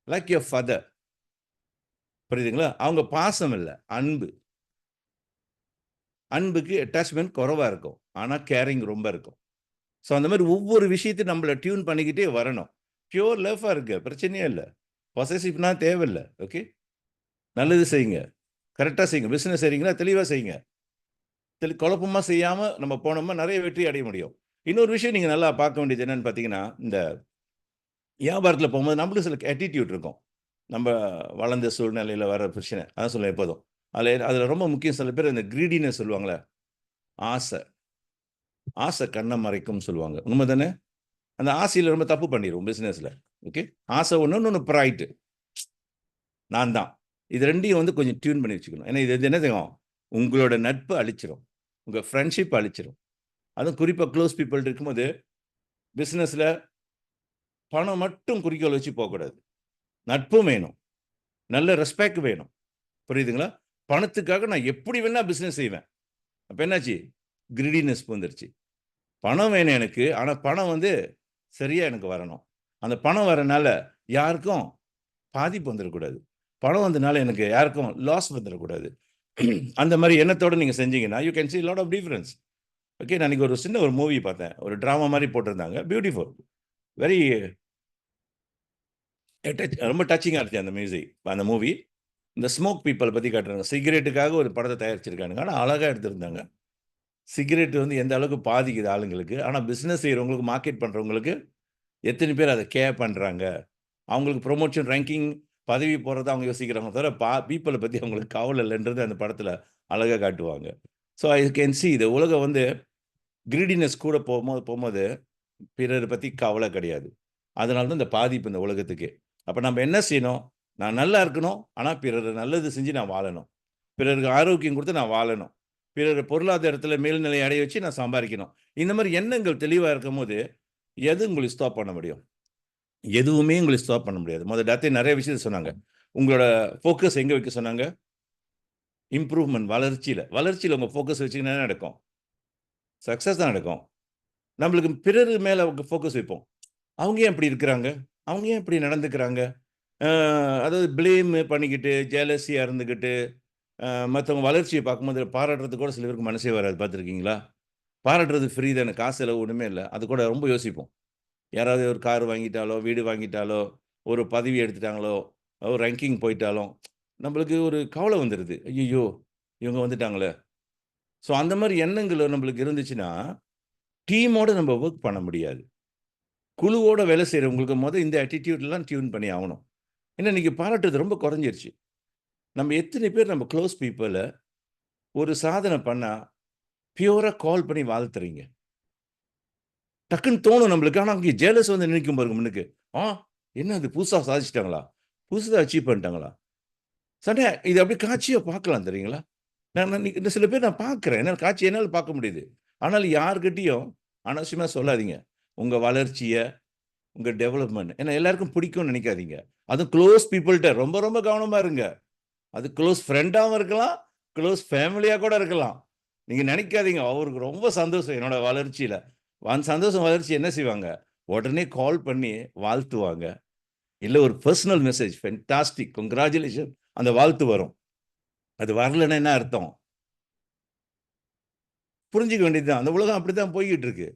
Like your father. புரியுதுங்களா? அவங்க பாசம் இல்ல. அன்பு. அன்புக்கு அட்டாச்மென்ட் குறைவா இருக்கும். ஆனா, கேரிங் ரொம்ப இருக்கும். ஸோ, அந்த மாரி ஒவ்வொரு விஷயத்தையும் நம்மள டியூன் பண்ணிக்கிட்டே வரணும். பியூர் லவ்வா இருங்க. பிரச்சனையே இல்ல. பொசெசிவ்னா தேவையில்ல. ஓகே? நல்லது செய்யுங்க. கரெக்ட்டா செய்யுங்க. பிசினஸ் செய்றீங்களா? தெளிவா செய்யுங்க. குழப்பமா செய்யாம நம்ம போனோம்னா நெறைய வெற்றி அடைய முடியும். இன்னொரு விஷயம் நீங்க நல்லா பார்க்க வேண்டியது என்னன்னு பார்த்தீங்கன்னா, இந்த வியாபாரத்துல போம்போது நம்மளுக்கு சில ஆட்டிட்யூட் இருக்கும். நம்ம வளர்ந்த சூழ்நிலையில வர பிரச்சனை. அதான் சொல்லுவேன் எப்போதும். அதுல ரொம்ப முக்கியம் சில பேர் இந்த கிரீடினஸ் சொல்லுவாங்கல்ல. ஆசை. ஆசை கண்ண மறைக்கும்னு சொல்லுவாங்க. உண்ம தானே? அந்த ஆசையில ரொம்ப தப்பு பண்ணிருவோம் பிசினஸ்ல. ஓகே? ஆசை ஒண்ணு, இன்னொன்னு பிரைட். நான் தான். இது 2யும் வந்து கொஞ்சம் டியூன் பண்ணி வச்சுக்கணும். ஏன்னா இது என்ன செய்யும்? உங்களோட நட்பு அழிச்சிரும். உங்க ஃப்ரெண்ட்ஷிப் அழிச்சிரும். அதுவும் குறிப்பா க்ளோஸ் பீப்பிள் இருக்கும்போது, பிசினஸ்ல பணம் மட்டும் குறிக்கோள் வச்சு போக்கூடாது. நட்பும் வேணும். நல்ல ரெஸ்பெக்ட் வேணும். புரியுதுங்களா? பணத்துக்காக நான் எப்படி வேணா பிசினஸ் செய்வேன். அப்ப என்னாச்சு? கிரிடினஸ் வந்துருச்சு. பணம் வேணும் எனக்கு, ஆனா பணம் வந்து சரியா எனக்கு வரணும். அந்த பணம் வரனால யாருக்கும் பாதிப்பு வந்துடக்கூடாது. பணம் வந்தனால எனக்கு யாருக்கும் லாஸ் வந்துடக்கூடாது. அந்த மாதிரி எண்ணத்தோட நீங்க செஞ்சீங்கன்னா you can see lot of difference. Okay, நான் இன்னைக்கு ஒரு சின்ன ஒரு மூவி பார்த்தேன். ஒரு டிராமா மாதிரி போட்டிருந்தாங்க. பியூட்டிஃபுல், வெரி ரொம்ப டச்சிங்காக இருந்துச்சு அந்த மியூசிக், அந்த மூவி. இந்த ஸ்மோக் பீப்பிள் பற்றி காட்டுறாங்க. சிகரெட்டுக்காக ஒரு படத்தை தயாரிச்சிருக்கானுங்க. ஆனால் அழகாக எடுத்திருந்தாங்க. சிகரெட் வந்து எந்த அளவுக்கு பாதிக்குது ஆளுங்களுக்கு, ஆனால் பிஸ்னஸ் செய்கிறவங்களுக்கு, மார்க்கெட் பண்ணுறவங்களுக்கு எத்தனை பேர் அதை கேர் பண்ணுறாங்க, அவங்களுக்கு ப்ரொமோஷன் ரேங்கிங் பதவி போகிறத அவங்க யோசிக்கிறாங்க தவிர பீப்புளை பற்றி அவங்களுக்கு கவலை இல்லைன்றது அந்த படத்தில் அழகாக காட்டுவாங்க. ஸோ ஐ கேன் see இந்த உலகம் வந்து கிரீடினஸ் கூட போகும்போது பிறரை பற்றி கவலை கிடையாது. அதனால தான் இந்த பாதிப்பு இந்த உலகத்துக்கு. அப்போ நம்ம என்ன செய்யணும்? நான் நல்லா இருக்கணும், ஆனால் பிறர் நல்லது செஞ்சு நான் வாழணும். பிறருக்கு ஆரோக்கியம் கொடுத்து நான் வாழணும். பிறர் பொருளாதாரத்தில் மேல்நிலை அடைய வச்சு நான் சம்பாதிக்கணும். இந்த மாதிரி எண்ணங்கள் தெளிவாக இருக்கும் போது எது உங்களுக்கு ஸ்டாப் பண்ண முடியும்? எதுவுமே உங்களுக்கு ஸ்டாப் பண்ண முடியாது. டாக்டர் நிறைய விஷயத்தை சொன்னாங்க. உங்களோட ஃபோக்கஸ் எங்கே வைக்க சொன்னாங்க? இம்ப்ரூவ்மெண்ட், வளர்ச்சியில் உங்கள் ஃபோக்கஸ் வச்சிங்கன்னா என்ன நடக்கும்? சக்ஸஸ் தான் நடக்கும். நம்மளுக்கு பிறர் மேலே ஃபோக்கஸ் வைப்போம். அவங்க ஏன் இப்படி இருக்கிறாங்க, அவங்க ஏன் இப்படி நடந்துக்கிறாங்க, அதாவது பிளேம் பண்ணிக்கிட்டு ஜெலசியாக இருந்துக்கிட்டு மற்றவங்க வளர்ச்சியை பார்க்கும்போது பாராட்டுறதுக்கு கூட சில பேருக்கு மனசே வராது. பார்த்துருக்கீங்களா? பாராட்டுறது ஃப்ரீ தானே, காசு செலவு ஒன்றுமே இல்லை. அது கூட ரொம்ப யோசிப்போம். யாராவது ஒரு கார் வாங்கிட்டாலோ, வீடு வாங்கிட்டாலோ, ஒரு பதவி எடுத்துட்டாங்களோ, ஒரு ரேங்கிங் போயிட்டாலும் நம்மளுக்கு ஒரு கவலை வந்துடுது. ஐயோ, இவங்க வந்துட்டாங்களே. ஸோ அந்த மாதிரி எண்ணங்கள் நம்மளுக்கு இருந்துச்சுன்னா டீமோட நம்ம ஒர்க் பண்ண முடியாது. குழுவோட வேலை செய்கிறவங்களுக்கு இந்த ஆட்டிடியூட்லாம் டியூன் பண்ணி ஆகணும். ஏன்னா இன்றைக்கி பாராட்டுறது ரொம்ப குறைஞ்சிருச்சு. நம்ம எத்தனை பேர் நம்ம க்ளோஸ் பீப்புளை ஒரு சாதனை பண்ணால் பியூராக கால் பண்ணி வாழ்த்துறீங்க? டக்குன்னு தோணும் நம்மளுக்கு. ஆனால் அங்கே ஜேலஸ் வந்து நினைக்கும் பாருங்க முன்னுக்கு. என்ன அது புதுசாக சாதிச்சிட்டாங்களா, புதுசாக அச்சீவ் பண்ணிட்டாங்களா? சண்டே இது அப்படியே காட்சியாக பார்க்கலாம் தெரியுங்களா? நான் சில பேர் நான் பார்க்குறேன். என்னால் காட்சி என்னால் பார்க்க முடியுது. ஆனால் யாருக்கிட்டையும் அனாவசியமாக சொல்லாதீங்க உங்கள் வளர்ச்சியை, உங்கள் டெவலப்மெண்ட். ஏன்னா எல்லாருக்கும் பிடிக்கும்னு நினைக்காதீங்க. அதுவும் க்ளோஸ் பீப்புள்கிட்ட ரொம்ப ரொம்ப கவனமாக இருங்க. அது க்ளோஸ் ஃப்ரெண்டாகவும் இருக்கலாம், க்ளோஸ் ஃபேமிலியாக கூட இருக்கலாம். நீங்கள் நினைக்காதீங்க அவருக்கு ரொம்ப சந்தோஷம் என்னோட வளர்ச்சியில். சந்தோஷம் வளர்ச்சி என்ன செய்வாங்க? உடனே கால் பண்ணி வாழ்த்துவாங்க. இல்லை ஒரு பர்சனல் மெசேஜ், ஃபென்டாஸ்டிக், கங்க்ராச்சுலேஷன், அந்த வாழ்த்து வரும். அது வரலன்னா என்ன அர்த்தம்? புரிஞ்சிக்க வேண்டியதுதான். அந்த உலகம் அப்படி தான் போய்கிட்டு இருக்கு.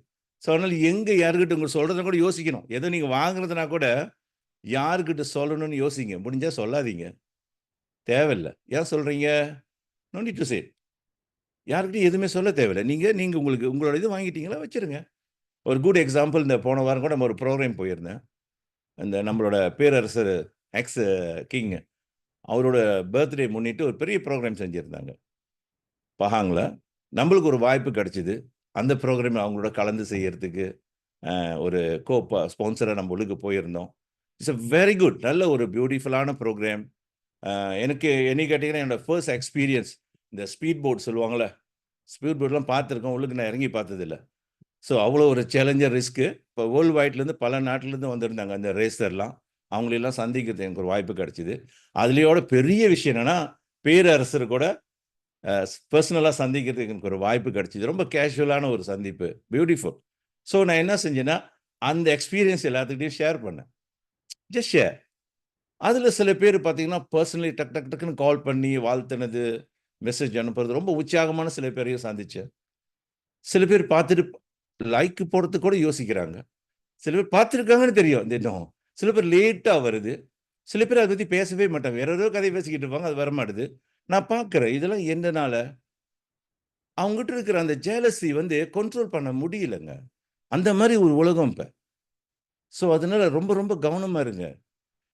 ஸோ அதனால் எங்கே யாருக்கிட்ட உங்களுக்கு சொல்கிறத கூட யோசிக்கணும். எதோ நீங்கள் வாங்குறதுனா கூட யாருக்கிட்ட சொல்லணும்னு யோசிங்க. முடிஞ்சால் சொல்லாதீங்க, தேவையில்லை. ஏன் சொல்கிறீங்க? No need to say. யாருக்கிட்டையும் எதுவுமே சொல்ல தேவையில்லை. நீங்கள் உங்களுக்கு உங்களோட இது வாங்கிட்டீங்களா, வச்சுருங்க. ஒரு குட் எக்ஸாம்பிள், இந்த போன வாரம் கூட நம்ம ஒரு ப்ரோக்ராம் போயிருந்தேன். இந்த நம்மளோட பேரரசர் எக்ஸ் கிங் அவரோட பர்த்டே முன்னிட்டு ஒரு பெரிய ப்ரோக்ராம் செஞ்சுருந்தாங்க பஹாங்கில். நம்மளுக்கு ஒரு வாய்ப்பு கிடச்சிது அந்த ப்ரோக்ராம் அவங்களோட கலந்து செய்யறதுக்கு. ஒரு ஸ்பான்சராக நம்ம உள்ளுக்கு போயிருந்தோம். இட்ஸ் அ வெரி குட், நல்ல ஒரு பியூட்டிஃபுல்லான ப்ரோக்ராம். எனக்கு என்ன கேட்டிங்கன்னா என்னோடய ஃபர்ஸ்ட் எக்ஸ்பீரியன்ஸ். இந்த ஸ்பீட் போட் சொல்லுவாங்களே, ஸ்பீட் போட்லாம் பார்த்துருக்கோம், உள்ளுக்கு நான் இறங்கி பார்த்ததில்லை. ஸோ அவ்வளோ ஒரு சேலஞ்சர் ரிஸ்க்கு. இப்போ வேர்ல்டு வைட்லேருந்து பல நாட்டிலேருந்து வந்திருந்தாங்க அந்த ரேசர்லாம். அவங்களெல்லாம் சந்திக்கிறது எனக்கு ஒரு வாய்ப்பு கிடச்சிது. அதுலேயோட பெரிய விஷயம் என்னென்னா பேரரசர் கூட பர்சனலாக சந்திக்கிறதுக்கு எனக்கு ஒரு வாய்ப்பு கிடச்சிது. ரொம்ப கேஷுவலான ஒரு சந்திப்பு, பியூட்டிஃபுல். ஸோ நான் என்ன செஞ்சேன்னா அந்த எக்ஸ்பீரியன்ஸ் எல்லாத்துக்கிட்டையும் ஷேர் பண்ணேன். Just share. அதில் சில பேர் பார்த்தீங்கன்னா பர்சனலி டக்குன்னு கால் பண்ணி வாழ்த்துனது, மெசேஜ் அனுப்புறது, ரொம்ப உற்சாகமான சில பேரையும் சந்தித்தேன். சில பேர் பார்த்துட்டு லைக் போடுறதுக்கு கூட யோசிக்கிறாங்க. சில பேர் பார்த்துருக்காங்கன்னு தெரியும் இந்த இன்னும். சில பேர் லேட்டாக வருது. சில பேர் அதை பற்றி பேசவே மாட்டாங்க, வேற ஏதோ கதை பேசிக்கிட்டு இருப்பாங்க, அது வரமாட்டுது. நான் பார்க்குறேன் இதெல்லாம் என்னனால அவங்ககிட்ட இருக்கிற அந்த ஜேலசி வந்து கண்ட்ரோல் பண்ண முடியலங்க. அந்த மாதிரி ஒரு உலகம் இப்போ. ஸோ அதனால ரொம்ப ரொம்ப கவனமாக இருங்க.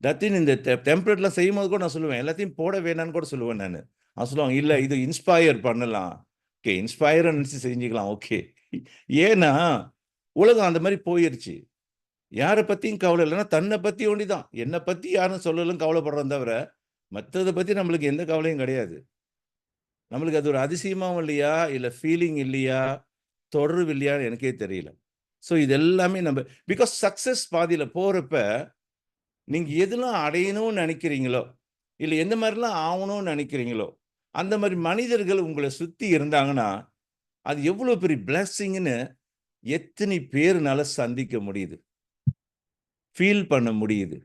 தத்தின் இந்த டெம்ப்ளேட்லாம் செய்யும்போது கூட நான் சொல்லுவேன், எல்லாத்தையும் போட வேணான்னு கூட சொல்லுவேன் நான். சொல்லுவாங்க இல்லை இது இன்ஸ்பயர் பண்ணலாம். ஓகே, இன்ஸ்பயர் நினச்சி செஞ்சுக்கலாம். ஓகே, ஏன்னா உலகம் அந்த மாதிரி போயிடுச்சு. யாரை பற்றியும் கவலை இல்லைன்னா தன்னை பற்றி ஒண்டி தான். என்னை பற்றி யாரும் சொல்லலும் கவலைப்படுறோம் தவிர மற்றதை பற்றி நம்மளுக்கு எந்த கவலையும் கிடையாது. நம்மளுக்கு அது ஒரு அதிசயமாகவும் இல்லையா, இல்லை ஃபீலிங் இல்லையா, தொடர்பு இல்லையான்னு எனக்கே தெரியல. ஸோ இது எல்லாமே நம்ம பிகாஸ் சக்ஸஸ் பாதியில் போகிறப்ப நீங்கள் எதெல்லாம் அடையணும்னு நினைக்கிறீங்களோ, இல்லை எந்த மாதிரிலாம் ஆகணும்னு நினைக்கிறீங்களோ, அந்த மாதிரி மனிதர்கள் உங்களை சுற்றி இருந்தாங்கன்னா அது எவ்வளவு பெரிய பிளெஸிங்னு எத்தனை பேருனால சந்திக்க முடியுது, ஃபீல் பண்ண முடியுது.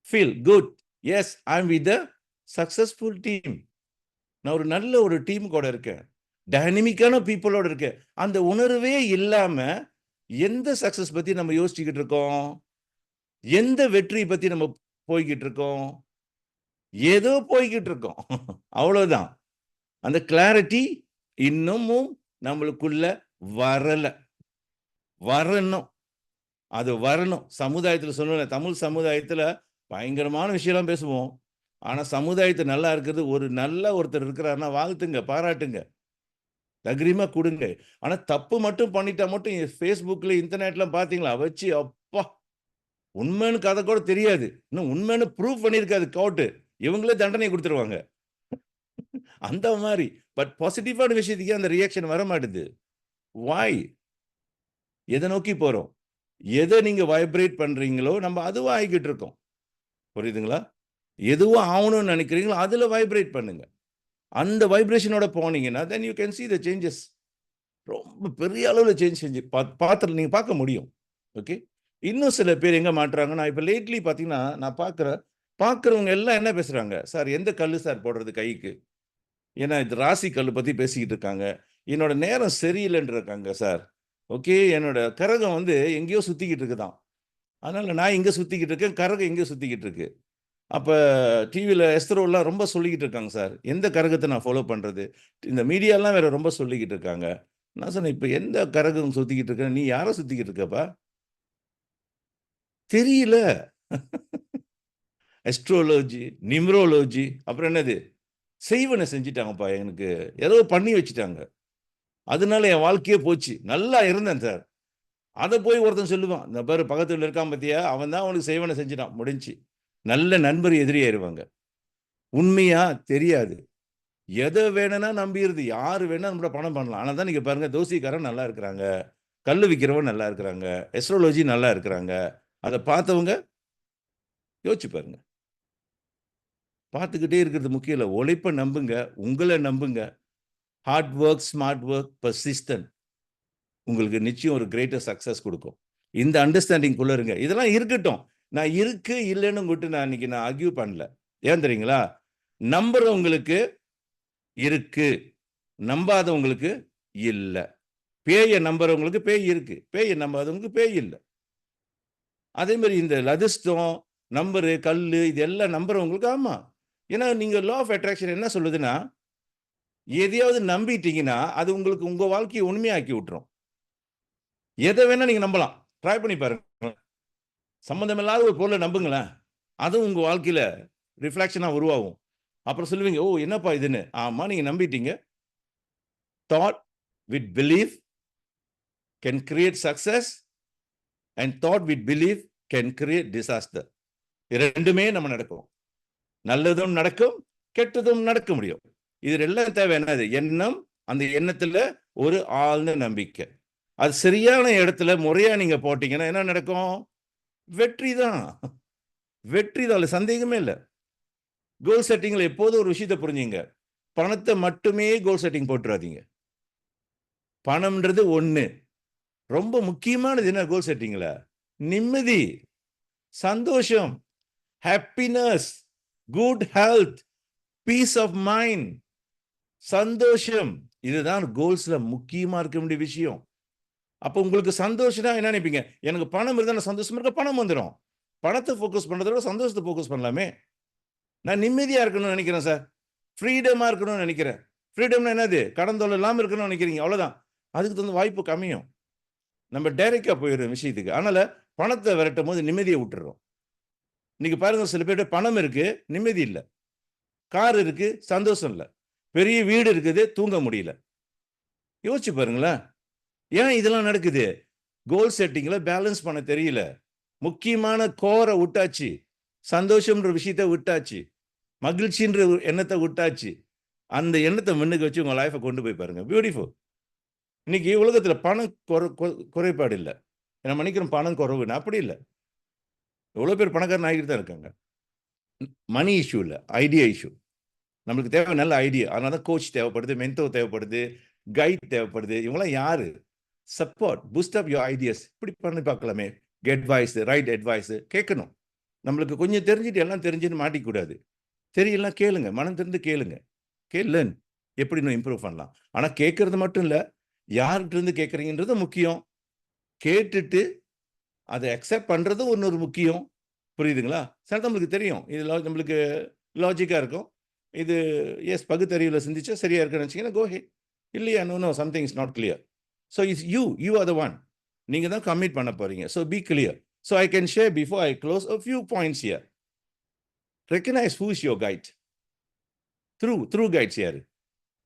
Feel good, yes I am with the successful team. நான் ஒரு நல்ல ஒரு டீம் கூட இருக்கேன், டைனமிக்கான பீப்புளோட இருக்கேன். அந்த உணர்வே இல்லாம எந்த சக்சஸ் பத்தி நம்ம யோசிச்சுக்கிட்டு இருக்கோம், எந்த வெற்றியை பத்தி நம்ம போய்கிட்டு இருக்கோம்? ஏதோ போய்கிட்டு இருக்கோம். அவ்வளவுதான். அந்த கிளாரிட்டி இன்னமும் நம்மளுக்குள்ள வரல. வரணும். அது வரணும். சமுதாயத்துல சொன்ன தமிழ் சமுதாயத்துல பயங்கரமான விஷயம்லாம் பேசுவோம். ஆனா சமுதாயத்தை நல்லா இருக்கிறது, ஒரு நல்ல ஒருத்தர் இருக்கிறாருன்னா வாழ்த்துங்க, பாராட்டுங்க, தைரியமா கொடுங்க. ஆனா தப்பு மட்டும் பண்ணிட்டா மட்டும் ஃபேஸ்புக்ல இன்டர்நெட்லாம் பாத்தீங்களா வச்சு அப்பா உண்மைன்னு கதை கூட தெரியாது, இன்னும் உண்மைன்னு ப்ரூவ் பண்ணியிருக்காது கோர்ட்டு, இவங்களே தண்டனை கொடுத்துருவாங்க. அந்த மாதிரி. பட் பாசிட்டிவான விஷயத்துக்கு அந்த ரியாக்ஷன் வர மாட்டுது. வாய் எதை நோக்கி போறோம், எதை நீங்க வைப்ரேட் பண்றீங்களோ நம்ம அதுவா ஆகிக்கிட்டு இருக்கோம். புரியுதுங்களா? எதுவும் ஆகணும்னு நினைக்கிறீங்களோ அதுல வைப்ரேட் பண்ணுங்க. அந்த வைப்ரேஷனோட போனீங்கன்னா then you can see the changes. ரொம்ப பெரிய அளவுல சேஞ்ச் செஞ்சு பார்த்து நீங்க பார்க்க முடியும். ஓகே. இன்னும் சில பேர் எங்க மாட்டுறாங்க, நான் இப்ப லேட்லி பாத்தீங்கன்னா நான் பார்க்கிறவங்க எல்லாம் என்ன பேசுறாங்க, சார் எந்த கல்லு சார் போடுறது கைக்கு, ஏன்னா இது ராசி கல்லு பத்தி பேசிக்கிட்டு இருக்காங்க. என்னோட நேரம் சரியில்லைன்னு இருக்காங்க சார். ஓகே, என்னோட கரகம் வந்து எங்கேயோ சுத்திக்கிட்டு இருக்குதான், அதனால நான் இங்க சுத்திக்கிட்டு இருக்கேன், கரகம் எங்கேயோ சுத்திக்கிட்டு இருக்கு. அப்ப டிவியில எஸ்தரோலாம் ரொம்ப சொல்லிக்கிட்டு இருக்காங்க சார், எந்த கரகத்தை நான் ஃபாலோ பண்றது, இந்த மீடியாலாம் வேற ரொம்ப சொல்லிக்கிட்டு இருக்காங்க. நான் சொன்னேன், இப்ப எந்த கரகம் சுத்திக்கிட்டு இருக்க, நீ யாரை சுத்திக்கிட்டு இருக்கப்பா தெரியல. அஸ்ட்ரோலஜி, நிம்ரோலஜி, அப்புறம் என்னது செய்வனை செஞ்சுட்டாங்கப்பா, எனக்கு ஏதோ பண்ணி வச்சுட்டாங்க, அதனால என் வாழ்க்கையே போச்சு. நல்லா இருந்தேன் சார். அதை போய் ஒருத்தன் சொல்லுவான், இந்த பேர் பக்கத்துல இருக்கான் பத்தியா, அவன் தான் அவனுக்கு செய்வனை செஞ்சுட்டான், முடிஞ்சு. நல்ல நண்பர் எதிரியாயிருவாங்க. உண்மையா தெரியாது, எதை வேணும்னா நம்பிடுது, யாரு வேணா நம்மள பணம் பண்ணலாம். ஆனால் தான் நீங்க பாருங்க, தோசைக்காரன் நல்லா இருக்கிறாங்க, கல்லு விற்கிறவன் நல்லா இருக்கிறாங்க, எஸ்ட்ரோலஜி நல்லா இருக்கிறாங்க. அதை பார்த்தவங்க யோசிச்சு பாருங்க. பார்த்துக்கிட்டே இருக்கிறது முக்கியம் இல்லை, உழைப்பை நம்புங்க, உங்களை நம்புங்க. Hard work, smart work, persistent உங்களுக்கு நிச்சயம் ஒரு கிரேட்டர் சக்சஸ் கொடுக்கும். இந்த அண்டர்ஸ்டாண்டிங் குள்ள இருங்க. இதெல்லாம் இருக்கட்டும், நான் இருக்கு இல்லைன்னு உங்ககிட்ட நான் இன்னைக்கு நான் ஆர்கியூ பண்ணல. ஏன் தெரியுங்களா, நம்புறவங்களுக்கு இருக்கு, நம்பாதவங்களுக்கு இல்லை. பேயை நம்புறவங்களுக்கு பேய் இருக்கு, பேயை நம்பாதவங்களுக்கு பேய் இல்லை. அதே மாதிரி இந்த அதிர்ஷ்டம், நம்பரு, கல்லு, இது எல்லாம் நம்புறவங்களுக்கு ஆமா. ஏன்னா நீங்க லா ஆஃப் அட்ராக்ஷன் என்ன சொல்லுதுன்னா, எதையாவது நம்பிட்டீங்கன்னா அது உங்களுக்கு உங்க வாழ்க்கையை உண்மையாக்கி விட்டுரும். எதை வேணா நீங்க நம்பலாம், ட்ரை பண்ணி பாருங்க. சம்பந்தம் இல்லாத ஒரு பொருளை நம்புங்களேன், அதுவும் உங்க வாழ்க்கையில ரிஃப்ளெக்ஷனா உருவாகும். அப்புறம் சொல்லுவீங்க, ஓ என்னப்பா இதுன்னு. ஆமா, நீங்க நம்பிட்டீங்க. Thought with belief can create success and thought with belief can create disaster. ரெண்டுமே நம்ம நடக்கும், நல்லதும் நடக்கும், கெட்டதும் நடக்க முடியும். இது எல்லாம் தேவை என்னது, எண்ணம். அந்த எண்ணத்துல ஒரு ஆழ்ந்த நம்பிக்கை. அது சரியான இடத்துல முறையா நீங்க போட்டீங்கன்னா என்ன நடக்கும், வெற்றி தான். வெற்றி தான், சந்தேகமே இல்லை. கோல் செட்டிங்ல எப்போதும் ஒரு விஷயத்தை புரிஞ்சுங்க, பணத்தை மட்டுமே கோல் செட்டிங் போட்டுறாதீங்க. பணம்ன்றது ஒண்ணு, ரொம்ப முக்கியமானது என்ன கோல் செட்டிங்ல, நிம்மதி, சந்தோஷம், happiness, good health, peace of mind, சந்தோஷம். இதுதான் கோல்ஸ்ல முக்கியமா இருக்க வேண்டிய விஷயம். அப்போ உங்களுக்கு சந்தோஷம்னா என்ன நினைப்பீங்க, எனக்கு பணம் இருந்தா நான் சந்தோஷமா இருக்க, பணம் வந்துடும். பணத்தை ஃபோக்கஸ் பண்றதை விட சந்தோஷத்தை ஃபோக்கஸ் பண்ணலாமே. நான் நிம்மதியா இருக்கணும்னு நினைக்கிறேன் சார், ஃப்ரீடமா இருக்கணும்னு நினைக்கிறேன். ஃப்ரீடம்னா என்னது, கடன் தொல்லை இல்லாமல் இருக்கணும்னு நினைக்கிறீங்க, அவ்வளவுதான். அதுக்கு தகுந்த வாய்ப்பு கம்மியும், நம்ம டைரக்டா போயிடும் விஷயத்துக்கு. அதனால பணத்தை விரட்டும் போது நிம்மதியை விட்டுறோம். இன்னைக்கு பாருங்க, சில பேர்ட்ட பணம் இருக்கு, நிம்மதி இல்லை. கார் இருக்கு, சந்தோஷம் இல்லை. பெரிய வீடு இருக்குது, தூங்க முடியல. யோசிச்சு பாருங்களேன், ஏன் இதெல்லாம் நடக்குது? கோல் செட்டிங்ல பேலன்ஸ் பண்ண தெரியல. முக்கியமான கோரை விட்டாச்சு, சந்தோஷம்ன்ற விஷயத்த விட்டாச்சு, மகிழ்ச்சின்ற எண்ணத்தை விட்டாச்சு. அந்த எண்ணத்தை முன்னுக்கு வச்சு உங்க லைஃபை கொண்டு போய் பாருங்க, பியூட்டிஃபுல். இன்னைக்கு உலகத்துல பணம் குறைபாடு இல்லை, நம்ம நினைக்கிறோம் பணம் குறைவுன்னு, அப்படி இல்லை. எவ்வளவு பேர் பணக்காரன் ஆகிட்டு தான் இருக்காங்க. மணி இஷ்யூ இல்லை, ஐடியா இஷ்யூ. நம்மளுக்கு தேவை நல்ல ஐடியா, அதனால தான் கோச் தேவைப்படுது, மென்டர் தேவைப்படுது, கைட் தேவைப்படுது. இவங்களாம் யாரு? Support, boost up your ideas. இப்படி பண்ணி பார்க்கலாமே. அட்வைஸ், ரைட் அட்வைஸ் கேட்கணும். நம்மளுக்கு கொஞ்சம் தெரிஞ்சுட்டு எல்லாம் தெரிஞ்சுன்னு மாட்டிக்கூடாது. தெரியலாம் கேளுங்க, மனம் திறந்து கேளுங்க. லேர்ன் எப்படி இன்னும் இம்ப்ரூவ் பண்ணலாம். ஆனால் கேட்கறது மட்டும் இல்லை, யார்கிட்ட இருந்து கேட்குறீங்கன்றது முக்கியம். கேட்டுட்டு அதை அக்செப்ட் பண்ணுறது ஒன்று முக்கியம். புரியுதுங்களா? சில நம்மளுக்கு தெரியும், இது நம்மளுக்கு லாஜிக்காக இருக்கும். இது எஸ் பகுத்தறிவில் சிந்திச்சா சரியா இருக்குன்னு வச்சிங்கன்னா கோ ஹெட். இல்லையா, know something is not clear. So it's you are the one. நீங்கள் தான் கமிட் பண்ண போகிறீங்க. So B clear. So I can share before I close a few points here. Recognize who is your guide. Through guides யாரு?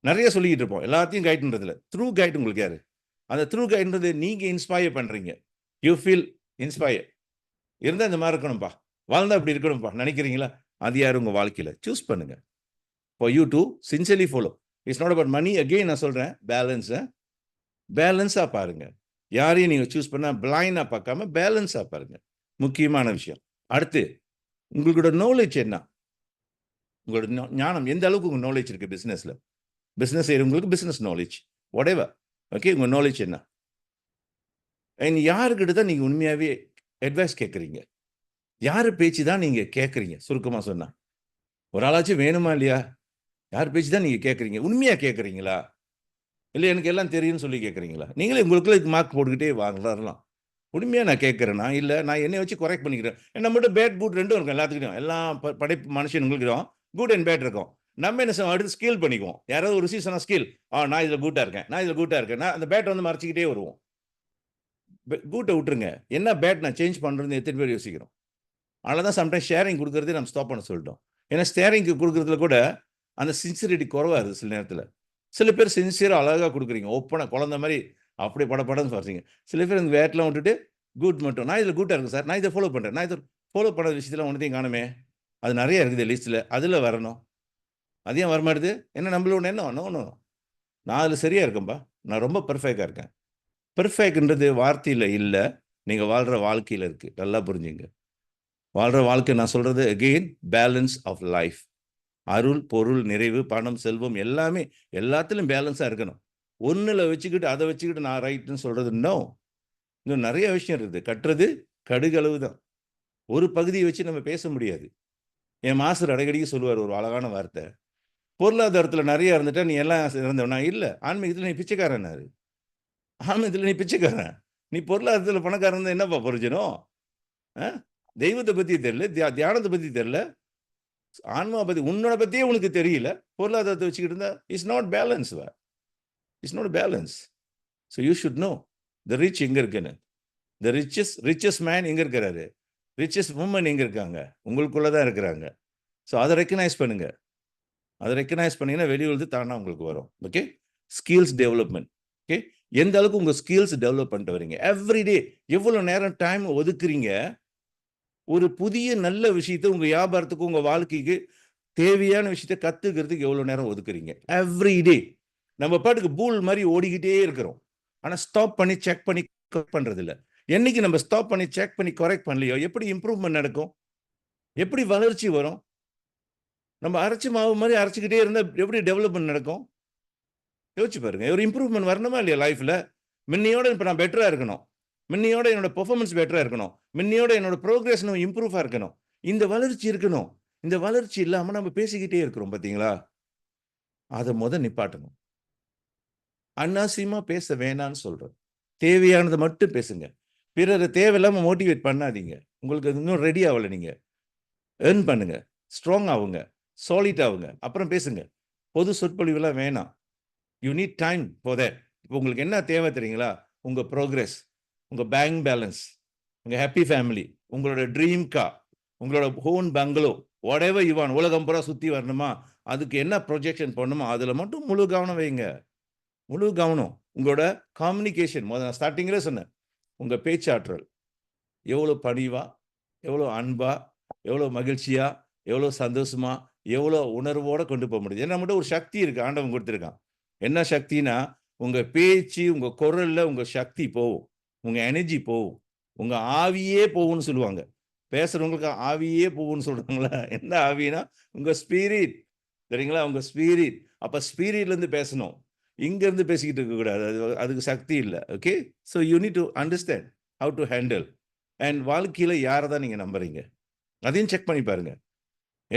நிறைய சொல்லிக்கிட்டு இருப்போம், எல்லாத்தையும் கைட்ன்றதுல through guide உங்களுக்கு யாரு? அந்த த்ரூ கைட்ன்றது நீங்க இன்ஸ்பயர் பண்றீங்க. You feel inspire. இருந்தா இந்த மாதிரி இருக்கணும்ப்பா, வாழ்ந்தா இப்படி இருக்கணும்ப்பா நினைக்கிறீங்களா? அது யாரு உங்க வாழ்க்கையில? சூஸ் பண்ணுங்க. For you to sincerely follow. It's not about money. Again நான் சொல்றேன், பேலன்ஸா பாருங்க. யாரையும் நீங்க சூஸ் பண்ணா பிளைண்டா பார்க்காம பேலன்ஸா பாருங்க. முக்கியமான விஷயம். அடுத்து, உங்களோட நாலேஜ் என்ன? உங்களோட ஞானம் எந்த அளவுக்கு உங்க நாலேஜ் இருக்கு? பிசினஸ் செய்யறவங்களுக்கு பிசினஸ் நாலேஜ் whatever. ஓகே, உங்க நாலேஜ் என்ன? அண்ட் யாருக்கிட்ட தான் நீங்க உண்மையாவே அட்வைஸ் கேட்குறீங்க? யார் பேச்சு தான் நீங்க கேட்குறீங்க? சுருக்கமா சொன்னா, ஒரு ஆளாச்சும் வேணுமா இல்லையா? யார் பேச்சு தான் நீங்க கேட்குறீங்க? உண்மையா கேட்குறீங்களா? இல்லை எனக்கு எல்லாம் தெரியும்னு சொல்லி கேட்குறீங்களா? நீங்களே உங்களுக்குள்ள மார்க் போட்டுக்கிட்டே வரலாம். உண்மையா நான் கேட்குறேன்னா, இல்லை நான் என்னை வச்சு கரெக்ட் பண்ணிக்கிறேன். நம்மகிட்ட பேட் குட் ரெண்டும் இருக்கும். எல்லாத்துக்கிட்டும், எல்லா படைப்பு மனுஷனுங்களுக்கும் குட் அண்ட் பேட் இருக்கும். நம்ம என்ன செய்வோம், அடுத்து ஸ்கில் பண்ணிக்குவோம். யாராவது ஒரு சீசனாக ஸ்கில், நான் இதில் கூட்டாக இருக்கேன், நான் அந்த பேட்டை வந்து மறைச்சிக்கிட்டே வருவோம். கூட்டை விட்டுருங்க. என்ன பேட் நான் சேஞ்ச் பண்ணுறது எத்தனை பேர் யோசிக்கிறோம்? அதனால தான் சம்டைம்ஸ் ஷேரிங் கொடுக்குறதே நம்ம ஸ்டாப் பண்ண சொல்லிட்டோம். ஏன்னா ஷேரிங்க்கு கொடுக்குறதுல கூட அந்த சின்சியரிட்டி குறைவாக இருக்குது சில நேரத்தில். சில பேர் சின்சியராக அழகாக கொடுக்குறீங்க, ஓப்பனாக குழந்த மாதிரி அப்படியே படப்படன்னு சொல்கிறீங்க. சில பேர் இந்த வேட்டெலாம் விட்டுட்டு குட் மட்டும், நான் இதில் கூட்டாக இருக்குது சார், நான் இதை ஃபாலோ பண்ணுறேன், நான் இதை ஃபாலோ பண்ண விஷயத்தில் ஒன்றத்தையும் காணுமே. அது நிறைய இருக்குது லிஸ்ட்டில், அதில் வரணும். அதையும் வரமாட்டுது. என்ன நம்மளோட எண்ணம்? நோ, நான் அதில் சரியாக இருக்கேன்ப்பா, நான் ரொம்ப பெர்ஃபெக்டாக இருக்கேன். பெர்ஃபெக்ட்ன்றது வார்த்தையில் இல்லை, நீங்கள் வாழ்கிற வாழ்க்கையில் இருக்குது. நல்லா புரிஞ்சுங்க. வாழ்கிற வாழ்க்கை நான் சொல்கிறது அகெயின் பேலன்ஸ் ஆஃப் லைஃப். அருள், பொருள், நிறைவு, பணம், செல்வம் எல்லாமே எல்லாத்துலையும் பேலன்ஸாக இருக்கணும். ஒன்றில் வச்சுக்கிட்டு அதை வச்சுக்கிட்டு நான் ரைட்டுன்னு சொல்கிறது நோ. இன்னும் நிறைய விஷயம் இருக்குது. கட்டுறது கடுகளவு தான். ஒரு பகுதியை வச்சு நம்ம பேச முடியாது. என் மாஸ்டர் அடிக்கடிக்கு சொல்லுவார் ஒரு அழகான வார்த்தை, பொருளாதாரத்தில் நிறைய இருந்துட்டா நீ எல்லாம் இருந்தவனா? இல்லை, ஆன்மீகத்தில் நீ பிச்சைக்காரனாரு. ஆன்மீகத்தில் நீ பிச்சைக்காரன். நீ பொருளாதாரத்தில் பணக்காரன் தான் என்னப்பா பிரயோஜனம்? தெய்வத்தை பற்றி தெரியல, தியானத்தை பற்றி தெரியல, ஆன்மா பற்றி உன்னோட பற்றியே உனக்கு தெரியல, பொருளாதாரத்தை வச்சுக்கிட்டு இருந்தா it's not balance. It's not balance. So you should know the rich எங்கே இருக்குன்னு. த ரிச்சஸ்ட் மேன் எங்கே இருக்கிறாரு? ரிச்சஸ்ட் உமன் எங்கே இருக்காங்க? உங்களுக்குள்ளே தான் இருக்கிறாங்க. ஸோ அதை ரெக்கக்னைஸ் பண்ணுங்க. அதை ரெக்கக்னைஸ் பண்ணிங்கன்னா வெளியுறது தானா உங்களுக்கு வரும். Okay, skills development. ஓகே, எந்த அளவுக்கு உங்கள் ஸ்கில்ஸ் டெவலப் பண்ணிட்டு வரீங்க? எவ்ரிடே எவ்வளோ நேரம் டைம் ஒதுக்குறீங்க ஒரு புதிய நல்ல விஷயத்தை உங்கள் வியாபாரத்துக்கு, உங்கள் வாழ்க்கைக்கு தேவையான விஷயத்தை கற்றுக்கிறதுக்கு எவ்வளோ நேரம் ஒதுக்குறீங்க? எவ்ரிடே நம்ம பாட்டுக்கு பூல் மாதிரி ஓடிக்கிட்டே இருக்கிறோம். ஆனால் ஸ்டாப் பண்ணி செக் பண்ணி கரெக்ட் பண்ணுறது இல்லை. என்னைக்கு நம்ம ஸ்டாப் பண்ணி செக் பண்ணி கரெக்ட் பண்ணலையோ எப்படி இம்ப்ரூவ்மெண்ட் நடக்கும்? எப்படி வளர்ச்சி வரும்? நம்ம அரைச்சி மாவு மாதிரி அரைச்சிக்கிட்டே இருந்தால் எப்படி டெவலப்மெண்ட் நடக்கும்? யோசிச்சு பாருங்க. ஒரு இம்ப்ரூவ்மெண்ட் வரணுமா இல்லையா லைஃப்பில்? முன்னையோட இப்போ நான் பெட்டராக இருக்கணும், முன்னையோட என்னோட பெர்ஃபார்மன்ஸ் பெட்டராக இருக்கணும், முன்னையோட என்னோட ப்ரோக்ரஸ் இம்ப்ரூவாக இருக்கணும், இந்த வளர்ச்சி இருக்கணும். இந்த வளர்ச்சி இல்லாமல் நம்ம பேசிக்கிட்டே இருக்கிறோம் பார்த்தீங்களா? அதை நிப்பாட்டணும். அன்னாவசியமாக பேச வேணான்னு சொல்கிறேன். தேவையானதை மட்டும் பேசுங்க. பிறரை தேவையில்லாமல் மோட்டிவேட் பண்ணாதீங்க. உங்களுக்கு அது இன்னும் ரெடி ஆகலை. நீங்கள் ஏர்ன் பண்ணுங்க, ஸ்ட்ராங் ஆகுங்க, சாலிட் ஆகுங்க, அப்புறம் பேசுங்க. பொது சொற்பொழிவுலாம் வேணாம். You need time for that. இப்போ உங்களுக்கு என்ன தேவை தெரியுங்களா? உங்கள் ப்ரோக்ரஸ், உங்கள் பேங்க் பேலன்ஸ், உங்கள் ஹாப்பி ஃபேமிலி, உங்களோட ட்ரீம் கார், உங்களோட own bungalow, whatever you want. உலகம் பூரா சுற்றி வரணுமா? அதுக்கு என்ன ப்ரொஜெக்ஷன் பண்ணணுமோ அதில் மட்டும் முழு கவனம் வைங்க. முழு கவனம். உங்களோட கம்யூனிகேஷன், நான் ஸ்டார்டிங்கில் சொன்னேன், உங்கள் பேச்சாற்றல் எவ்வளோ பணிவா, எவ்வளோ அன்பா, எவ்வளோ மகிழ்ச்சியா, எவ்வளோ சந்தோஷமா, எவ்வளோ உணர்வோடு கொண்டு போக முடியுது. ஏன்னா நம்மகிட்ட ஒரு சக்தி இருக்குது, ஆண்டவன் கொடுத்துருக்கான். என்ன சக்தினா, உங்கள் பேச்சு, உங்கள் குரலில் உங்கள் சக்தி போகும், உங்கள் எனர்ஜி போகும், உங்கள் ஆவியே போகும்னு சொல்லுவாங்க. பேசுகிறவங்களுக்கு ஆவியே போகும்னு சொல்கிறாங்களா? என்ன ஆவினா உங்கள் ஸ்பிரிட், சரிங்களா? உங்கள் ஸ்பிரிட். அப்போ ஸ்பிரிட்லேருந்து பேசணும். இங்கேருந்து பேசிக்கிட்டு இருக்கக்கூடாது. அதுக்கு சக்தி இல்லை. Okay, so you need to understand how to handle. And வாழ்க்கையில் யாரை தான் நீங்கள் நம்புறீங்க அதையும் செக் பண்ணி பாருங்க.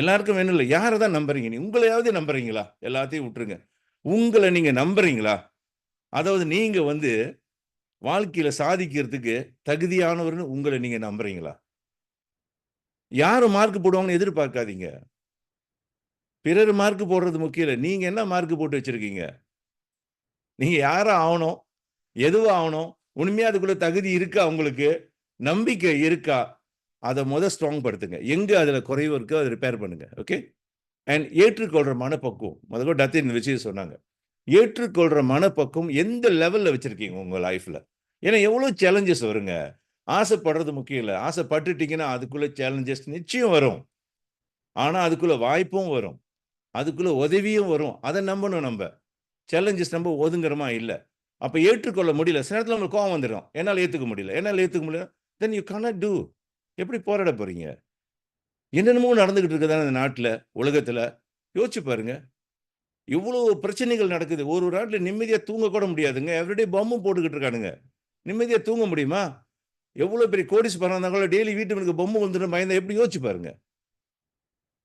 எல்லாருக்கும் வேணும் இல்லை, யாரை தான் நம்புறீங்க? நீ உங்களையாவது நம்புறீங்களா? எல்லாத்தையும் விட்டுருங்க. உங்களை நீங்கள் நம்புறீங்களா? அதாவது நீங்கள் வாழ்க்கையில் சாதிக்கிறதுக்கு தகுதியானவர்னு உங்களை நீங்கள் நம்புறீங்களா? யாரும் மார்க் போடுவாங்கன்னு எதிர்பார்க்காதீங்க. பிறர் மார்க் போடுறது முக்கியம் இல்லை. நீங்கள் என்ன மார்க் போட்டு வச்சிருக்கீங்க? நீங்கள் யாரும் ஆகணும், எதுவும் ஆகணும், உண்மையாக அதுக்குள்ள தகுதி இருக்கா, உங்களுக்கு நம்பிக்கை இருக்கா, அதை ஸ்ட்ராங் படுத்துங்க. எங்கே அதில் குறைவு இருக்கோ அதை ரிப்பேர் பண்ணுங்க. ஓகே, அண்ட் ஏற்றுக்கொள்கிற மனப்பக்குவம் முதல்ல டத்து இந்த விஷயம் சொன்னாங்க. ஏற்றுக்கொள்கிற மனப்பக்குவம் எந்த லெவலில் வச்சுருக்கீங்க உங்கள் லைஃப்பில்? ஏன்னா எவ்வளோ சேலஞ்சஸ் வருங்க. ஆசைப்படுறது முக்கியம் இல்லை. ஆசைப்பட்டுட்டீங்கன்னா அதுக்குள்ளே சேலஞ்சஸ் நிச்சயம் வரும். ஆனால் அதுக்குள்ளே வாய்ப்பும் வரும், அதுக்குள்ளே உதவியும் வரும். அதை நம்பணும். நம்ம சேலஞ்சஸ் நம்ம ஒதுங்குறமா இல்லை. அப்போ ஏற்றுக்கொள்ள முடியல. சில நேரத்தில் நம்மளுக்கு கோவம் வந்துடும். என்னால் ஏற்றுக்க முடியல. Then you cannot do. எப்படி போராட போகிறீங்க? என்னென்னமோ நடந்துக்கிட்டு இருக்குதானே இந்த நாட்டில், உலகத்தில். யோசிச்சு பாருங்க, இவ்வளோ பிரச்சனைகள் நடக்குது. ஒரு நாட்டில் நிம்மதியாக தூங்க கூட முடியாதுங்க. எவ்ரிடே பொம்மும் போட்டுக்கிட்டு இருக்கானுங்க. நிம்மதியாக தூங்க முடியுமா? எவ்வளோ பெரிய கோடீஸ்வரன் இருந்தால் கூட டெய்லி வீட்டுக்கு பொம்மை வந்துடும் பயந்தா எப்படி? யோசிச்சு பாருங்க.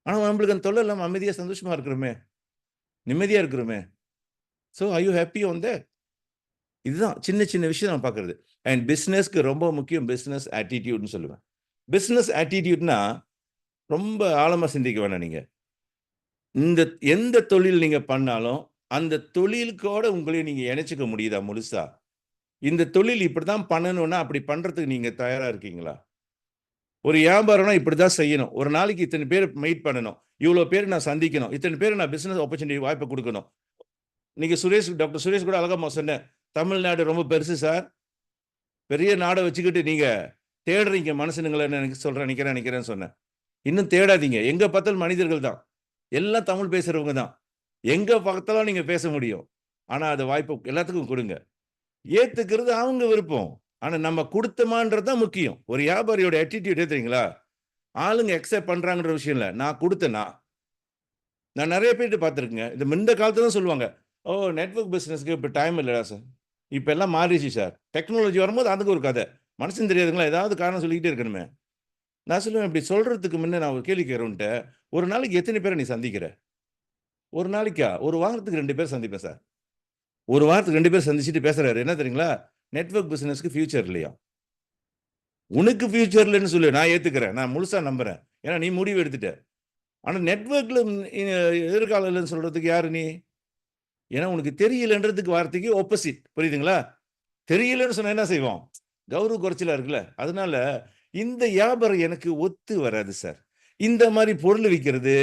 ஆனால் நம்மளுக்கு அந்த தொல்லை இல்லாமல் அமைதியாக சந்தோஷமாக இருக்கிறோமே, நிம்மதியாக இருக்கிறோமே. So I you happy on that? இதுதான் சின்ன சின்ன விஷயம் நான் பார்க்குறது. அண்ட் பிஸ்னஸ்க்கு ரொம்ப முக்கியம் பிஸ்னஸ் ஆட்டிடியூட்னு சொல்லுவேன். பிஸ்னஸ் ஆட்டிடியூட்னா ரொம்ப ஆழமாக சிந்திக்க வேணாம். நீங்கள் எந்த தொழில் நீங்கள் பண்ணாலும் அந்த தொழிலுக்கோட உங்களையும் நீங்கள் இணைச்சிக்க முடியுதா முழுசா? இந்த தொழில் இப்படி தான் பண்ணணும்னா அப்படி பண்ணுறதுக்கு நீங்கள் தயாராக இருக்கீங்களா? ஒரு வியாபாரம்னா இப்படி தான் செய்யணும். ஒரு நாளைக்கு இத்தனை பேர் மீட் பண்ணணும், இவ்வளோ பேர் நான் சந்திக்கணும், இத்தனை பேர் நான் பிஸ்னஸ் ஆப்பர்ச்சுனிட்டி வாய்ப்பை கொடுக்கணும். நீங்கள் டாக்டர் சுரேஷ் கூட அழகாக சொன்னேன், தமிழ்நாடு ரொம்ப பெருசு சார், பெரிய நாடை வச்சுக்கிட்டு நீங்கள் தேடுறீங்க மனுஷனுங்களை எனக்கு சொல்கிறேன், நினைக்கிறேன்னு சொன்னேன். இன்னும் தேடாதீங்க. எங்கே பார்த்தாலும் மனிதர்கள் தான், எல்லாம் தமிழ் பேசுகிறவங்க தான். எங்கே பார்த்தாலும் நீங்கள் பேச முடியும். ஆனால் அது வாய்ப்பு எல்லாத்துக்கும் கொடுங்க. ஏற்றுக்கிறது அவங்க விருப்பம், ஆனால் நம்ம கொடுத்தமான்றது தான் முக்கியம். ஒரு வியாபாரியோட ஆட்டிடியூட் ஏற்றுறீங்களா? ஆளுங்க அக்செப்ட் பண்ணுறாங்கன்ற விஷயம் இல்லை, நான் கொடுத்தேன்னா. நான் நிறைய பேர்கிட்ட பார்த்துருக்குங்க. இந்த முந்த காலத்துல தான் சொல்லுவாங்க, ஓ நெட்வொர்க் பிஸ்னஸ்க்கு இப்போ டைம் இல்லைடா சார், இப்போ எல்லாம் மாறிடுச்சு சார். டெக்னாலஜி வரும்போது அதுக்கு ஒரு கதை, மனுஷன் தெரியாதுங்களா, ஏதாவது காரணம் சொல்லிக்கிட்டே இருக்கணுமே. நான் சொல்லுவேன், இப்படி சொல்கிறதுக்கு முன்னே நான் ஒரு கேள்வி கேட்குறேன்ட்டு, ஒரு நாளைக்கு எத்தனை பேரை நீ சந்திக்கிற? ஒரு நாளைக்கா? ஒரு வாரத்துக்கு 2 பேர் சந்திப்பேன் சார். ஒரு வாரத்துக்கு 2 பேர் சந்திச்சுட்டு பேசுறாரு. என்ன தெரியுங்களா? நெட்வொர்க் பிஸ்னஸ்க்கு ஃபியூச்சர் இல்லையா? உனக்கு ஃபியூச்சர் இல்லைன்னு சொல்லு, நான் ஏற்றுக்கிறேன், நான் முழுசாக நம்புகிறேன். ஏன்னா நீ முடிவு எடுத்துட்ட. ஆனால் நெட்வொர்க்கில் எதிர்காலம் இல்லைன்னு சொல்கிறதுக்கு யாரு நீ? ஏன்னா உனக்கு தெரியலன்றதுக்கு வார்த்தைக்கு ஆப்போசிட். புரியுதுங்களா? தெரியலன்னு சொன்னால் என்ன செய்வோம்? கௌரவ குறைச்சலாக இருக்குல்ல. அதனால இந்த வியாபாரம் எனக்கு ஒத்து வராது சார். இந்த மாதிரி பொருள் விற்கிறது,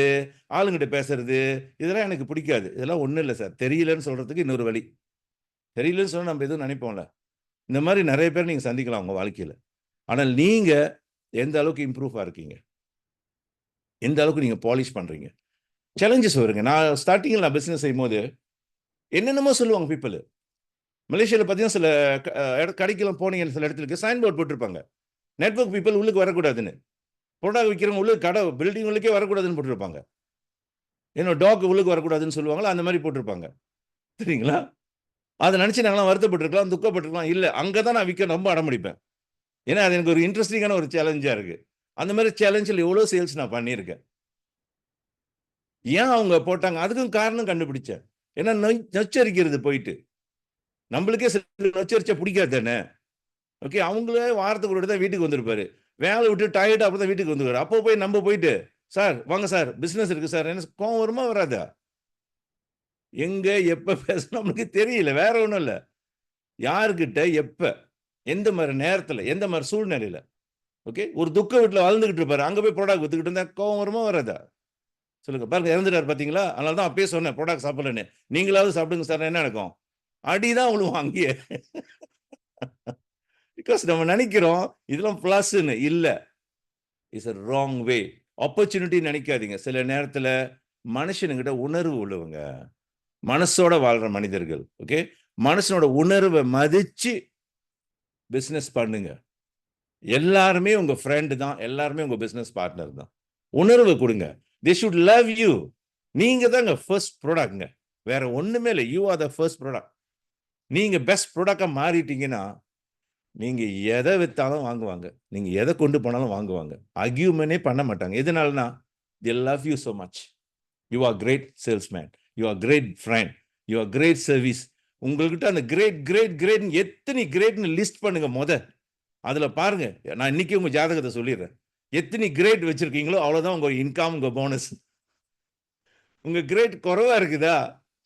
ஆளுங்கிட்ட பேசுறது, இதெல்லாம் எனக்கு பிடிக்காது. இதெல்லாம் ஒன்றும் இல்லை சார். தெரியலன்னு சொல்கிறதுக்கு இன்னொரு வழி. தெரியலன்னு சொன்னால் நம்ம எதுவும் நினைப்போம்ல. இந்த மாதிரி நிறைய பேர் நீங்கள் சந்திக்கலாம் உங்கள் வாழ்க்கையில். ஆனால் நீங்கள் எந்த அளவுக்கு இம்ப்ரூவாக இருக்கீங்க, எந்த அளவுக்கு நீங்கள் பாலிஷ் பண்ணுறீங்க. சேலஞ்சஸ் வருங்க. நான் ஸ்டார்டிங்கில் நான் பிஸ்னஸ் செய்யும்போது என்னென்னமோ சொல்லுவாங்க பீப்புள். மலேசியாவில் பார்த்தீங்கன்னா சில கடைக்கெல்லாம் போனீங்க, சில இடத்துக்கு சைன் போர்டு போட்டிருப்பாங்க, நெட்வொர்க் பீப்புள் உள்ளுக்கு வரக்கூடாதுன்னு. ப்ராடக்ட் விற்கிறவங்க உள்ளுக்கு கடை பில்டிங் உள்ளுக்கே வரக்கூடாதுன்னு போட்டிருப்பாங்க. என்னோட டாக் உள்ளுக்கு வரக்கூடாதுன்னு சொல்லுவாங்களா, அந்த மாதிரி போட்டிருப்பாங்க. சரிங்களா? அதை நினச்சி நாங்களாம் வருத்தப்பட்டிருக்கலாம், துக்கப்பட்டிருக்கலாம். இல்லை, அங்கே தான் நான் விற்க ரொம்ப அடம்பிடிப்பேன். ஏன்னா அது எனக்கு ஒரு இன்ட்ரெஸ்டிங்கான ஒரு சேலஞ்சாக இருக்குது. அந்த மாதிரி சேலஞ்சில் எவ்வளோ சேல்ஸ் நான் பண்ணியிருக்கேன். ஏன் அவங்க போட்டாங்க, அதுக்கும் காரணம் கண்டுபிடிச்சேன். ஏன்னா நச்சரிக்கிறது போயிட்டு நம்மளுக்கே சில நச்சரிச்சா பிடிக்காது தானே. ஓகே, அவங்களே வாரத்துக்கு ஒரு தான் வீட்டுக்கு வந்திருப்பாரு, வேலை விட்டு டயர்டாக அப்போ தான் வீட்டுக்கு வந்துருவாரு. அப்போ போய் நம்ம போயிட்டு சார் வாங்க சார் பிஸ்னஸ் இருக்குது சார், என்ன கோவம் வருமா வராதா? எங்கே எப்போ பேசணும் நம்மளுக்கு தெரியல. வேற ஒன்றும் இல்லை, யாருக்கிட்ட எப்போ எந்த மாதிரி நேரத்தில் எந்த மாதிரி சூழ்நிலையில். ஓகே, ஒரு துக்க வீட்டில் வாழ்ந்துக்கிட்டு இருப்பாரு, அங்கே போய் ப்ராடக்ட் வித்துக்கிட்டு இருந்தா கோவம் வருமா வராதா? சொல்லுங்க பாருங்க, இறந்துட்டார் பார்த்தீங்களா? அதனால தான் அப்பயே சொன்னேன் ப்ராடக்ட் சாப்பிட்றேன்னு. நீங்களாவது சாப்பிடுங்க சார், என்ன நடக்கும்? அடிதான் விழுவோம் அங்கேயே. பிகாஸ் நம்ம நினைக்கிறோம் இதெல்லாம் பிளஸ்ன்னு. இல்லை, it's a wrong way. Opportunity நினைக்காதீங்க. சில நேரத்தில் மனுஷனுங்கிட்ட உணர்வு உள்ளவங்க, மனசோட வாழ்ற மனிதர்கள். ஓகே, மனுஷனோட உணர்வை மதிச்சு பிஸ்னஸ் பண்ணுங்க. எல்லாருமே உங்க ஃப்ரெண்டு தான், எல்லாருமே உங்க பிஸ்னஸ் பார்ட்னர் தான். உணர்வை கொடுங்க. they should love you. நீங்க தாங்க ஃபர்ஸ்ட் ப்ராடக்ட்ங்க. வேற ஒண்ணுமே இல்லை. You are the first product. நீங்க பெஸ்ட் ப்ராடக்டா மாறிட்டீங்கன்னா நீங்க எதை வித்தாலும் வாங்குவாங்க, நீங்க எதை கொண்டு போனாலும் வாங்குவாங்க. ஆர்கியூமெண்டே பண்ண மாட்டாங்க. எதனாலனா they love you so much. You are great salesman, you are great friend, you are great service. உங்ககிட்ட அந்த கிரேட் கிரேட் கிரேட் எத்தனை கிரேட்னு லிஸ்ட் பண்ணுங்க. அதுல பாருங்க, நான் இன்னைக்கு உங்க ஜாதகத்தை சொல்லிடுறேன். எத்தனை கிரேட் வச்சிருக்கீங்களோ அவ்வளவுதான் உங்க இன்கம், உங்க போனஸ். உங்க கிரேட் குறைவா இருக்குதா,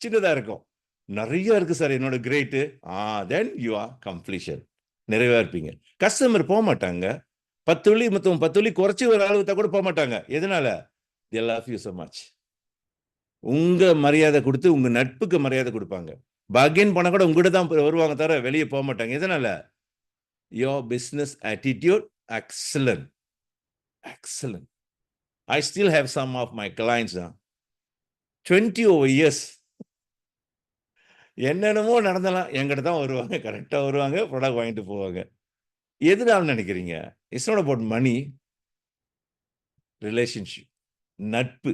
சின்னதா இருக்கும். நிறைய இருக்கு சார் என்னோட great, then you are completion, நிறைவா இருப்பீங்க. கஸ்டமர் போக மாட்டாங்க. 10 வெள்ளி மொத்தம் 10 வெள்ளி குறைச்சி ஒரு ஆள் வித்தா கூட போக மாட்டாங்க. எதனால? they love you so much. உங்க மரியாதை கொடுத்து உங்க நட்புக்கு மரியாதை கொடுப்பாங்க. பாகியன் பண்ண கூட உங்ககிட்ட தான் வருவாங்க தவிர வெளியே போக மாட்டாங்க. எதனால? your business attitude excellent, excellent. I still have some of my clients 20 over years. என்னென்னமோ நடந்தலாம் என்கிட்ட தான் வருவாங்க, கரெக்டா வருவாங்க, ப்ராடக்ட் வாங்கிட்டு போவாங்க. எதுனால நினைக்கிறீங்க? It's not about money, relationship, நட்பு.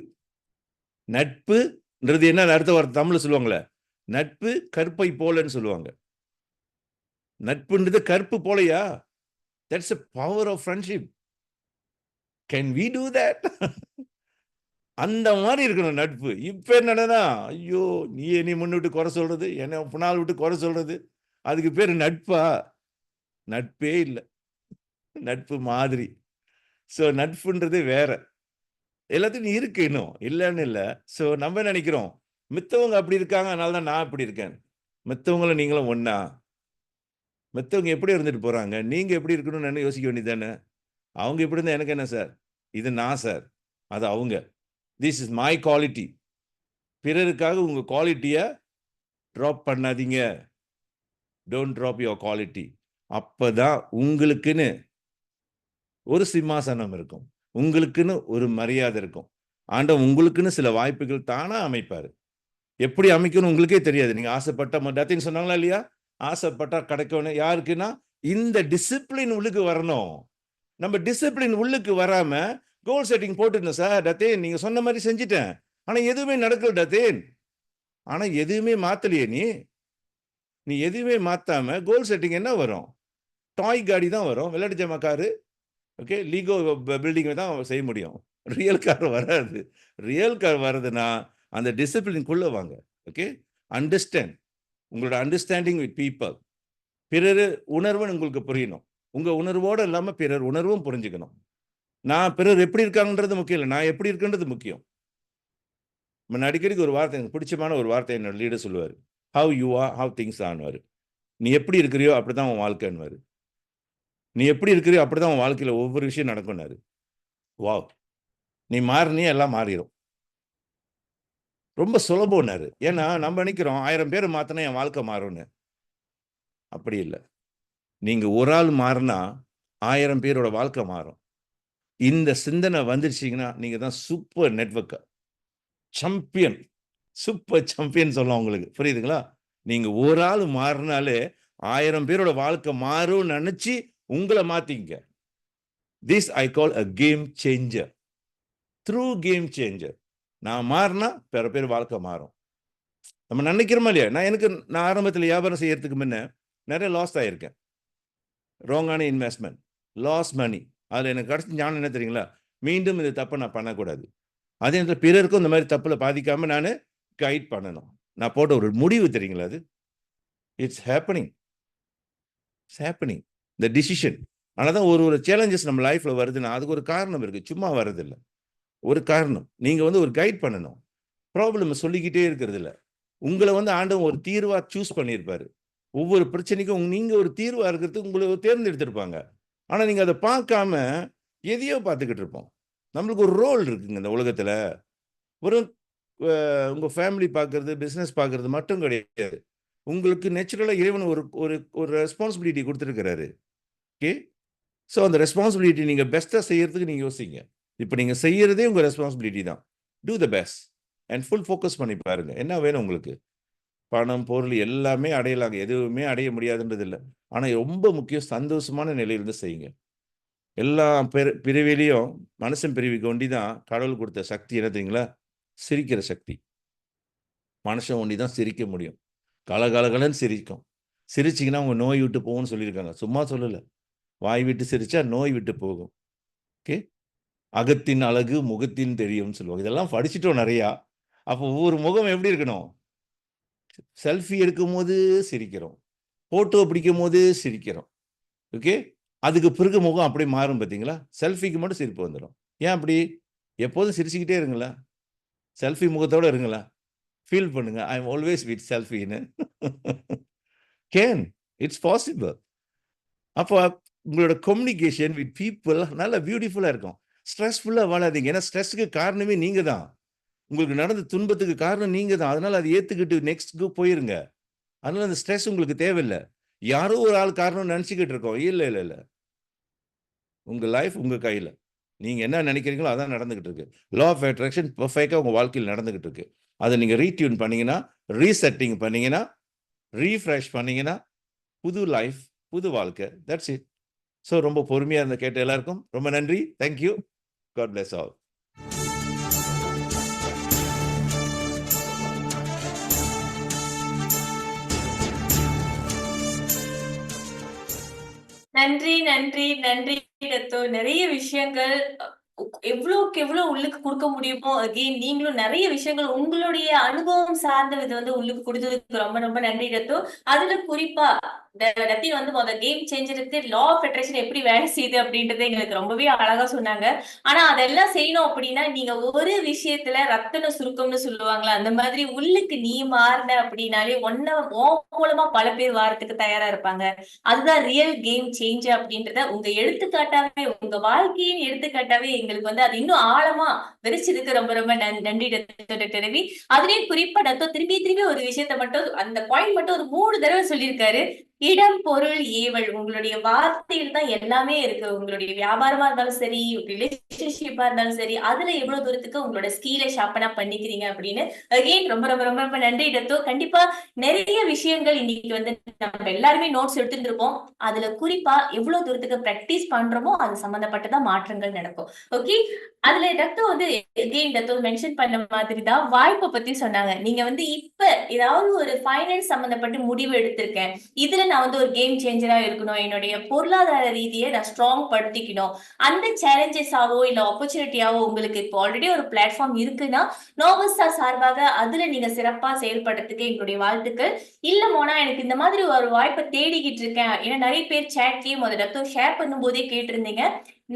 நட்புன்றது என்ன அடுத்த வார்த்தை தமிழ்ல சொல்லுவாங்களே, நட்பு கற்பை போலன்னு சொல்லுவாங்க. நட்புன்றது கற்பு போலையா? That's a power of friendship. Can we do that? அந்த மாதிரி இருக்கணும் நட்பு. இப்ப என்னன்னா, ஐயோ நீ முன்னிட்டு குறை சொல்றது, என்ன பின்னால் விட்டு குறை சொல்றது, அதுக்கு பேர் நட்பா? நட்பே இல்லை. நட்பு மாதிரி. ஸோ நட்புன்றது வேற. எல்லாத்தையும் இருக்கு, இன்னும் இல்லைன்னு இல்லை. ஸோ நம்ம நினைக்கிறோம் மித்தவங்க அப்படி இருக்காங்க, அதனால தான் நான் இப்படி இருக்கேன். மித்தவங்களும் நீங்களும் ஒண்ணா? மித்தவங்க எப்படி இருந்துட்டு போறாங்க, நீங்க எப்படி இருக்கணும்னு யோசிக்க வேண்டியதானே. அவங்க எப்படி இருந்தா எனக்கு என்ன சார், இது நான் சார், அது அவங்க. This is my quality. பிறருக்காக உங்க குவாலிட்டியை ட்ராப் பண்ணாதீங்க. Don't drop your quality. அப்பதான் உங்களுக்குன்னு ஒரு சிம்மாசனம் இருக்கும், உங்களுக்குன்னு ஒரு மரியாதை இருக்கும். ஆண்டவன் உங்களுக்குன்னு சில வாய்ப்புகள் தானா அமைப்பாரு. எப்படி அமைக்கணும் உங்களுக்கே தெரியாது. நீங்க ஆசைப்பட்ட டத்தின்னு சொன்னாங்களா இல்லையா? ஆசைப்பட்டா கிடைக்கணும். யாருக்குன்னா இந்த டிசிப்ளின் உள்ளுக்கு வரணும். நம்ம டிசிப்ளின் உள்ளுக்கு வராம கோல் செட்டிங் போட்டுருந்தேன் சார் டத்தேன், நீங்க சொன்ன மாதிரி செஞ்சுட்டேன், ஆனா எதுவுமே நடக்கல டத்தேன். ஆனா எதுவுமே மாத்தலையே நீ எதுவுமே மாத்தாம கோல் செட்டிங் என்ன வரும்? டாய் காடி தான் வரும், விளையாட்டு ஜாமா காரு, ஓகே, லீகோ பில்டிங் தான் செய்ய முடியும். ரியல் கார் வராது. ரியல் கார் வர்றதுன்னா அந்த டிசிப்ளின்குள்ள வாங்க. Okay, understand. உங்களோட அண்டர்ஸ்டாண்டிங் வித் பீப்புள். பிறர் உணர்வுன்னு உங்களுக்கு புரியணும். உங்க உணர்வோடு இல்லாம பிறர் உணர்வும் புரிஞ்சுக்கணும். நான் பிறர் எப்படி இருக்காங்கன்றது முக்கியம் இல்லை, நான் எப்படி இருக்குன்றது முக்கியம். நான் அடிக்கடிக்கு ஒரு வார்த்தை, எனக்கு பிடிச்சமான ஒரு வார்த்தை என்னோட லீடர் சொல்லுவார், how you are how things onward. நீ எப்படி இருக்கிறியோ அப்படிதான் உன் வாழ்க்கைன்னுவார். நீ எப்படி இருக்கிறியோ அப்படிதான் உன் வாழ்க்கையில ஒவ்வொரு விஷயம் நடக்கும்னாரு. வாவ், நீ மாறினியே எல்லாம் மாறிடும். ரொம்ப சுலபம்னாரு. ஏன்னா நம்ம நினைக்கிறோம் 1000 பேர் மாத்தினா என் வாழ்க்கை மாறும்னு. அப்படி இல்லை. நீங்க ஒரு ஆள் மாறினா 1000 பேரோட வாழ்க்கை மாறும். இந்த சிந்தனை வந்துருச்சிங்கன்னா நீங்க தான் super network champion, super champion சொல்லலாம் உங்களுக்கு. புரியுதுங்களா? நீங்க ஒரு ஆள் மாறினாலே 1000 பேரோட வாழ்க்கை மாறும் நினைச்சு உங்களை மாத்திங்க. This I call a game changer, through game changer. நான் மாறினா பிற பேர் வாழ்க்கை மாறும். நம்ம நினைக்கிறோமா இல்லையா? நான் ஆரம்பத்தில் வியாபாரம் செய்யறதுக்கு முன்ன நிறைய லாஸ் ஆகியிருக்கேன். ராங்கான இன்வெஸ்ட்மெண்ட், லாஸ் மணி. அதில் எனக்கு கிடைச்ச ஞானம் என்ன தெரியுங்களா? மீண்டும் இந்த தப்பை நான் பண்ணக்கூடாது. அதே நேரத்தில் பிறருக்கும் இந்த மாதிரி தப்பில் பாதிக்காமல் நான் கைட் பண்ணணும். நான் போட்ட ஒரு முடிவு தெரியுங்களா? அது இட்ஸ் ஹேப்பனிங், இட்ஸ் ஹேப்பனிங், இந்த டிசிஷன். ஆனால் தான் ஒரு சேலஞ்சஸ் நம்ம லைஃப்பில் வருதுன்னா அதுக்கு ஒரு காரணம் இருக்குது, சும்மா வர்றதில்லை. ஒரு காரணம். நீங்கள் ஒரு கைட் பண்ணணும். ப்ராப்ளம் சொல்லிக்கிட்டே இருக்கிறது இல்லை. உங்களை ஆண்டவன் ஒரு தீர்வாக சூஸ் பண்ணியிருப்பாரு. ஒவ்வொரு பிரச்சனைக்கும் நீங்கள் ஒரு தீர்வாக இருக்கிறதுக்கு உங்களை தேர்ந்தெடுத்திருப்பாங்க. ஆனால் நீங்கள் அதை பார்க்காம எதையோ பார்த்துக்கிட்டு இருப்போம். நம்மளுக்கு ஒரு ரோல் இருக்குங்க இந்த உலகத்தில். ஒரு உங்கள் ஃபேமிலி பார்க்கறது, பிஸ்னஸ் பார்க்கறது மட்டும் கிடையாது. உங்களுக்கு நேச்சுரலாக இறைவன் ஒரு ஒரு ரெஸ்பான்சிபிலிட்டி கொடுத்துருக்கிறாரு. ஓகே, ஸோ அந்த ரெஸ்பான்சிபிலிட்டி நீங்கள் பெஸ்ட்டாக செய்யறதுக்கு நீங்கள் யோசிங்க. இப்போ நீங்கள் செய்யறதே உங்கள் ரெஸ்பான்சிபிலிட்டி தான். Do the best and full focus பண்ணி பாருங்க. என்ன வேணும் உங்களுக்கு? பணம், பொருள் எல்லாமே அடையலாங்க, எதுவுமே அடைய முடியாதுன்றது இல்லை. ஆனால் ரொம்ப முக்கியம் சந்தோஷமான நிலையிலிருந்து செய்யுங்க. எல்லா பிரிவிலையும் மனுஷன் பிரிவுக்கு ஒண்டி தான் கடவுள் கொடுத்த சக்தி என்ன தெரியுங்களா? சிரிக்கிற சக்தி. மனுஷன் ஒண்டி தான் சிரிக்க முடியும். கலகலகலன்னு சிரிக்கும். சிரிச்சிங்கன்னா உங்க நோய் விட்டு போகும்னு சொல்லியிருக்காங்க. சும்மா சொல்லல. வாய் விட்டு சிரிச்சா நோய் விட்டு போகும். ஓகே. அகத்தின் அழகு முகத்தின் தெரியும்னு சொல்லுவாங்க. இதெல்லாம் படிச்சுட்டோம் நிறையா. அப்போ ஒவ்வொரு முகம் எப்படி இருக்கணும்? செல்ஃபி எடுக்கும்போது சிரிக்கிறோம், போட்டோ பிடிக்கும் போது சிரிக்கிறோம். ஓகே. அதுக்கு பிறகு முகம் அப்படியே மாறும் பார்த்தீங்களா? செல்ஃபிக்கு மட்டும் சிரிப்பு வந்துடும். ஏன் அப்படி? எப்போதும் சிரிச்சுக்கிட்டே இருங்களா? செல்ஃபி முகத்தோட இருங்களா? ஃபீல் பண்ணுங்க. ஐ எம் ஆல்வேஸ் வித் செல்ஃபின்னு. Can it's possible. அப்போ உங்களோட கம்யூனிகேஷன் வித் பீப்புள் நல்லா பியூட்டிஃபுல்லாக இருக்கும். ஸ்ட்ரெஸ்ஃபுல்லாக வாழாதீங்க. ஏன்னா ஸ்ட்ரெஸ்ஸுக்கு காரணமே நீங்கள் தான். உங்களுக்கு நடந்த துன்பத்துக்கு காரணம் நீங்கள் தான். அதனால் அதை ஏற்றுக்கிட்டு நெக்ஸ்ட்க்கு போயிருங்க. அதனால் அந்த ஸ்ட்ரெஸ் உங்களுக்கு தேவையில்லை. யாரோ ஒரு ஆள் காரணம் நினச்சிக்கிட்டு இருக்கோம். இல்லை இல்லை இல்லை, உங்கள் லைஃப் உங்கள் கையில். நீங்கள் என்ன நினைக்கிறீங்களோ அதான் நடந்துக்கிட்டு இருக்கு. லா ஆஃப் அட்ராக்ஷன் பர்ஃபெக்டாக உங்கள் வாழ்க்கையில் நடந்துக்கிட்டு இருக்கு. அதை நீங்கள் ரீட்யூன் பண்ணீங்கன்னா, ரீசெட்டிங் பண்ணீங்கன்னா, ரீஃப்ரெஷ் பண்ணீங்கன்னா, புது லைஃப், புது வாழ்க்கை. That's it. ஸோ ரொம்ப பொறுமையாக இருந்த கேட்ட எல்லாருக்கும் ரொம்ப நன்றி. தேங்க்யூ. God bless all. நன்றி நன்றி நன்றி ரத்தோ. நிறைய விஷயங்கள் எவ்வளவுக்கு எவ்வளவு உள்ளுக்கு கொடுக்க முடியுமோ அகெயின் நீங்களும் நிறைய விஷயங்கள் உங்களுடைய அனுபவம் சார்ந்தது வந்து உள்ளுக்கு கொடுத்ததுக்கு ரொம்ப ரொம்ப நன்றி ரத்தோ. அதுல குறிப்பா ரத்தின் வந்து முதல் கேம் சேஞ்சருக்கு லா ஆஃப் அட்ராக்ஷன் எப்படி வேலை செய்யுது அப்படின்றத எங்களுக்கு ரொம்பவே அழகா சொன்னாங்க. ஆனா அதெல்லாம் செய்யணும் அப்படின்னா நீங்க ஒரு விஷயத்துல ரத்தன சுருக்கம்னு சொல்லுவாங்களா, அந்த மாதிரி உள்ளுக்கு நீ மாறின அப்படின்னாலே மூலமா பல பேர் வாரத்துக்கு தயாரா இருப்பாங்க. அதுதான் ரியல் கேம் சேஞ்ச் அப்படின்றத உங்க எடுத்துக்காட்டாவே, உங்க வாழ்க்கையின் எடுத்துக்காட்டாவே எங்களுக்கு வந்து அது இன்னும் ஆழமா விரிச்சதுக்கு ரொம்ப ரொம்ப நன்றி டாக்டர் ரவி. அதுலயும் குறிப்பா டாக்டர் திரும்பி திரும்பி ஒரு விஷயத்த மட்டும், அந்த பாயிண்ட் மட்டும் ஒரு 3 தடவை சொல்லியிருக்காரு. இடம் பொருள் ஏவல். உங்களுடைய வார்த்தையில் தான் எல்லாமே இருக்கு. உங்களுடைய வியாபாரமா இருந்தாலும் சரி, ரிலேஷன்ஷிப்பா இருந்தாலும் சரி, அதுல எவ்வளவு தூரத்துக்கு உங்களோட ஸ்கிலை ஷார்ப்பனா பண்ணிக்கிறீங்க அப்படின்னு அகெயின் ரொம்ப ரொம்ப ரொம்ப ரொம்ப நன்றி டத்தோ. கண்டிப்பா நிறைய விஷயங்கள் இன்னைக்கு வந்து நம்ம எல்லாருமே நோட்ஸ் எடுத்துட்டு இருப்போம். அதுல குறிப்பா எவ்வளவு தூரத்துக்கு பிராக்டிஸ் பண்றோமோ அது சம்பந்தப்பட்டதான் மாற்றங்கள் நடக்கும். ஓகே. அதுல டத்தோ வந்து அகெயின் டத்தோ மென்ஷன் பண்ண மாதிரி தான் வாய்ப்பை பத்தி சொன்னாங்க. நீங்க வந்து இப்ப ஏதாவது ஒரு ஃபைனான்ஸ் சம்பந்தப்பட்டு முடிவு எடுத்திருக்கேன், இதுல நான் வந்து ஒரு கேம் சேஞ்சரா இருக்கணும், என்னுடைய பொருளாதார ரீதியை நான் ஸ்ட்ராங் படுத்திக்கணும், அந்த சேலஞ்சஸாவோ இல்ல ஆப்பர்ச்சுனிட்டியாவோ உங்களுக்கு இப்போ ஆல்ரெடி ஒரு பிளாட்ஃபார்ம் இருக்குன்னா நோபஸ்டா சார்பாக அதுல நீங்க சிறப்பா செயல்படுறதுக்கு எங்களுடைய வாழ்த்துக்கள். இல்ல மோனா எனக்கு இந்த மாதிரி ஒரு வாய்ப்பை தேடிக்கிட்டு இருக்கேன், ஏன்னா நிறைய பேர் சேட்லயே முதல்ல ஷேர் பண்ணும் போதே கேட்டிருந்தீங்க.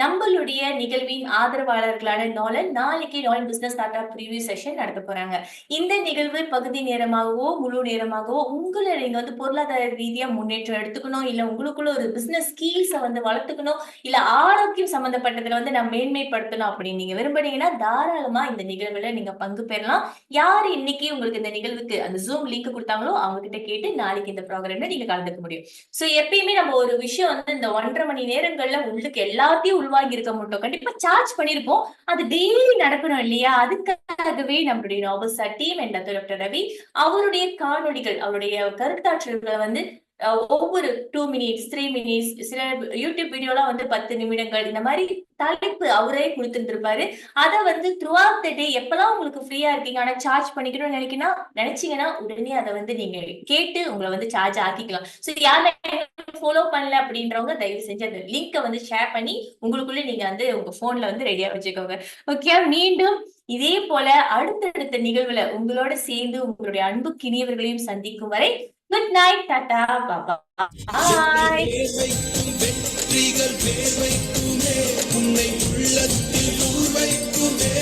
நம்மளுடைய நிகழ்வின் ஆதரவாளர்களான நோலன் நாளைக்கு Nolan business start preview session நடத்த போறாங்க. இந்த நிகழ்வு பகுதி நேரமாகவோ முழு நேரமாகவோ உங்களை நீங்க வந்து பொருளாதார ரீதியா முன்னேற்றம் எடுத்துக்கணும், இல்ல உங்களுக்குள்ள ஒரு பிசினஸ் ஸ்கில்ஸை வந்து வளர்த்துக்கணும், இல்ல ஆரோக்கியம் சம்பந்தப்பட்டதுல வந்து நான் மேன்மைப்படுத்தணும் அப்படின்னு நீங்க விரும்புனீங்கன்னா தாராளமா இந்த நிகழ்வுல நீங்க பங்கு பெறலாம். யார் இன்னைக்கு உங்களுக்கு இந்த நிகழ்வுக்கு அந்த ஜூம் லிங்க் கொடுத்தாங்களோ அவங்க கிட்ட கேட்டு நாளைக்கு இந்த ப்ரோக்ராம்ல நீங்க கலந்துக்க முடியும். சோ எப்பயுமே நம்ம ஒரு விஷயம் வந்து இந்த 1.5 மணி நேரங்கள்ல உங்களுக்கு எல்லாத்தையும் உள்வாங்கி இருக்க மாட்டோம். கண்டிப்பா சார்ஜ் பண்ணிருப்போம். அது டெய்லி நடக்கணும் இல்லையா? அதுக்காகவே நம்மளுடைய நோபஸ்டா டீம் அண்ட் டாக்டர் ரவி அவருடைய காணொளிகள், அவருடைய கருத்தாற்றல்களை வந்து ஒவ்வொரு 2 மினிட்ஸ் 3 மினிட்ஸ், சில யூடியூப் வீடியோலாம் வந்து 10 நிமிடங்கள் இந்த மாதிரி தலைப்பு அவரே கொடுத்துட்டு இருப்பாரு. அதை வந்து த்ரூ அவுட் த டே எப்பெல்லாம் உங்களுக்கு ஃப்ரீயா இருக்கீங்க ஆனா சார்ஜ் பண்ணிக்கணும்னு நினைச்சீங்கன்னா உடனே அதை வந்து நீங்க கேட்டு உங்களை வந்து சார்ஜ் ஆக்கிக்கலாம். ஸோ யாரும் ஃபாலோ பண்ணல அப்படின்றவங்க தயவு செஞ்சு அந்த லிங்கை வந்து ஷேர் பண்ணி உங்களுக்குள்ள நீங்க வந்து உங்க போன்ல வந்து ரெடியா வச்சுக்கோங்க. ஓகே. மீண்டும் இதே போல அடுத்தடுத்த நிகழ்வுல உங்களோட சேர்ந்து உங்களுடைய அன்பு கிணியவர்களையும் சந்திக்கும் வரை குட் நைட், டாடா, பாய். வெற்றிகள் பேர் வைக்குமே, உன்னை உள்ளத்தில் வைக்குமே.